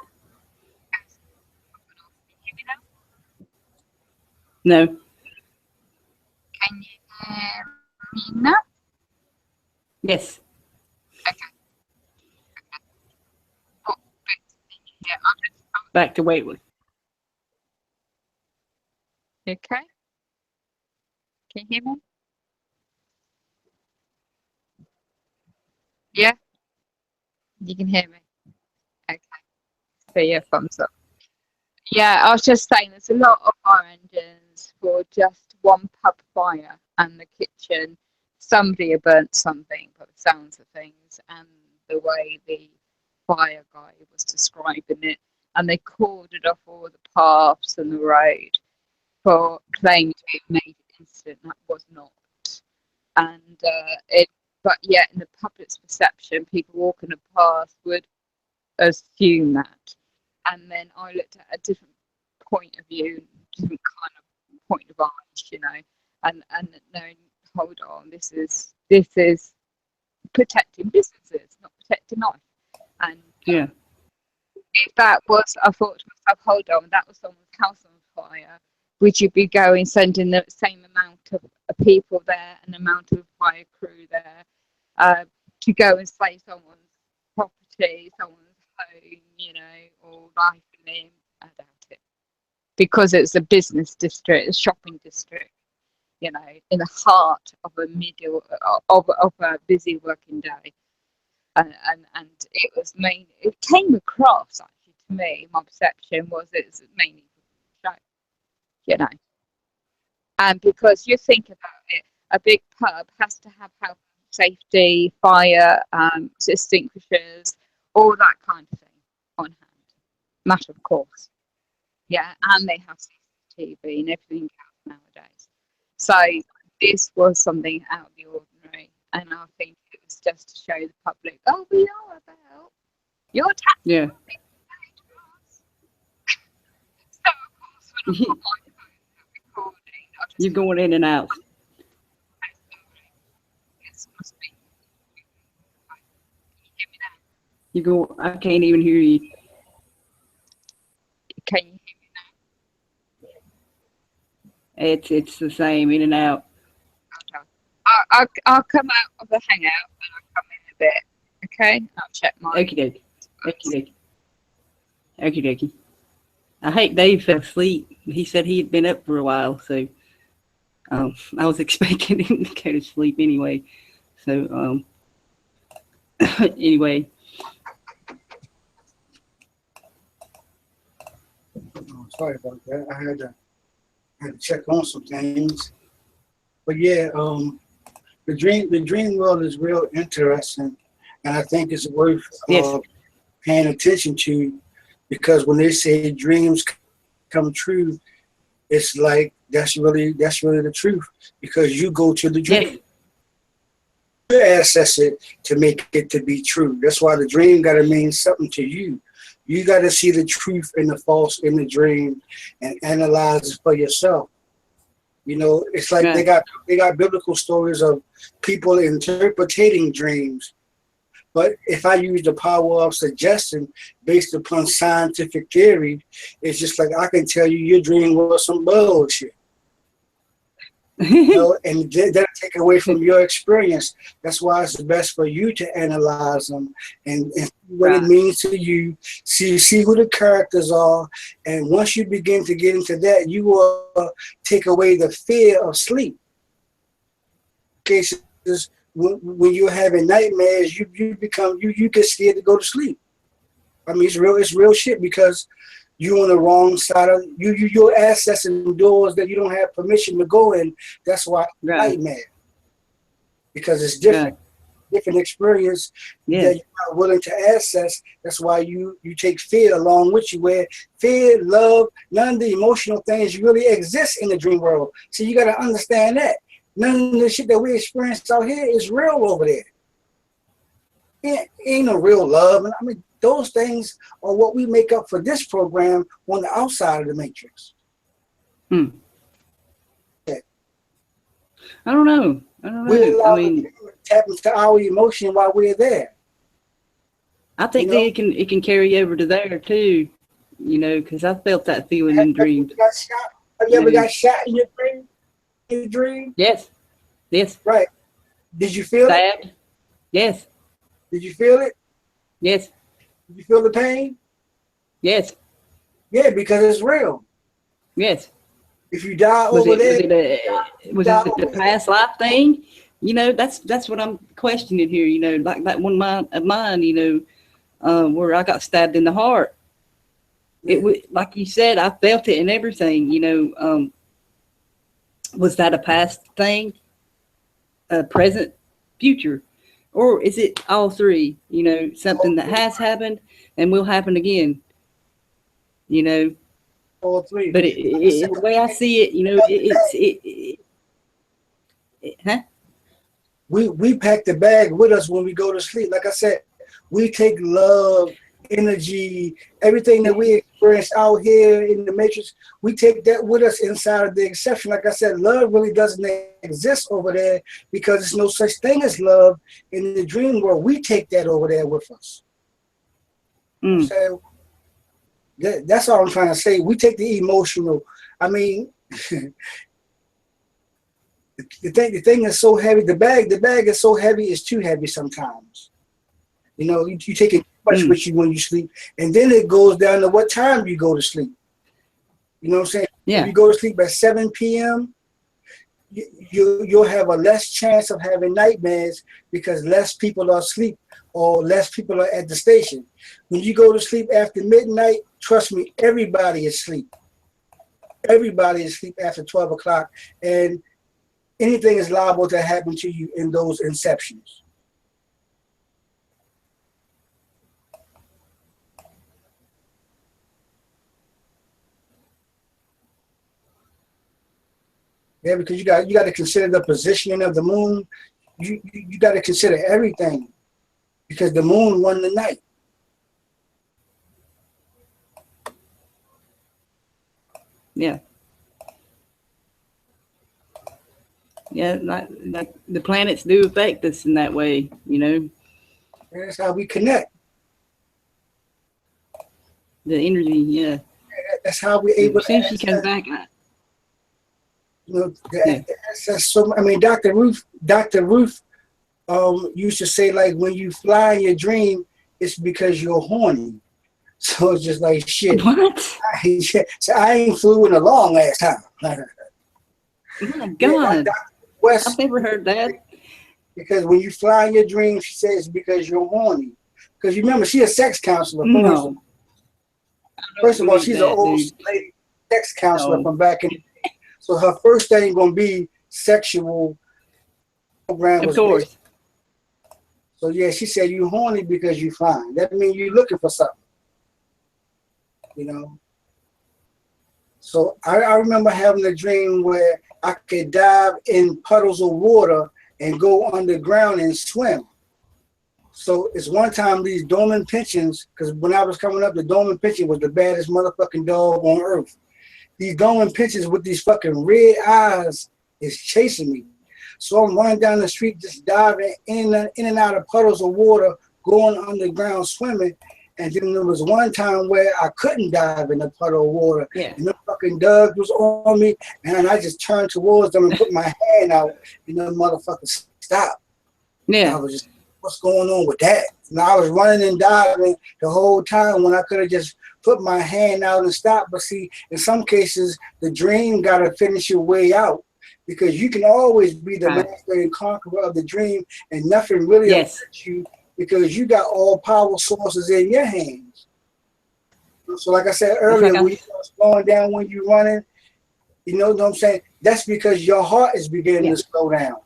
No. Can you hear me now? Yes. Okay. Oh, yeah, Back to where it was. okay. Can you hear me? Yeah. You can hear me? Okay. So yeah, thumbs up. Yeah, I was just saying there's a lot of fire engines for just one pub fire and the kitchen. Somebody had burnt something by the sounds of things and the way the fire guy was describing it. And they cordoned off all the paths and the road for claiming to be a major incident. That was not. And but yet in the public's perception, people walking past would assume that. And then I looked at a different point of view, different kind of point of eyes, you know, and knowing, hold on, this is protecting businesses, not protecting life. And Yeah. if that was, I thought to myself, hold on, that was someone's house on fire, would you be going sending the same amount of people there, an amount of fire crew there, to go and save someone's property, someone's home, you know, or life and limb? I doubt it, because it's a business district, a shopping district, you know, in the heart of a middle of a busy working day, and it was mainly, it came across actually to me. My perception was it's mainly show, you know, and because you think about it, a big pub has to have health, safety, fire, extinguishers, all that kind of thing on hand. Matter of course, yeah, and they have CCTV and everything else nowadays. So this was something out of the ordinary, and I think it was just to show the public, oh, we are about your tax. Yeah. So of course, when I put my phone recording, I just You're going in and out. this must be. Can you hear me now? You go. I can't even hear you. Can you hear me now? It's the same, in and out. I'll come out of the hangout and I'll come in a bit. Okay, I'll check my. Okie dokie. Okie dokie. Okie dokie. I hate Dave fell asleep. He said he had been up for a while, so I was expecting him to go to sleep anyway. So anyway. Oh, sorry about that. I had to check on some things. But yeah, the dream world is real interesting, and I think it's worth Yes. paying attention to, because when they say dreams come true, it's like that's really the truth, because you go to the dream. Yes. You access it to make it to be true. That's why the dream got to mean something to you. You got to see the truth and the false in the dream and analyze it for yourself. You know, it's like Right. they got biblical stories of people interpreting dreams. But if I use the power of suggestion based upon scientific theory, it's just like I can tell you your dream was some bullshit. You know, and that'll take away from your experience. That's why it's best for you to analyze them and see what it Right. means to you. See who the characters are, and once you begin to get into that, you will take away the fear of sleep. Cases when you're having nightmares, you get scared to go to sleep. I mean, it's real shit, because you're on the wrong side of you're accessing doors that you don't have permission to go in. That's why it's Right. nightmare, because it's different, different experience Yeah. that you're not willing to access. That's why you take fear along with you, where fear, love, none of the emotional things really exist in the dream world. So you got to understand that none of the shit that we experience out here is real over there. Ain't no real love. I mean, those things are what we make up for this program on the outside of the matrix. I don't know. We allow I mean, to tap into our emotion while we're there. I think You know? that it can carry over to there too. You know, because I felt that feeling in dreams. Have you ever got shot in your dream? In your dream? Yes. Yes. Right. Did you feel it? Stabbed. Yes. Did you feel it? Yes. Did you feel the pain? Yes. Yeah, because it's real. Yes. If you die Was over it there, was it a past life thing? You know, that's what I'm questioning here. You know, like that one of mine. You know, where I got stabbed in the heart. It was like you said, I felt it and everything. Was that a past thing, a present, future, or is it all three? Something that has happened and will happen again. All three. But the way I see it, huh? We pack the bag with us when we go to sleep. Like I said, we take love, energy, everything that we experience out here in the matrix, we take that with us inside of the exception. Like I said, love really doesn't exist over there because there's no such thing as love in the dream world. We take that over there with us. So that's all I'm trying to say. We take the emotional. I mean, the thing is so heavy. The bag is so heavy. It's too heavy sometimes. You take it much with you when you sleep, and then it goes down to what time you go to sleep. You know what I'm saying? Yeah. If you go to sleep at 7 p.m., you'll have a less chance of having nightmares because less people are asleep or less people are at the station. When you go to sleep after midnight, trust me, everybody is asleep. Everybody is asleep after 12 o'clock, and anything is liable to happen to you in those inceptions. Yeah, because you got to consider the positioning of the moon. You got to consider everything because the moon won the night. Yeah. Yeah, like the planets do affect us in that way, That's how we connect. The energy, yeah. That's how we're able As soon as to she comes back, that's so. I mean, Dr. Ruth used to say, like, when you fly in your dream, it's because you're horny. So it's just like shit. What? So I ain't flew in a long ass time. Oh my God. Dr. West, I've never heard that. Because when you fly in your dream, she says it's because you're horny. Because you remember, she's a sex counselor. No. First of all, she's an old lady sex counselor from back in the day. So her first thing gonna be sexual program. Of course. So yeah, she said you horny because you fine. That means you're looking for something. So I remember having a dream where I could dive in puddles of water and go underground and swim. So it's one time these Dorman pigeons, because when I was coming up, the Dorman pigeon was the baddest motherfucking dog on earth. These Dorman pigeons with these fucking red eyes is chasing me. So I'm running down the street, just diving in and out of puddles of water, going underground swimming. And then there was one time where I couldn't dive in the puddle of water. Yeah. And the fucking dog was on me. And I just turned towards them and put my hand out. And the motherfucker stopped. Yeah. I was just, what's going on with that? And I was running and diving the whole time when I could have just put my hand out and stopped. But see, in some cases, the dream got to finish your way out. Because you can always be the master and conqueror of the dream. And nothing really affects you. Because you got all power sources in your hands. So like I said earlier, when you start slowing down when you're running, you know what I'm saying? That's because your heart is beginning to slow down,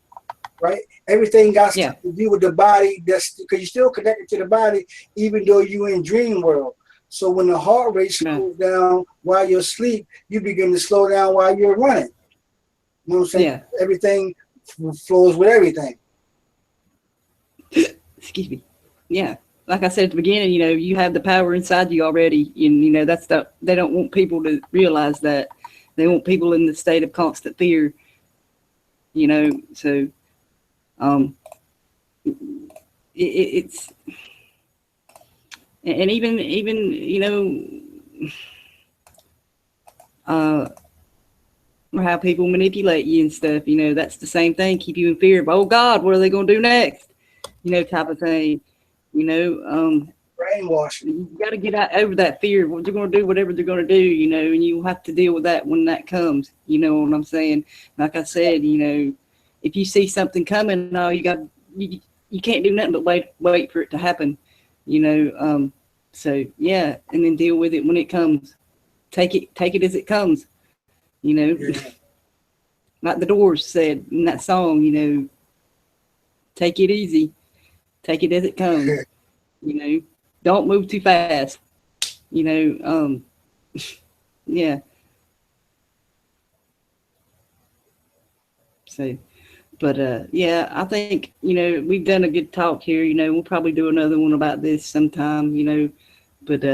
right? Everything got stuff to do with the body. That's because you're still connected to the body, even though you're in dream world. So when the heart rate slows down while you're asleep, you begin to slow down while you're running. You know what I'm saying? Yeah. Everything flows with everything. Excuse me. Yeah. Like I said at the beginning, you have the power inside you already. And, that's they don't want people to realize that. They want people in the state of constant fear, so it's, and even, how people manipulate you and stuff, that's the same thing. Keep you in fear of, oh God, what are they going to do next? Type of thing, brainwashing. You got to get out over that fear. What you're going to do, whatever they're going to do, and you have to deal with that when that comes. You know what I'm saying? Like I said, if you see something coming, you can't do nothing but wait for it to happen. you know. So yeah, and then deal with it when it comes. Take it as it comes, you know. Yeah. Like the Doors said in that song, you know, take it easy, take it as it comes, you know. Don't move too fast, you know. Yeah. So, but yeah, I think, you know, we've done a good talk here. You know, we'll probably do another one about this sometime, you know. But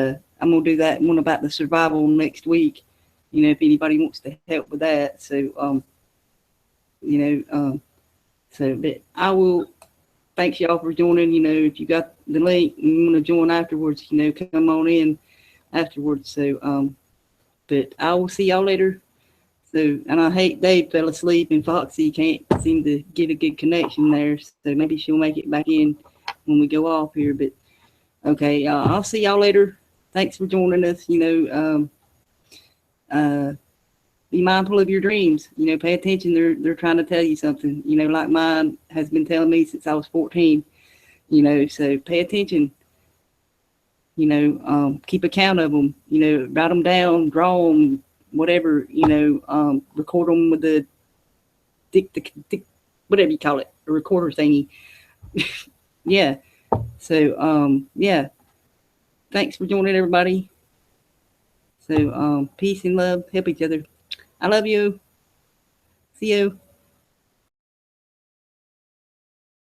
I'm gonna do that one about the survival next week. You know, if anybody wants to help with that. So you know, so but I will. Thanks y'all for joining. You know, if you got the link and you want to join afterwards, you know, come on in afterwards. So but I will see y'all later. So, and I hate Dave fell asleep and Foxy can't seem to get a good connection there. So maybe she'll make it back in when we go off here. But okay, I'll see y'all later. Thanks for joining us. You know, be mindful of your dreams. You know, pay attention. They're trying to tell you something. You know, like mine has been telling me since I was 14. You know, so pay attention. You know, keep account of them. You know, write them down, draw them, whatever. You know, record them with the whatever you call it, a recorder thingy. Yeah. So yeah. Thanks for joining everybody. So peace and love. Help each other. I love you. See you.